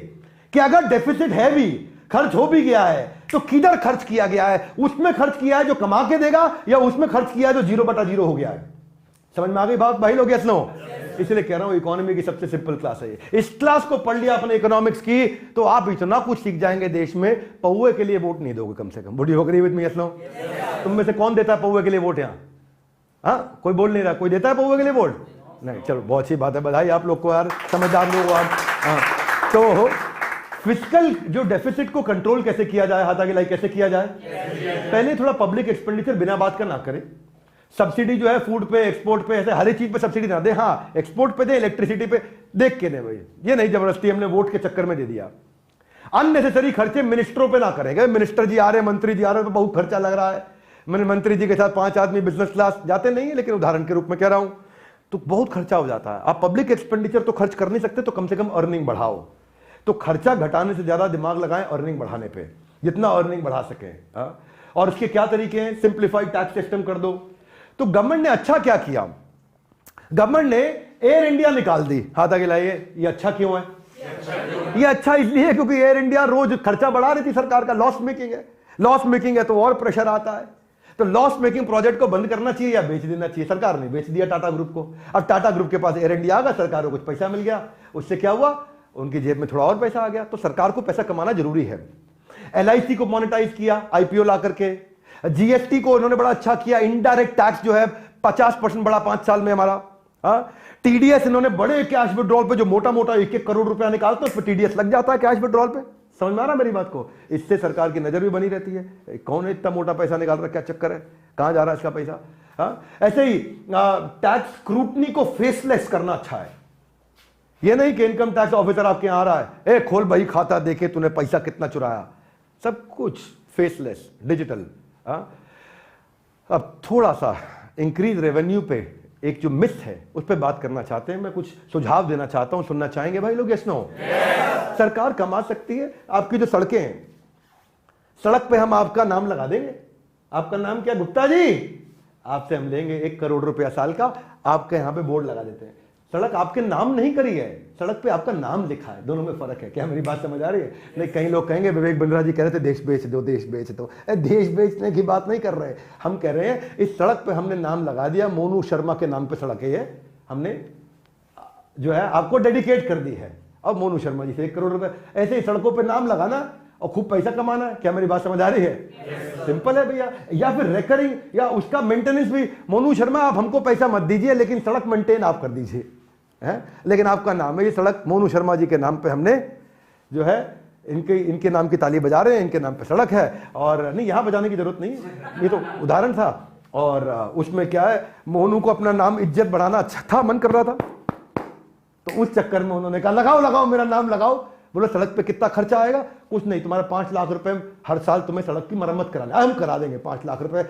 कि अगर डेफिसिट है भी, खर्च हो भी गया है, तो किधर खर्च किया गया है? उसमें खर्च किया है जो कमा के देगा, या उसमें खर्च किया है जो 0/0 हो गया है? समझ में आ गई बात भाई लोग? Yes no? इसलिए कह रहा हूं इकोनॉमी की सबसे सिंपल क्लास है ये। इस क्लास को पढ़ लिया अपने इकोनॉमिक्स की, तो आप इतना कुछ सीख जाएंगे देश में। पौवे के लिए वोट नहीं दोगे कम से कम। बुढ़ी हो गई विद मी? Yes no? तुम में से कौन देता है पौवे के लिए वोट यहां? हाँ, कोई बोल नहीं रहा। कोई देता है पौवे के लिए वोट? नहीं, चलो बहुत अच्छी बात है, बधाई आप लोग को यार, समझदार लोग आप। हाँ, तो फिस्कल जो डेफिसिट को कंट्रोल कैसे किया जाए, हाथ आगे लाइक, कैसे किया जाए? पहले थोड़ा पब्लिक एक्सपेंडिचर बिना बात का ना करें। सब्सिडी जो है फूड पे, एक्सपोर्ट पे, ऐसे हर एक चीज पे सब्सिडी ना दे। हाँ, एक्सपोर्ट पे दे, इलेक्ट्रिसिटी पे देख के दे भाई, ये नहीं जबरदस्ती हमने वोट के चक्कर में दे दिया। अननेसेसरी खर्चे मिनिस्टरों पे ना करेंगे। मिनिस्टर जी आ रहे, मंत्री जी आ रहे, तो बहुत खर्चा लग रहा है। मैंने मंत्री जी के साथ 5 आदमी बिजनेस क्लास जाते नहीं है, लेकिन उदाहरण के रूप में कह रहा हूं, तो बहुत खर्चा हो जाता है। आप पब्लिक एक्सपेंडिचर तो खर्च कर नहीं सकते, तो कम से कम अर्निंग बढ़ाओ। तो खर्चा घटाने से ज्यादा दिमाग लगाएं अर्निंग बढ़ाने पे, जितना अर्निंग बढ़ा सकें। और उसके क्या तरीके हैं? सिंप्लीफाइड टैक्स सिस्टम कर दो। तो गवर्नमेंट ने अच्छा क्या किया? गवर्नमेंट ने एयर इंडिया निकाल दी। हाथ आगे लाइए, ये अच्छा क्यों है? ये अच्छा इसलिए क्योंकि एयर इंडिया रोज खर्चा बढ़ा रही थी सरकार का, लॉस मेकिंग है। लॉस मेकिंग है तो और प्रेशर आता है। तो लॉस मेकिंग प्रोजेक्ट को बंद करना चाहिए या बेच देना चाहिए? सरकार ने बेच दिया टाटा ग्रुप को। अब टाटा ग्रुप के पास एयर इंडिया आ गया, सरकार को कुछ पैसा मिल गया, उससे क्या हुआ? उनकी जेब में थोड़ा और पैसा आ गया। तो सरकार को पैसा कमाना जरूरी है। LIC को मोनेटाइज किया IPO ला करके। GST को उन्होंने बड़ा अच्छा किया, इनडायरेक्ट टैक्स जो है 50% बढ़ा 5 साल में हमारा। TDS इन्होंने बड़े कैश विड्रॉल पे, जो मोटा मोटा 1-1 करोड़ रुपया निकालते हैं, उस पर TDS लग जाता है कैश विड्रॉल पे। समझ में आ रहा मेरी बात को? इससे सरकार की नजर भी बनी रहती है, कौन इतना मोटा पैसा निकाल रहा है, क्या चक्कर है, कहां जा रहा है इसका पैसा। ऐसे ही टैक्स स्क्रूटनी को फेसलेस करना अच्छा है। ये नहीं कि इनकम टैक्स ऑफिसर आपके यहां आ रहा है, ए खोल भाई खाता, देखे तूने पैसा कितना चुराया। सब कुछ फेसलेस, डिजिटल। अब थोड़ा सा इंक्रीज रेवेन्यू पे एक जो मिथ है उस पर बात करना चाहते हैं। मैं कुछ सुझाव देना चाहता हूं, सुनना चाहेंगे भाई लोग? Yes no? सरकार कमा सकती है। आपकी जो सड़कें हैं, सड़क पे हम आपका नाम लगा देंगे। आपका नाम क्या? गुप्ता जी। आपसे हम लेंगे 1 करोड़ रुपया साल का, आपके यहां पे बोर्ड लगा देते हैं। सड़क आपके नाम नहीं करी है, सड़क पे आपका नाम लिखा है। दोनों में फर्क है। क्या मेरी बात समझ आ रही है? नहीं, कई लोग कहेंगे विवेक बिंद्रा जी कह रहे थे देश बेच दो, देश बेच दो। देश बेचने की बात नहीं कर रहे, हम कह रहे हैं इस सड़क पे हमने नाम लगा दिया, मोनू शर्मा के नाम पे सड़क है ये, हमने जो है आपको डेडिकेट कर दी है। अब मोनू शर्मा जी से 1 करोड़ रुपए, ऐसे ही सड़कों पे नाम लगाना और खूब पैसा कमाना है। क्या मेरी बात समझ आ रही है? सिंपल है भैया। या फिर रेकरिंग या उसका मेंटेनेंस भी, मोनू शर्मा आप हमको पैसा मत दीजिए, लेकिन सड़क मेंटेन आप कर दीजिए, है? लेकिन आपका नाम है ये सड़क, मोनू शर्मा जी के नाम पे हमने जो है इनके नाम की ताली बजा रहे हैं, इनके नाम पे सड़क है। और नहीं, यहां बजाने की जरूरत नहीं, ये तो उदाहरण था। और उसमें क्या है, मोनू को अपना नाम इज्जत बढ़ाना अच्छा था, मन कर रहा था, तो उस चक्कर में उन्होंने कहा लगाओ लगाओ मेरा नाम लगाओ। बोलो सड़क पे कितना खर्चा आएगा? कुछ नहीं, तुम्हारा 5 लाख रुपए हर साल तुम्हें सड़क की मरम्मत कराना, हम करा देंगे, 5 लाख रुपए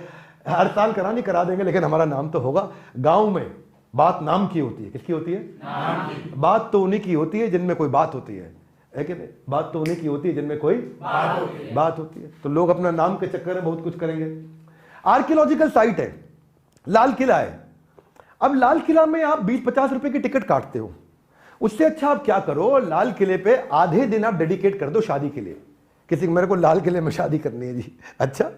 हर साल करानी करा देंगे, लेकिन हमारा नाम तो होगा। गांव में बात नाम की होती है, किसकी होती है? नाम की। बात तो उन्हीं की होती है जिनमें कोई बात होती है कि नहीं? बात तो उन्हीं की होती है जिनमें कोई बात होती है। तो लोग अपना नाम के चक्कर में बहुत कुछ करेंगे। आर्कियोलॉजिकल साइट है, लाल किला है। अब लाल किला में आप 20-50 रुपए की टिकट काटते हो, उससे अच्छा आप क्या करो, लाल किले पे आधे दिन आप डेडिकेट कर दो शादी के लिए। किसी मेरे को लाल किले में शादी करनी है जी, अच्छा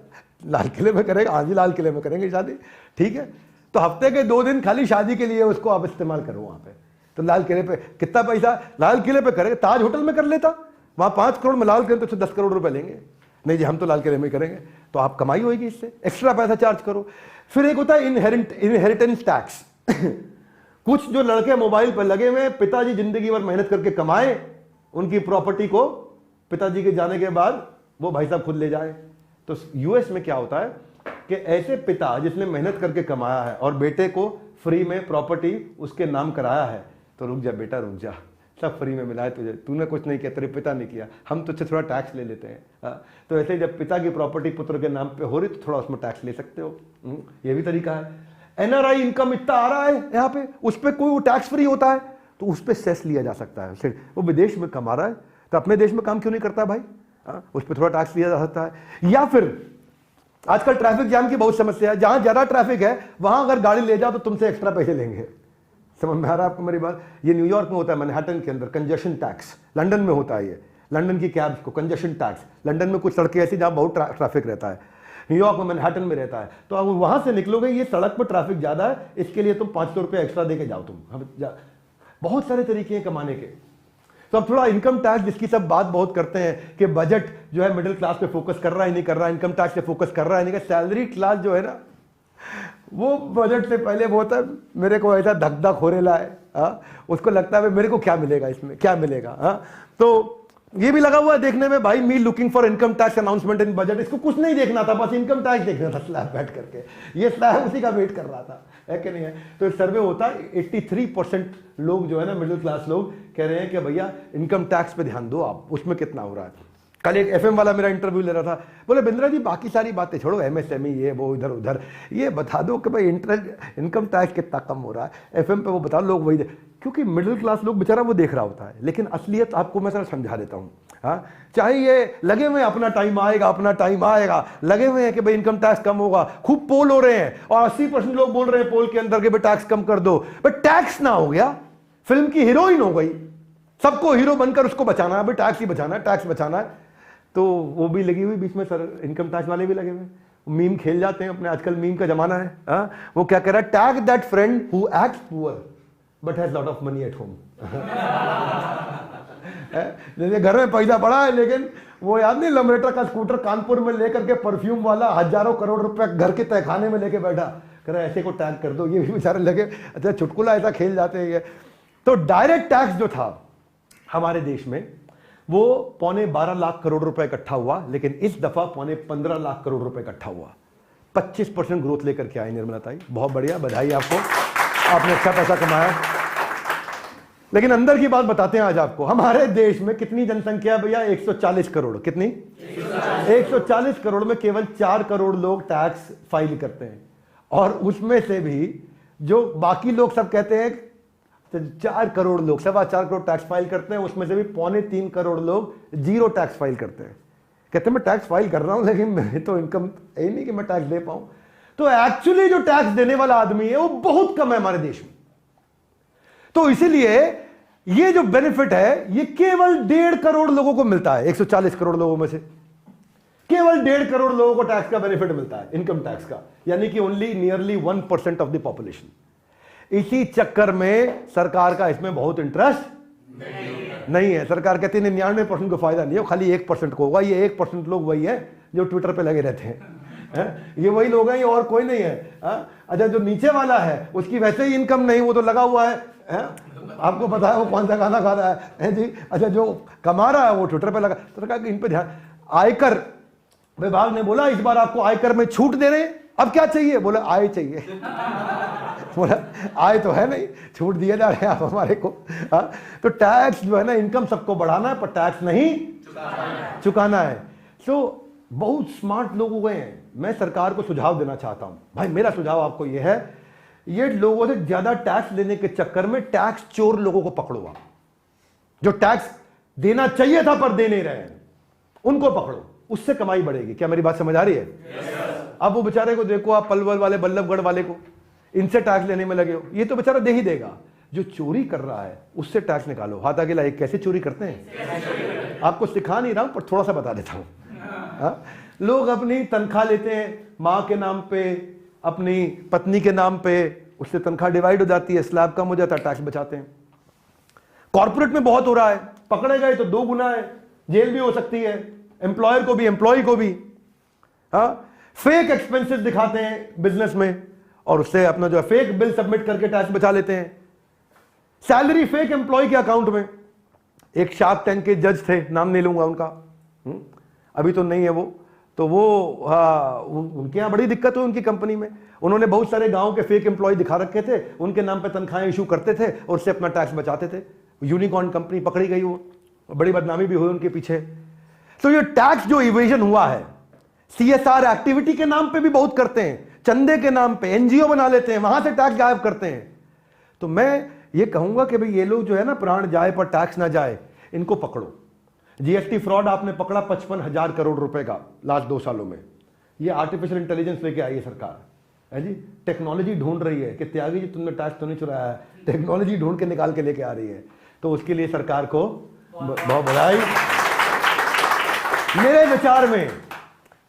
लाल किले में करेंगे? हाँ जी लाल किले में करेंगे शादी, ठीक है। तो हफ्ते के 2 दिन खाली शादी के लिए उसको आप इस्तेमाल करो वहां पे। तो लाल किले पे कितना पैसा लाल किले पे करेंगे? ताज होटल में कर लेता, वहां 5 करोड़ में लाल किले तो 10 करोड़ रुपए लेंगे। नहीं जी हम तो लाल किले में करेंगे, तो आप कमाई होगी इससे, एक्स्ट्रा पैसा चार्ज करो। फिर एक होता है इनहेरिटेंस टैक्स। कुछ जो लड़के मोबाइल पर लगे हुए, पिताजी जिंदगी भर मेहनत करके कमाए, उनकी प्रॉपर्टी को पिताजी के जाने के बाद वो भाई साहब खुद ले जाए। तो यूएस में क्या होता है कि ऐसे पिता जिसने मेहनत करके कमाया है और बेटे को फ्री में प्रॉपर्टी उसके नाम कराया है, तो रुक जा बेटा रुक जा, सब फ्री में मिला है तुझे, तूने कुछ नहीं किया, तेरे पिता ने किया, हम तुझसे थोड़ा टैक्स ले लेते हैं। तो ऐसे जब पिता की प्रॉपर्टी पुत्र के नाम पे हो रही तो थोड़ा उसमें टैक्स ले सकते हो, ये भी तरीका है। एनआरआई इनकम इतना आ रहा है यहाँ पे, उस पर कोई टैक्स फ्री होता है तो उस पर सेस लिया जा सकता है। फिर वो विदेश में कमा रहा है तो अपने देश में काम क्यों नहीं करता भाई, उस पर थोड़ा टैक्स लिया जा सकता है। या फिर आजकल ट्रैफिक जाम की बहुत समस्या है, जहां ज्यादा ट्रैफिक है वहां अगर गाड़ी ले जाओ तो तुमसे एक्स्ट्रा पैसे लेंगे। समझ में आ रहा है आपको मेरी बात? ये न्यूयॉर्क में होता है, मैनहट्टन के अंदर कंजेशन टैक्स। लंदन में होता है ये, लंदन की कैब्स को कंजेशन टैक्स। लंदन में कुछ सड़कें ऐसी जहां बहुत ट्रैफिक रहता है, न्यूयॉर्क में मैनहट्टन में रहता है। तो अब वहां से निकलोगे, ये सड़क पर ट्रैफिक ज्यादा है, इसके लिए तुम 500 रुपये एक्स्ट्रा देके जाओ तुम। बहुत सारे तरीके हैं कमाने के। तो अब थोड़ा इनकम टैक्स, जिसकी सब बात बहुत करते हैं कि बजट जो है मिडिल क्लास पे फोकस कर रहा है नहीं कर रहा है, इनकम टैक्स पे फोकस कर रहा है नहीं, सैलरी क्लास जो है ना वो बजट से पहले वो होता है मेरे को ऐसा धक धक हो रहा है, उसको लगता है मेरे को क्या मिलेगा, इसमें क्या मिलेगा। तो ये भी लगा हुआ है देखने में, भाई मी looking for income tax announcement in budget. इसको कुछ नहीं देखना था, बस इनकम टैक्स देखना था स्लैब बैठ करके, ये स्लैब उसी का वेट कर रहा था, है कि नहीं है। तो एक सर्वे होता है, 83% लोग जो है ना मिडिल क्लास लोग कह रहे हैं कि भैया इनकम टैक्स पे ध्यान दो आप, उसमें कितना हो रहा है। कल एक एफएम वाला मेरा इंटरव्यू ले रहा था, बोले बिंद्रा जी बाकी सारी बातें छोड़ो, एमएसएमई ये वो इधर उधर, ये बता दो कि भाई इनकम टैक्स कितना कम हो रहा है एफएम पे, वो बता लोग वही क्योंकि मिडिल क्लास लोग बेचारा वो देख रहा होता है। लेकिन असलियत आपको मैं समझा देता हूँ। हाँ, चाहे ये लगे हुए अपना टाइम आएगा, अपना टाइम आएगा, लगे हुए हैं कि भाई इनकम टैक्स कम होगा, खूब पोल हो रहे हैं और 80% लोग बोल रहे हैं पोल के अंदर कि भाई टैक्स कम कर दो, बट टैक्स ना हो गया, फिल्म की हीरोइन हो गई, सबको हीरो बनकर उसको बचाना है, भाई टैक्स ही बचाना है, टैक्स बचाना है। तो वो भी लगी हुई बीच में, सर इनकम टैक्स वाले भी लगे हुए, मीम खेल जाते हैं अपने, आजकल मीम का जमाना है। वो क्या कह रहा है, tag that friend who acts poor but has lot of money at home. जैसे घर में पैसा पड़ा है लेकिन वो याद नहीं, लमरेटर का स्कूटर कानपुर में लेकर के परफ्यूम वाला हजारों करोड़ रुपए घर के तहखाने में लेके बैठा, कह रहा है ऐसे को टैग कर दो, ये भी बेचारे लगे। अच्छा चुटकुला ऐसा खेल जाते हैं। तो डायरेक्ट टैक्स जो था हमारे देश में वो 12.25 लाख करोड़ रुपए इकट्ठा हुआ, लेकिन इस दफा 15.25 लाख करोड़ रुपए इकट्ठा हुआ। 25% ग्रोथ लेकर के आई निर्मला ताई, बहुत बढ़िया, बधाई आपको, आपने अच्छा पैसा कमाया। लेकिन अंदर की बात बताते हैं आज आपको, हमारे देश में कितनी जनसंख्या भैया? 140 करोड़। कितनी? 140 करोड़ में केवल 4 करोड़ लोग टैक्स फाइल करते हैं, और उसमें से भी जो बाकी लोग सब कहते हैं 4 करोड़ लोग, 4.25 करोड़ टैक्स फाइल करते हैं, उसमें से भी 3.25 करोड़ लोग जीरो टैक्स फाइल करते हैं। कहते हैं मैं टैक्स फाइल कर रहा हूं लेकिन मैं तो इनकम यही नहीं कि मैं टैक्स दे पाऊं। तो एक्चुअली जो टैक्स देने वाला आदमी है वो बहुत कम है हमारे देश में। तो इसीलिए ये जो बेनिफिट है ये केवल 1.5 करोड़ लोगों को मिलता है, 140 करोड़ लोगों में से केवल 1.5 करोड़ लोगों को टैक्स का बेनिफिट मिलता है, इनकम टैक्स का, यानी कि only nearly 1% of the population. इसी चक्कर में सरकार का इसमें बहुत इंटरेस्ट नहीं है। सरकार कहती है 99% को फायदा नहीं है, खाली 1% को होगा। ये 1% लोग वही है जो ट्विटर पे लगे रहते हैं, ये वही लोग हैं, ये और कोई नहीं है। अच्छा जो नीचे वाला है उसकी वैसे ही इनकम नहीं, वो तो लगा हुआ है, आपको पता है वो कौन सा गाना गा रहा है जी। अच्छा जो कमा रहा है वो ट्विटर पे लगा। तो सरकार इन पे ध्यान, आयकर विभाग ने बोला इस बार आपको आयकर में छूट दे रहे हैं, अब क्या चाहिए? बोला आय चाहिए। बोला आय तो है नहीं, छूट दिए जा रहे हैं आप हमारे को। तो टैक्स जो है ना, इनकम सबको बढ़ाना है पर टैक्स नहीं चुकाना है। तो बहुत स्मार्ट लोग हो गए हैं। मैं सरकार को सुझाव देना चाहता हूं, भाई मेरा सुझाव आपको यह है, ये लोगों से ज्यादा टैक्स लेने के चक्कर में टैक्स चोर लोगों को पकड़ो आप, जो टैक्स देना चाहिए था पर दे नहीं रहे हैं, उनको पकड़ो, उससे कमाई बढ़ेगी। क्या मेरी बात समझ आ रही है? अब वो बेचारे को देखो आप, पलवल वाले, बल्लभगढ़ वाले को, इनसे टैक्स लेने में लगे हो, ये तो बेचारा दे ही देगा। जो चोरी कर रहा है उससे टैक्स निकालो। हाथ आगे लाइए, कैसे चोरी करते हैं आपको सिखा नहीं रहा हूं, पर थोड़ा सा बता देता हूं। लोग अपनी तनख्वाह लेते हैं, मां के नाम पे, अपनी पत्नी के नाम पे, उससे तनख्वाह डिवाइड हो जाती है, स्लैब कम हो जाता है, टैक्स बचाते हैं। कॉर्पोरेट में बहुत हो रहा है, पकड़े गए तो 2 गुना है, जेल भी हो सकती है, एम्प्लॉयर को भी, एम्प्लॉय को भी। फेक एक्सपेंसेस दिखाते हैं बिजनेस में और उससे अपना जो है फेक बिल सबमिट करके टैक्स बचा लेते हैं। सैलरी फेक एम्प्लॉय के अकाउंट में। एक शार्क टैंक के जज थे, नाम नहीं लूंगा उनका, अभी तो नहीं है वो, तो वो उनके यहां बड़ी दिक्कत हुई उनकी कंपनी में। उन्होंने बहुत सारे गांव के फेक एम्प्लॉय दिखा रखे थे, उनके नाम पे तनख्वाहें इशू करते थे और उससे अपना टैक्स बचाते थे। यूनिकॉर्न कंपनी पकड़ी गई, वो बड़ी बदनामी भी हुई उनके पीछे। तो ये टैक्स जो इवेजन हुआ है, सीएसआर एक्टिविटी के नाम पे भी बहुत करते हैं, चंदे के नाम पे एनजीओ बना लेते हैं, वहां से टैक्स गायब करते हैं। तो मैं ये कहूंगा कि भाई ये लोग जो है ना, प्राण जाए पर टैक्स ना जाए, इनको पकड़ो। जीएसटी फ्रॉड आपने पकड़ा 55,000 करोड़ रुपए का लास्ट 2 सालों में। ये आर्टिफिशियल इंटेलिजेंस लेके आई है सरकार, है जी, टेक्नोलॉजी ढूंढ रही है कि त्यागी जी तुमने टैक्स तो नहीं चुराया है, टेक्नोलॉजी ढूंढ के निकाल के लेके आ रही है। तो उसके लिए सरकार को बहुत बधाई। मेरे विचार में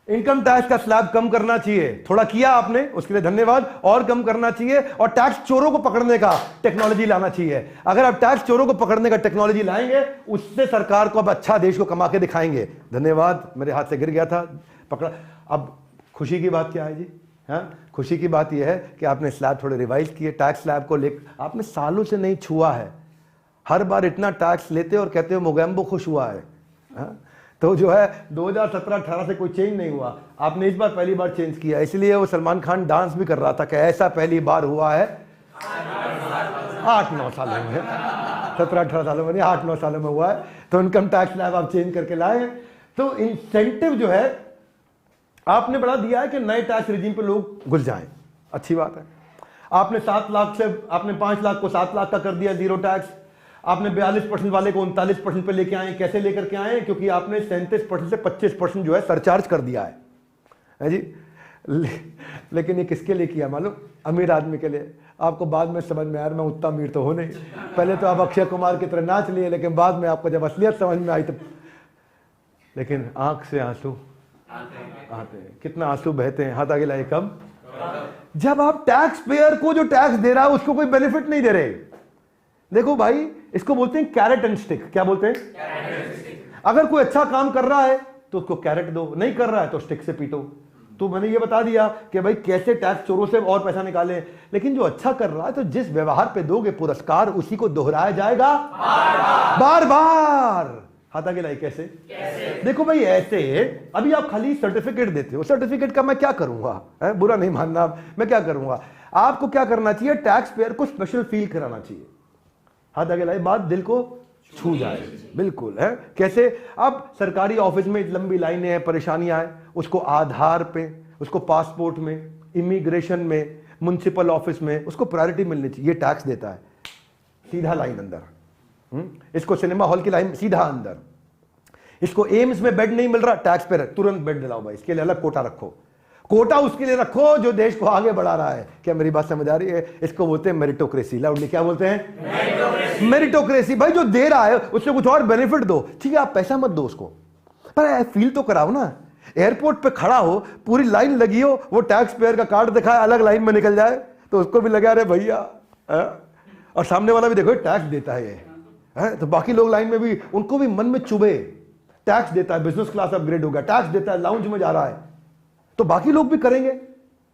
इनकम टैक्स का स्लैब कम करना चाहिए, थोड़ा किया आपने, उसके लिए धन्यवाद, और कम करना चाहिए। और टैक्स चोरों को पकड़ने का टेक्नोलॉजी लाना चाहिए। अगर आप टैक्स चोरों को पकड़ने का टेक्नोलॉजी लाएंगे, उससे सरकार को अब अच्छा देश को कमा के दिखाएंगे। धन्यवाद, मेरे हाथ से गिर गया था, पकड़ा। अब खुशी की बात क्या है जी? खुशी की बात यह है कि आपने स्लैब थोड़े रिवाइज किए, टैक्स स्लैब को लेकर आपने सालों से नहीं छुआ है। हर बार इतना टैक्स लेते और कहते हो मोगैम्बो खुश हुआ है। तो जो है 2017-18 से कोई चेंज नहीं हुआ, आपने इस बार पहली बार चेंज किया। इसलिए वो सलमान खान डांस भी कर रहा था कि ऐसा पहली बार हुआ है 8-9 सालों में, 17-18 सालों में नहीं, 8-9 सालों में हुआ है। तो इनकम टैक्स स्लैब आप चेंज करके लाए। तो इंसेंटिव जो है आपने बढ़ा दिया है कि नए टैक्स रिजीम पे लोग घुस जाएं, अच्छी बात है। आपने 7 लाख से आपने 5 लाख को 7 लाख का कर दिया जीरो टैक्स। आपने 42% वाले को 39% पे लेके आए। कैसे लेकर के आए? क्योंकि आपने 37% से 25% जो है सरचार्ज कर दिया है जी। लेकिन ये किसके लिए किया मालूम? अमीर आदमी के लिए। आपको बाद में समझ में आया, मैं उतना अमीर तो हो नहीं। पहले तो आप अक्षय कुमार की तरह नाच लिए, लेकिन बाद में आपको जब असलियत समझ में आई तो, लेकिन आंख से आंसू आते हैं, कितना आंसू बहते हैं। हाथ आगे लाइए। कब? जब आप टैक्स पेयर को जो टैक्स दे रहा है उसको कोई बेनिफिट नहीं दे रहे। देखो भाई, इसको बोलते हैं कैरेट एंड स्टिक। क्या बोलते हैं? अगर कोई अच्छा काम कर रहा है तो उसको कैरेट दो, नहीं कर रहा है तो स्टिक से पीटो। तो मैंने ये बता दिया कि भाई कैसे टैक्स चोरों से और पैसा निकालें। लेकिन जो अच्छा कर रहा है तो जिस व्यवहार पे दोगे पुरस्कार, उसी को दोहराया जाएगा बार बार। हाथ आगे लाइए। कैसे? देखो भाई, ऐसे अभी आप खाली सर्टिफिकेट देते हो, सर्टिफिकेट का मैं क्या करूंगा? बुरा नहीं मानना, मैं क्या करूंगा? आपको क्या करना चाहिए? टैक्स पेयर को स्पेशल फील कराना चाहिए। हाथ आगे लाइए। बात दिल को छू जाए, बिल्कुल है। कैसे? अब सरकारी ऑफिस में लंबी लाइनें हैं, परेशानियां हैं, उसको आधार पे, उसको पासपोर्ट में, इमिग्रेशन में, म्युनिसिपल ऑफिस में उसको प्रायोरिटी मिलनी चाहिए। ये टैक्स देता है, सीधा लाइन अंदर। इसको सिनेमा हॉल की लाइन सीधा अंदर। इसको एम्स में बेड नहीं मिल रहा, टैक्स पे तुरंत बेड दिलाओ भाई, इसके लिए अलग कोटा रखो। कोटा उसके लिए रखो जो देश को आगे बढ़ा रहा है। क्या मेरी बात समझ आ रही है? इसको बोलते हैं मेरिटोक्रेसी। लाउडली क्या बोलते हैं? मेरिटोक्रेसी। भाई जो दे रहा है उससे कुछ और बेनिफिट दो। ठीक है, आप पैसा मत दो उसको, पर फील तो कराओ ना। एयरपोर्ट पे खड़ा हो, पूरी लाइन लगी हो, वो टैक्स पेयर का कार्ड दिखाए, अलग लाइन में निकल जाए तो उसको भी लगा, अरे भैया। और सामने वाला भी देखो टैक्स देता है ये, तो बाकी लोग लाइन में भी, उनको भी मन में चुभे। टैक्स देता है, बिजनेस क्लास अपग्रेड हो गया, टैक्स देता है, लाउंज में जा रहा है, तो बाकी लोग भी करेंगे,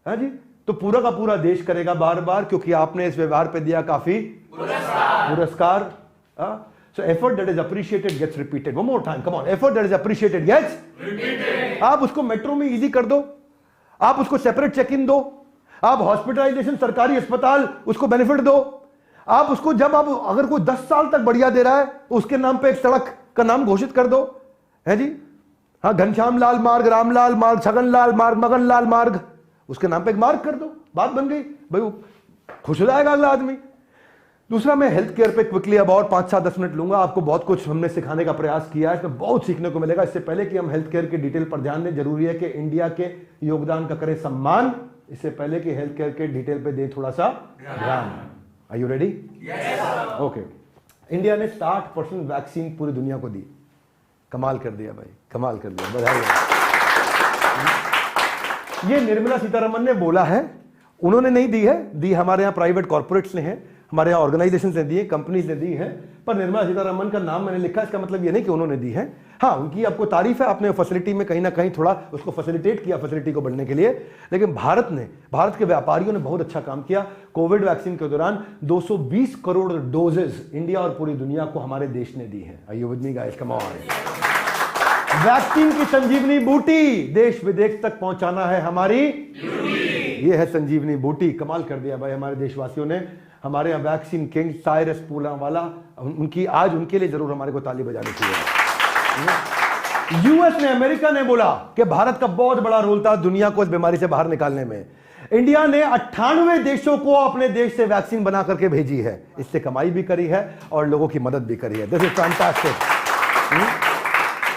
है जी। तो पूरा का पूरा देश करेगा बार बार, क्योंकि आपने इस व्यवहार पे दिया काफी पुरस्कार। So effort that is appreciated gets repeated. One more time, come on. Effort that is appreciated gets repeated. आप उसको मेट्रो में इजी कर दो। आप उसको सेपरेट चेक इन दो, आप हॉस्पिटलाइजेशन सरकारी अस्पताल उसको बेनिफिट दो, आप उसको जब आप अगर कोई 10 साल तक बढ़िया दे रहा है तो उसके नाम पे एक सड़क का नाम घोषित कर दो, है जी। हाँ, घनश्याम लाल मार्ग, रामलाल मार्ग, छगन लाल मार्ग, मगन लाल मार्ग, उसके नाम पे एक मार्ग कर दो, बात बन गई भाई, खुश हो जाएगा अगला आदमी। दूसरा, मैं हेल्थ केयर पे क्विकली अब और 5-7-10 मिनट लूंगा। आपको बहुत कुछ हमने सिखाने का प्रयास किया है, इसमें बहुत सीखने को मिलेगा। इससे पहले कि हम हेल्थ केयर के डिटेल पर ध्यान दें, जरूरी है कि इंडिया के योगदान का करें सम्मान, इससे पहले कि हेल्थ केयर के डिटेल पे दें थोड़ा सा ध्यान। Are you ready? Okay. India ने 60% वैक्सीन पूरी दुनिया को दी। कमाल कर दिया भाई, कमाल कर दिया, बधाई। ये निर्मला सीतारमण ने बोला है, उन्होंने नहीं दी है, दी हमारे यहां प्राइवेट कॉर्पोरेट्स ने है, हमारे यहां ऑर्गेनाइजेशन ने दी है, कंपनीज ने दी है, पर निर्मला सीतारमण का नाम मैंने लिखा, इसका मतलब ये नहीं कि उन्होंने दी है। हाँ, उनकी आपको तारीफ है, आपने फैसिलिटी में कहीं ना कहीं थोड़ा उसको फैसिलिटेट किया, फैसिलिटी को बढ़ने के लिए। लेकिन भारत के व्यापारियों ने बहुत अच्छा काम किया। कोविड वैक्सीन के दौरान 220 करोड़ डोजेस इंडिया और पूरी दुनिया को हमारे देश ने दी है। Are you with me guys? Come on. Vaccine की संजीवनी बूटी देश विदेश तक पहुंचाना है हमारी ड्यूटी। ये है संजीवनी बूटी। कमाल कर दिया भाई हमारे देशवासियों ने। हमारे यहाँ वैक्सीन किंग साइरस पूनावाला, उनकी आज उनके लिए जरूर हमारे को ताली बजानी चाहिए। यूएस ने, अमेरिका ने बोला कि भारत का बहुत बड़ा रोल था दुनिया को इस बीमारी से बाहर निकालने में। इंडिया ने 98 देशों को अपने देश से वैक्सीन बना करके भेजी है। इससे कमाई भी करी है और लोगों की मदद भी करी है। This is fantastic.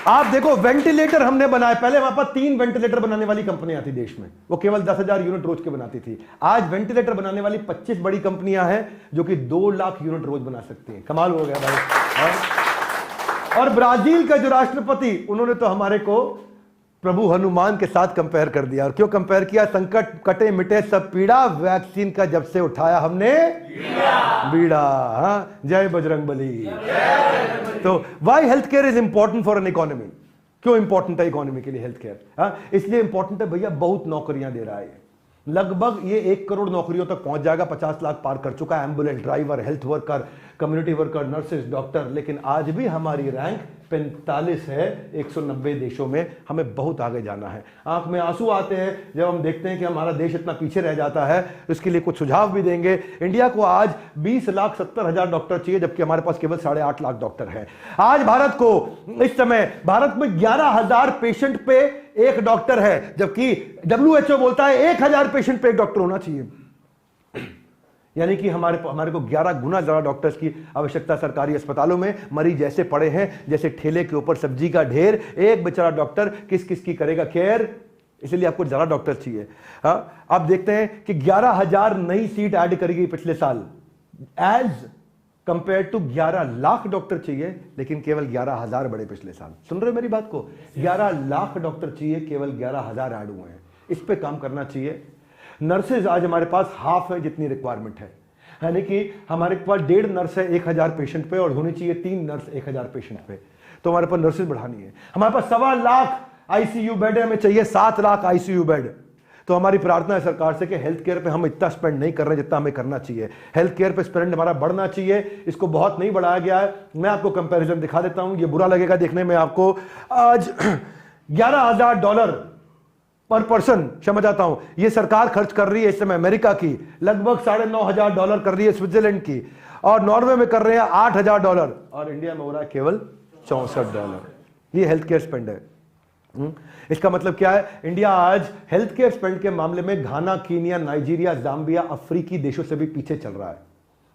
आप देखो, वेंटिलेटर हमने बनाए। पहले वहां पर 3 वेंटिलेटर बनाने वाली कंपनियां थी देश में, वो केवल 10,000 यूनिट रोज के बनाती थी। आज वेंटिलेटर बनाने वाली 25 बड़ी कंपनियां हैं जो कि 2 लाख यूनिट रोज बना सकती हैं। कमाल हो गया भाई। और ब्राजील का जो राष्ट्रपति, उन्होंने तो हमारे को प्रभु हनुमान के साथ कंपेयर कर दिया। और क्यों कंपेयर किया? संकट कटे मिटे सब पीड़ा, वैक्सीन का जब से उठाया हमने बीड़ा। हाँ, जय बजरंगबली। तो why health care is important for an economy? क्यों इंपॉर्टेंट है इकोनॉमी के लिए हेल्थ केयर? हाँ, इसलिए इंपॉर्टेंट है भैया, बहुत नौकरियां दे रहा है। लगभग ये 1 करोड़ नौकरियों तक पहुंच जाएगा, 50 लाख पार कर चुका है। Ambulance driver, health worker, community worker, nurses, doctor. लेकिन आज भी हमारी रैंक 45 है 190 देशों में। हमें बहुत आगे जाना है। आंख में आंसू आते हैं जब हम देखते हैं कि हमारा देश इतना पीछे रह जाता है। इसके लिए कुछ सुझाव भी देंगे। इंडिया को आज 20,70,000 डॉक्टर चाहिए, जबकि हमारे पास केवल 8.5 लाख डॉक्टर हैं। आज भारत को, इस समय भारत में 11,000 पेशेंट पे 1 डॉक्टर है, जबकि WHO बोलता है 1,000 पेशेंट पे 1 डॉक्टर होना चाहिए। यानी कि हमारे को 11 गुना ज्यादा डॉक्टर्स की आवश्यकता सरकारी अस्पतालों में। मरीज जैसे पड़े हैं जैसे ठेले के ऊपर सब्जी का ढेर। एक बेचारा डॉक्टर किस किस की करेगा केयर, इसलिए आपको ज्यादा डॉक्टर चाहिए। हाँ, आप देखते हैं कि 11,000 नई सीट ऐड करी गई पिछले साल, as compare to 11 lakh doctor चाहिए, लेकिन केवल 11,000 बढ़े पिछले साल। सुन रहे हो मेरी बात को? 11 लाख डॉक्टर चाहिए, केवल 11,000 ऐड हुए हैं। इस पे काम करना चाहिए। नर्सेज आज हमारे पास हाफ है जितनी रिक्वायरमेंट है, यानी कि हमारे पास 1.5 नर्स है 1,000 पेशेंट पे, और होनी चाहिए 3 नर्स 1,000 पेशेंट पे। तो हमारे पास नर्सेज बढ़ानी है। हमारे पास 1.25 लाख आईसीयू बेड है, हमें चाहिए 7 लाख आईसीयू बेड। तो हमारी प्रार्थना है सरकार से कि हेल्थ केयर पे हम इतना स्पेंड नहीं कर रहे जितना हमें करना चाहिए। हेल्थ केयर पे स्पेंड हमारा बढ़ना चाहिए। इसको बहुत नहीं बढ़ाया गया है। मैं आपको कंपैरिजन दिखा देता हूं, ये बुरा लगेगा देखने में आपको। आज $11,000 पर पर्सन, क्षमा चाहता हूं, ये सरकार खर्च कर रही है इस समय अमेरिका की। लगभग $9,500 कर रही है स्विट्जरलैंड की, और नॉर्वे में कर रहे हैं $8,000, और इंडिया में हो रहा है केवल $64। ये हेल्थ केयर स्पेंड है। इसका मतलब क्या है? इंडिया आज हेल्थ केयर स्पेंड के मामले में घाना, कीनिया, नाइजीरिया, जाम्बिया, अफ्रीकी देशों से भी पीछे चल रहा है।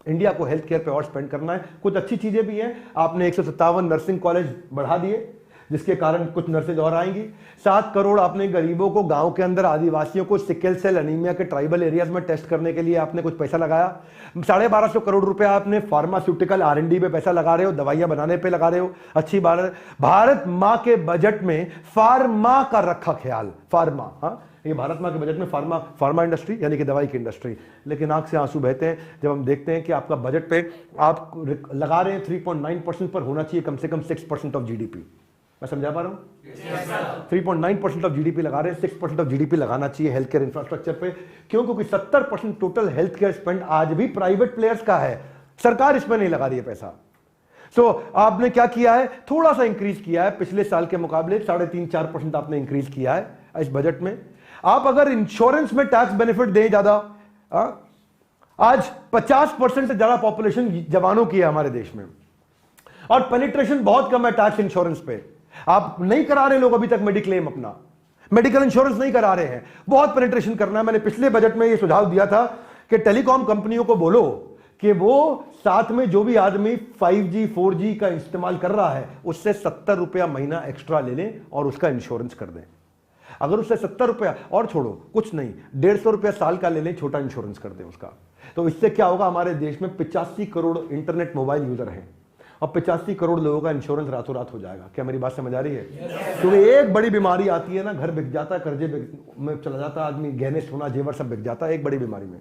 इंडिया को हेल्थ केयर पे और स्पेंड करना है। कुछ अच्छी चीजें भी हैं। आपने 157 नर्सिंग कॉलेज बढ़ा दिए, जिसके कारण कुछ नर्सेज और आएंगी। 7 करोड़ आपने गरीबों को, गांव के अंदर आदिवासियों को सिकल सेल एनीमिया के ट्राइबल एरियाज में टेस्ट करने के लिए आपने कुछ पैसा लगाया। 1250 करोड़ रुपया आपने फार्मास्यूटिकल R&D पे पैसा लगा रहे हो, दवाइयां बनाने पे लगा रहे हो। अच्छी बात है। भारत माँ के बजट में फार्मा का रखा ख्याल, फार्मा, हाँ, ये भारत माँ के बजट में फार्मा इंडस्ट्री यानी कि दवाई की इंडस्ट्री। लेकिन आंख से आंसू बहते हैं जब हम देखते हैं कि आपका बजट पे आप लगा रहे हैं 3.9% पर होना चाहिए कम से कम 6% ऑफ GDP। मैं समझा पा रहा हूं? 3.9% ऑफ GDP लगा रहे हैं, 6% ऑफ GDP लगाना चाहिए हेल्थ केयर इंफ्रास्ट्रक्चर पे। क्यों? क्योंकि 70% टोटल हेल्थ केयर स्पेंड आज भी प्राइवेट प्लेयर्स का है। सरकार इसमें नहीं लगा रही है पैसा। सो आपने क्या किया है? थोड़ा सा इंक्रीज किया है पिछले साल के मुकाबले, 3.5-4% आपने इंक्रीज किया है इस बजट में। आप अगर इंश्योरेंस में टैक्स बेनिफिट दें ज्यादा, आज 50% से ज्यादा पॉपुलेशन जवानों की है हमारे देश में, और पेनिट्रेशन बहुत कम है टैक्स इंश्योरेंस पे। आप नहीं करा रहे लोग अभी तक मेडिक्लेम, अपना मेडिकल इंश्योरेंस नहीं करा रहे हैं, बहुत पेनिट्रेशन करना है। मैंने पिछले बजट में यह सुझाव दिया था कि टेलीकॉम कंपनियों को बोलो कि वो साथ में जो भी आदमी 5G 4G का इस्तेमाल कर रहा है उससे 70 रुपया महीना एक्स्ट्रा ले लें और उसका इंश्योरेंस कर दें। अगर उससे 70 रुपया और छोड़ो, कुछ नहीं, 150 रुपया साल का ले लें, छोटा इंश्योरेंस कर दें उसका। तो इससे क्या होगा, हमारे देश में 85 करोड़ इंटरनेट मोबाइल यूजर हैं और 85 करोड़ लोगों का इंश्योरेंस रातों रात हो जाएगा। क्या मेरी बात समझ आ रही है? क्योंकि एक बड़ी बीमारी आती है ना, घर बिक जाता है, कर्जे में चला जाता है आदमी, गहने सोना जेवर सब बिक जाता है एक बड़ी बीमारी में,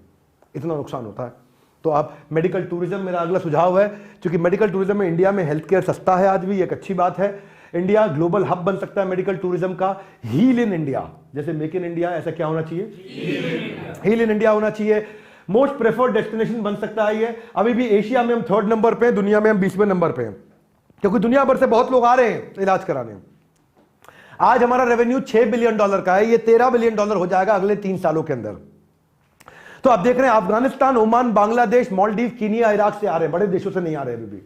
इतना नुकसान होता है। तो आप मेडिकल टूरिज्म, मेरा अगला सुझाव है, क्योंकि मेडिकल टूरिज्म में इंडिया में हेल्थ केयर सस्ता है आज भी, एक अच्छी बात है। इंडिया ग्लोबल हब बन सकता है मेडिकल टूरिज्म का। हील इन इंडिया, जैसे मेक इन इंडिया, ऐसा क्या होना चाहिए? हील इन इंडिया होना चाहिए। मोस्ट प्रेफर्ड डेस्टिनेशन बन सकता है ये। अभी भी एशिया में हम 3rd नंबर पे, दुनिया में हम 20वें नंबर पे हैं, क्योंकि दुनिया भर से बहुत लोग आ रहे हैं इलाज कराने। आज हमारा रेवेन्यू $6 बिलियन का है, ये $13 बिलियन हो जाएगा अगले 3 सालों के अंदर। तो आप देख रहे हैं Afghanistan, Oman, Bangladesh, Maldives, Kenya, Iraq से आ रहे हैं, बड़े देशों से नहीं आ रहे अभी भी।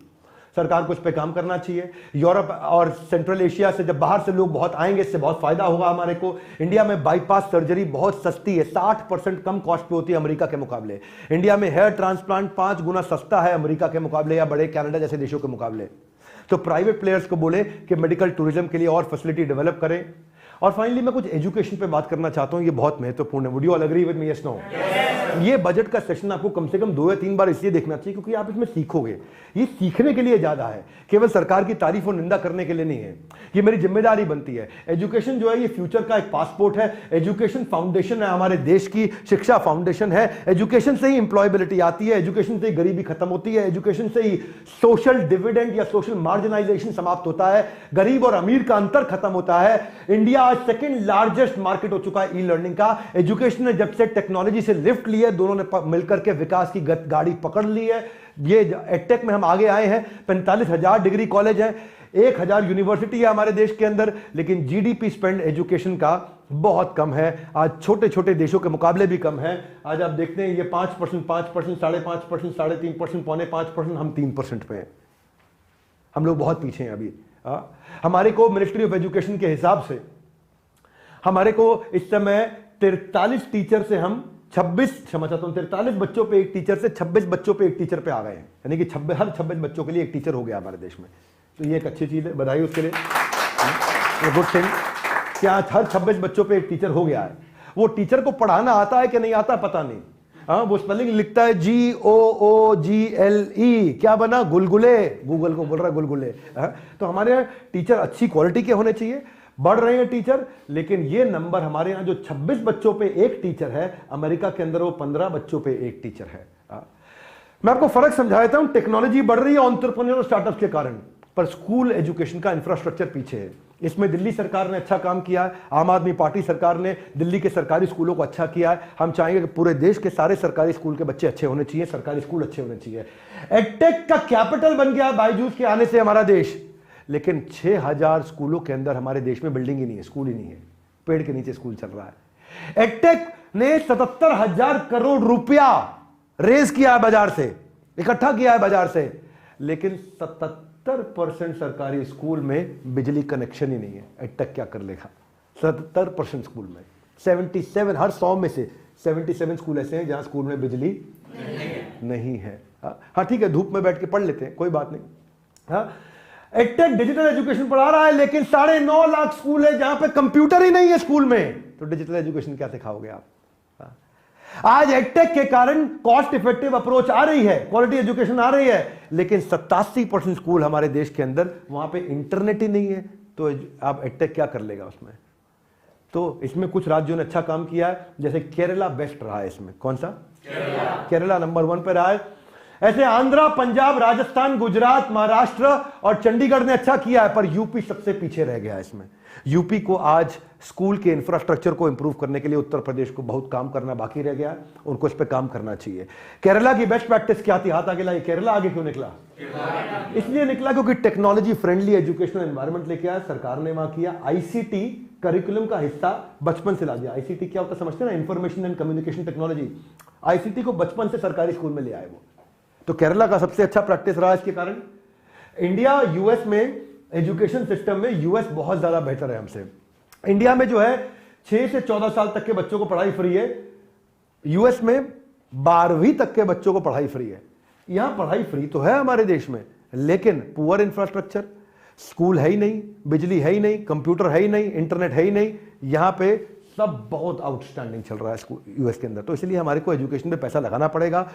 सरकार को इस पे काम करना चाहिए। यूरोप और सेंट्रल एशिया से जब बाहर से लोग बहुत आएंगे, इससे बहुत फायदा होगा हमारे को। इंडिया में बाईपास सर्जरी बहुत सस्ती है, 60% कम कॉस्ट पे होती है अमेरिका के मुकाबले। इंडिया में हेयर ट्रांसप्लांट 5 गुना सस्ता है अमेरिका के मुकाबले या बड़े कनाडा जैसे देशों के मुकाबले। तो प्राइवेट प्लेयर्स को बोले कि मेडिकल टूरिज्म के लिए और फैसिलिटी डेवलप करें। और फाइनली मैं कुछ एजुकेशन पे बात करना चाहता हूं, ये बहुत महत्वपूर्ण है। Would you all agree with me? Yes, no? ये बजट का सेशन आपको कम से कम 2 या 3 बार इसलिए देखना चाहिए क्योंकि आप इसमें सीखोगे। ये सीखने के लिए ज्यादा है, केवल सरकार की तारीफ और निंदा करने के लिए नहीं है। ये मेरी जिम्मेदारी बनती है। एजुकेशन जो है ये फ्यूचर का एक पासपोर्ट है। एजुकेशन फाउंडेशन है हमारे देश की, शिक्षा फाउंडेशन है। एजुकेशन से ही एम्प्लॉयबिलिटी आती है, एजुकेशन से ही गरीबी खत्म होती है, एजुकेशन से ही सोशल डिविडेंड या सोशल मार्जिनाइजेशन समाप्त होता है, गरीब और अमीर का अंतर खत्म होता है। इंडिया आज 2nd लार्जेस्ट मार्केट हो चुका है ई लर्निंग का। एजुकेशन ने जब से टेक्नोलॉजी से लिफ्ट ली है, दोनों ने मिलकर के विकास की गाड़ी पकड़ ली है। ये एडटेक में हम आगे आए हैं। 45,000 डिग्री कॉलेज है, 1,000 यूनिवर्सिटी है हमारे देश के अंदर, लेकिन जीडीपी स्पेंड एजुकेशन का बहुत कम है। आज छोटे छोटे देशों के मुकाबले भी कम है। आज आप देखते हैं ये 5%, 5%, 5.5%, 3.5%, 5.5%, हम 3% पे हैं। हम लोग बहुत पीछे हैं अभी। हमारे को मिनिस्ट्री ऑफ एजुकेशन के हिसाब से हमारे को इस समय 43 टीचर से हम 43 बच्चों पे एक टीचर से 26 बच्चों पे एक टीचर पे आ गए हैं। यानी कि हर 26 बच्चों के लिए एक टीचर हो गया हमारे देश में। तो ये एक अच्छी चीज है, बधाई उसके लिए, गुड थिंग। क्या हर 26 बच्चों पे एक टीचर हो गया है। वो टीचर को पढ़ाना आता है कि नहीं आता पता नहीं। वो स्पेलिंग लिखता है GOOGLE, क्या बना? गुलगुले। गूगल को बोल रहा है गुलगुले। तो हमारे यहाँ टीचर अच्छी क्वालिटी के होने चाहिए। बढ़ रहे हैं टीचर, लेकिन ये नंबर हमारे यहां जो 26 बच्चों पे एक टीचर है, अमेरिका के अंदर वो 15 बच्चों पे एक टीचर है। मैं आपको फर्क समझा देता हूं। टेक्नोलॉजी बढ़ रही है एंटरप्रेन्योर और स्टार्टअप्स के कारण, पर स्कूल एजुकेशन का इंफ्रास्ट्रक्चर पीछे है। इसमें दिल्ली सरकार ने अच्छा काम किया है। आम आदमी पार्टी सरकार ने दिल्ली के सरकारी स्कूलों को अच्छा किया है। हम चाहेंगे कि पूरे देश के सारे सरकारी स्कूल के बच्चे अच्छे होने चाहिए, सरकारी स्कूल अच्छे होने चाहिए। एडटेक का कैपिटल बन गया बायजूस के आने से हमारा देश, लेकिन 6,000 स्कूलों के अंदर हमारे देश में बिल्डिंग ही नहीं है, स्कूल ही नहीं है। पेड़ के नीचे स्कूल चल रहा है। एडटेक ने 77,000 करोड़ रुपया रेज किया है बाजार से, इकट्ठा किया है बाजार से, लेकिन 77% सरकारी स्कूल में बिजली कनेक्शन ही नहीं है। एडटेक क्या कर लेगा? 77% स्कूल में 77, हर 100 में से 77 स्कूल ऐसे हैं जहां स्कूल में बिजली नहीं है। हाँ ठीक है, धूप में बैठ के पढ़ लेते हैं, कोई बात नहीं। हाँ, एडटेक डिजिटल एजुकेशन पढ़ा रहा है, लेकिन 9.5 लाख स्कूल है जहां पे कंप्यूटर ही नहीं है स्कूल में। तो डिजिटल एजुकेशन क्या सिखाओगे आप? आज एडटेक के कारण कॉस्ट इफेक्टिव अप्रोच आ रही है, क्वालिटी एजुकेशन आ रही है, लेकिन 87% स्कूल हमारे देश के अंदर वहां पे इंटरनेट ही नहीं है। तो आप एडटेक क्या कर लेगा उसमें? तो इसमें कुछ राज्यों ने अच्छा काम किया है, जैसे केरला बेस्ट रहा है इसमें। कौन सा? केरला नंबर 1 पे रहा है। ऐसे आंध्रा, पंजाब, राजस्थान, गुजरात, महाराष्ट्र और चंडीगढ़ ने अच्छा किया है, पर यूपी सबसे पीछे रह गया है इसमें। यूपी को आज स्कूल के इंफ्रास्ट्रक्चर को इंप्रूव करने के लिए उत्तर प्रदेश को बहुत काम करना बाकी रह गया है, उनको इस पे काम करना चाहिए। केरला की बेस्ट प्रैक्टिस क्या थी? हाथ आगे लाई। केरला आगे क्यों निकला? इसलिए निकला क्योंकि टेक्नोलॉजी फ्रेंडली एजुकेशनल एनवायरनमेंट लेके आया, सरकार ने वहां किया। आईसीटी करिकुलम का हिस्सा बचपन से ला दिया। आईसीटी क्या होता समझते हैं ना, information and communication technology. ICT को बचपन से सरकारी स्कूल में ले आए वो। तो केरला का सबसे अच्छा प्रैक्टिस रहा इसके कारण। इंडिया यूएस में एजुकेशन सिस्टम में यूएस बहुत ज्यादा बेहतर है हमसे। इंडिया में जो है 6 से 14 साल तक के बच्चों को पढ़ाई फ्री है, यूएस में 12वीं तक के बच्चों को पढ़ाई फ्री है। यहां पढ़ाई फ्री तो है हमारे देश में, लेकिन पुअर इंफ्रास्ट्रक्चर, स्कूल है ही नहीं, बिजली है ही नहीं, कंप्यूटर है ही नहीं, इंटरनेट है ही नहीं। यहां पे सब बहुत आउटस्टैंडिंग चल रहा है स्कूल यूएस के अंदर। तो इसलिए हमारे को एजुकेशन पे पैसा लगाना पड़ेगा।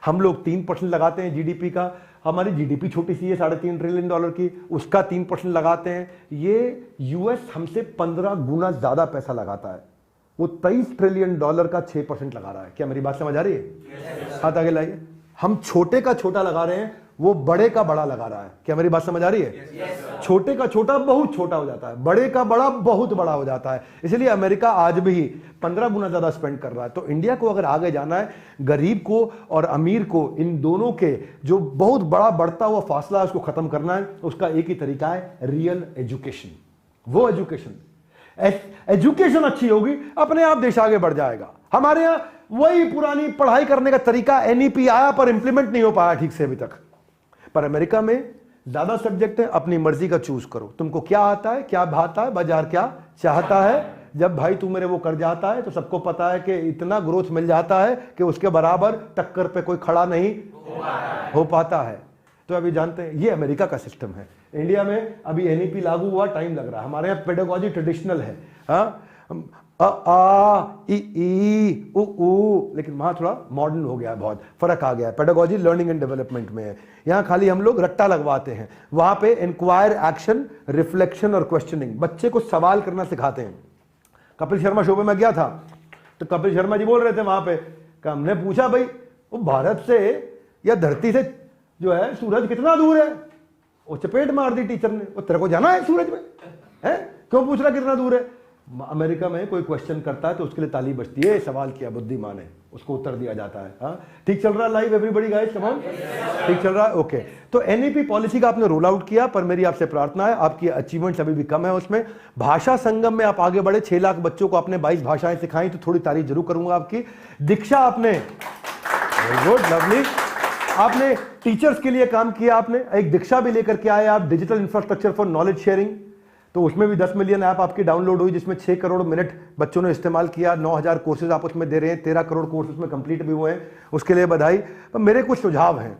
हम लोग 3% लगाते हैं जीडीपी का। हमारी जीडीपी छोटी सी है, $3.5 ट्रिलियन की, उसका 3% लगाते हैं। ये यूएस हमसे 15 गुना ज्यादा पैसा लगाता है। वो $23 ट्रिलियन का 6% लगा रहा है। क्या मेरी बात समझ आ रही है? हाथ आगे लाइए। हम छोटे का छोटा लगा रहे हैं, वो बड़े का बड़ा लगा रहा है। क्या मेरी बात समझ आ रही है? छोटे का छोटा बहुत छोटा हो जाता है, बड़े का बड़ा बहुत बड़ा हो जाता है। इसलिए अमेरिका आज भी 15 गुना ज्यादा स्पेंड कर रहा है। तो इंडिया को अगर आगे जाना है, गरीब को और अमीर को, इन दोनों के जो बहुत बड़ा बढ़ता हुआ फासला है उसको खत्म करना है। उसका एक ही तरीका है, रियल एजुकेशन। वो एजुकेशन अच्छी होगी, अपने आप देश आगे बढ़ जाएगा। हमारे यहां वही पुरानी पढ़ाई करने का तरीका एनईपी आया पर इंप्लीमेंट नहीं हो पाया ठीक से अभी तक। पर अमेरिका में ज्यादा सब्जेक्ट है, अपनी मर्जी का चूज करो। तुमको क्या आता है, क्या भाता है, बाजार क्या चाहता है। जब भाई तू मेरे वो कर जाता है तो सबको पता है कि इतना ग्रोथ मिल जाता है कि उसके बराबर टक्कर पे कोई खड़ा नहीं हो पाता है। तो अभी जानते हैं ये अमेरिका का सिस्टम है। इंडिया में अभी एनईपी लागू हुआ, टाइम लग रहा है। हमारे यहाँ पेडागोजी ट्रेडिशनल है, ई उ, लेकिन वहां थोड़ा मॉडर्न हो गया, बहुत फर्क आ गया है। पेडागोजी लर्निंग एंड डेवलपमेंट में है। यहां खाली हम लोग रट्टा लगवाते हैं, वहां पे इंक्वायर, एक्शन, रिफ्लेक्शन और क्वेश्चनिंग, बच्चे को सवाल करना सिखाते हैं। कपिल शर्मा शो पे मैं गया था तो कपिल शर्मा जी बोल रहे थे वहां पे, हमने पूछा भाई वो भारत से या धरती से जो है सूरज कितना दूर है। वो चपेट मार दी टीचर ने, वो तेरे को जाना है सूरज में है, क्यों पूछ रहा कितना दूर है। अमेरिका में कोई क्वेश्चन करता है तो उसके लिए ताली बजती है, सवाल किया बुद्धिमान है, उसको उत्तर दिया जाता है। हाँ ठीक चल रहा है live everybody guys, come on, ठीक चल रहा है, ओके। तो एनईपी पॉलिसी का आपने रोल आउट किया, पर मेरी आपसे प्रार्थना है, आपकी अचीवमेंट्स अभी भी कम है उसमें। भाषा संगम में आप आगे बढ़े, 6 लाख बच्चों को आपने 22 भाषाएं सिखाई, तो थोड़ी तारीफ जरूर करूंगा आपकी। दीक्षा आपने, गुड, लवली, आपने टीचर्स के लिए काम किया, आपने एक दीक्षा भी लेकर के आए आप, digital infrastructure for knowledge sharing. तो उसमें भी 10 मिलियन ऐप आपकी डाउनलोड हुई, जिसमें 6 करोड़ मिनट बच्चों ने इस्तेमाल किया। 9,000 कोर्सेज आप उसमें दे रहे हैं, 13 करोड़ कोर्स उसमें कंप्लीट भी हुए हैं, उसके लिए बधाई। पर मेरे कुछ सुझाव हैं।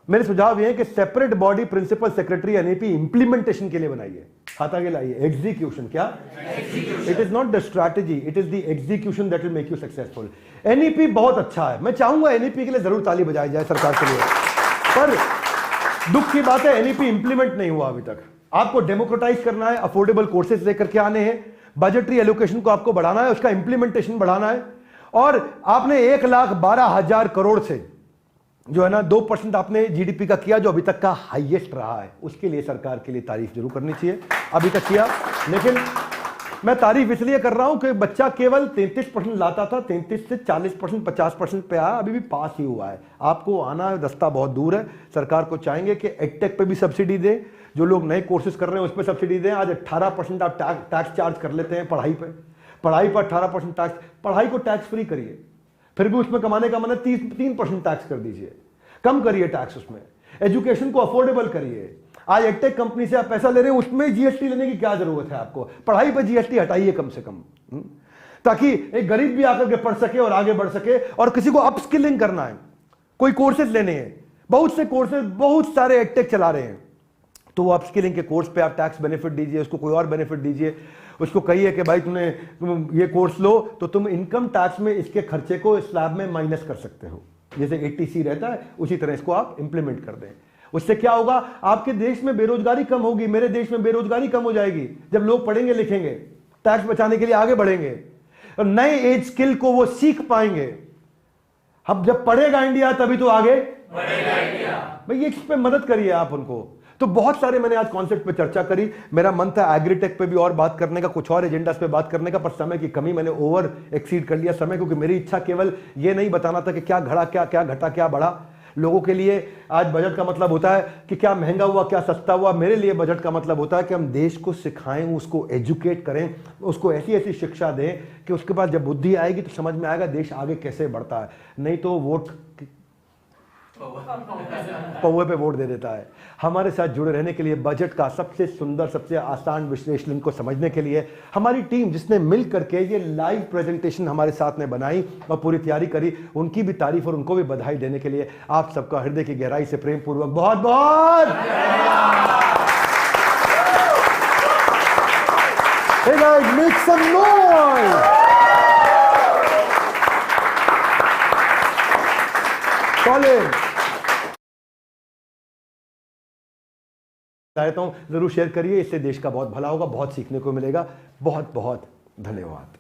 मेरे सुझाव ये है कि separate body principal secretary NEP implementation के लिए बनाइए। हाथ आगे लाइए। एग्जीक्यूशन, क्या it is not the strategy, it is the execution that will make you successful. NEP बहुत अच्छा है, मैं चाहूंगा एनईपी के लिए जरूर ताली बजाई जाए सरकार के लिए, पर दुख की बात है एनईपी इंप्लीमेंट नहीं हुआ अभी तक। आपको डेमोक्रेटाइज करना है, अफोर्डेबल कोर्सेज लेकर के आने हैं, बजटरी एलोकेशन को आपको बढ़ाना है, उसका इंप्लीमेंटेशन बढ़ाना है। और आपने 1,12,000 करोड़ से जो है ना 2% आपने जीडीपी का किया, जो अभी तक का हाईएस्ट रहा है। उसके लिए सरकार के लिए तारीफ जरूर करनी चाहिए, अभी तक किया। लेकिन मैं तारीफ इसलिए कर रहा हूं कि बच्चा केवल 33% लाता था, 33 से 40%, 50% पे आया, अभी भी पास ही हुआ है। आपको आना रास्ता बहुत दूर है। सरकार को चाहेंगे कि एडटेक पे भी सब्सिडी दें, जो लोग नए कोर्सेज कर रहे हैं उस पर सब्सिडी दें। आज 18% आप टैक्स चार्ज कर लेते हैं पढ़ाई पे, पढ़ाई पर 18% टैक्स, पढ़ाई को टैक्स फ्री करिए, फिर भी उसमें कमाने का मन 3% टैक्स कर दीजिए, कम करिए टैक्स उसमें। एजुकेशन को अफोर्डेबल करिए। आज एडटेक कंपनी से आप पैसा ले रहे हैं, उसमें जीएसटी लेने की क्या जरूरत है आपको? पढ़ाई पर जीएसटी हटाइए कम से कम, ताकि एक गरीब भी आकर के पढ़ सके और आगे बढ़ सके। और किसी को अपस्किलिंग करना है, कोई कोर्सेज लेने हैं, बहुत से कोर्सेज बहुत सारे एडटेक चला रहे हैं, तो वो अपस्किलिंग के कोर्स पे आप टैक्स बेनिफिट दीजिए, उसको कोई और बेनिफिट दीजिए। उसको कहिए कि भाई तुम ये कोर्स लो तो तुम इनकम टैक्स में इसके खर्चे को स्लैब में माइनस कर सकते हो, जैसे 80C रहता है उसी तरह इसको आप इंप्लीमेंट कर दें। उससे क्या होगा? आपके देश में बेरोजगारी कम होगी, मेरे देश में बेरोजगारी कम हो जाएगी। जब लोग पढ़ेंगे लिखेंगे, टैक्स बचाने के लिए आगे बढ़ेंगे और नए एज स्किल को वो सीख पाएंगे। अब जब पढ़ेगा इंडिया तभी तो आगे बढ़ेगा इंडिया। भाई इस पे मदद करिए आप उनको। तो बहुत सारे मैंने आज कॉन्सेप्ट पे चर्चा करी। मेरा मन था एग्रीटेक पे भी और बात करने का, कुछ और एजेंडास पे बात करने का, पर समय की कमी, मैंने ओवर एक्सीड कर लिया समय, क्योंकि मेरी इच्छा केवल ये नहीं बताना था कि क्या घड़ा, क्या घटा, क्या बढ़ा। लोगों के लिए आज बजट का मतलब होता है कि क्या महंगा हुआ, क्या सस्ता हुआ। मेरे लिए बजट का मतलब होता है कि हम देश को सिखाएं, उसको एजुकेट करें, उसको ऐसी ऐसी शिक्षा दें कि उसके बाद जब बुद्धि आएगी तो समझ में आएगा देश आगे कैसे बढ़ता है। नहीं तो वोट पौवे पे वोट दे देता है। हमारे साथ जुड़े रहने के लिए, बजट का सबसे सुंदर, सबसे आसान विश्लेषण को समझने के लिए हमारी टीम जिसने मिल करके ये लाइव प्रेजेंटेशन हमारे साथ में बनाई और पूरी तैयारी करी, उनकी भी तारीफ और उनको भी बधाई देने के लिए आप सबका हृदय की गहराई से प्रेम पूर्वक बहुत बहुत Hey guys, make some noise! Colin! चाहता हूं जरूर शेयर करिए, इससे देश का बहुत भला होगा, बहुत सीखने को मिलेगा। बहुत बहुत धन्यवाद।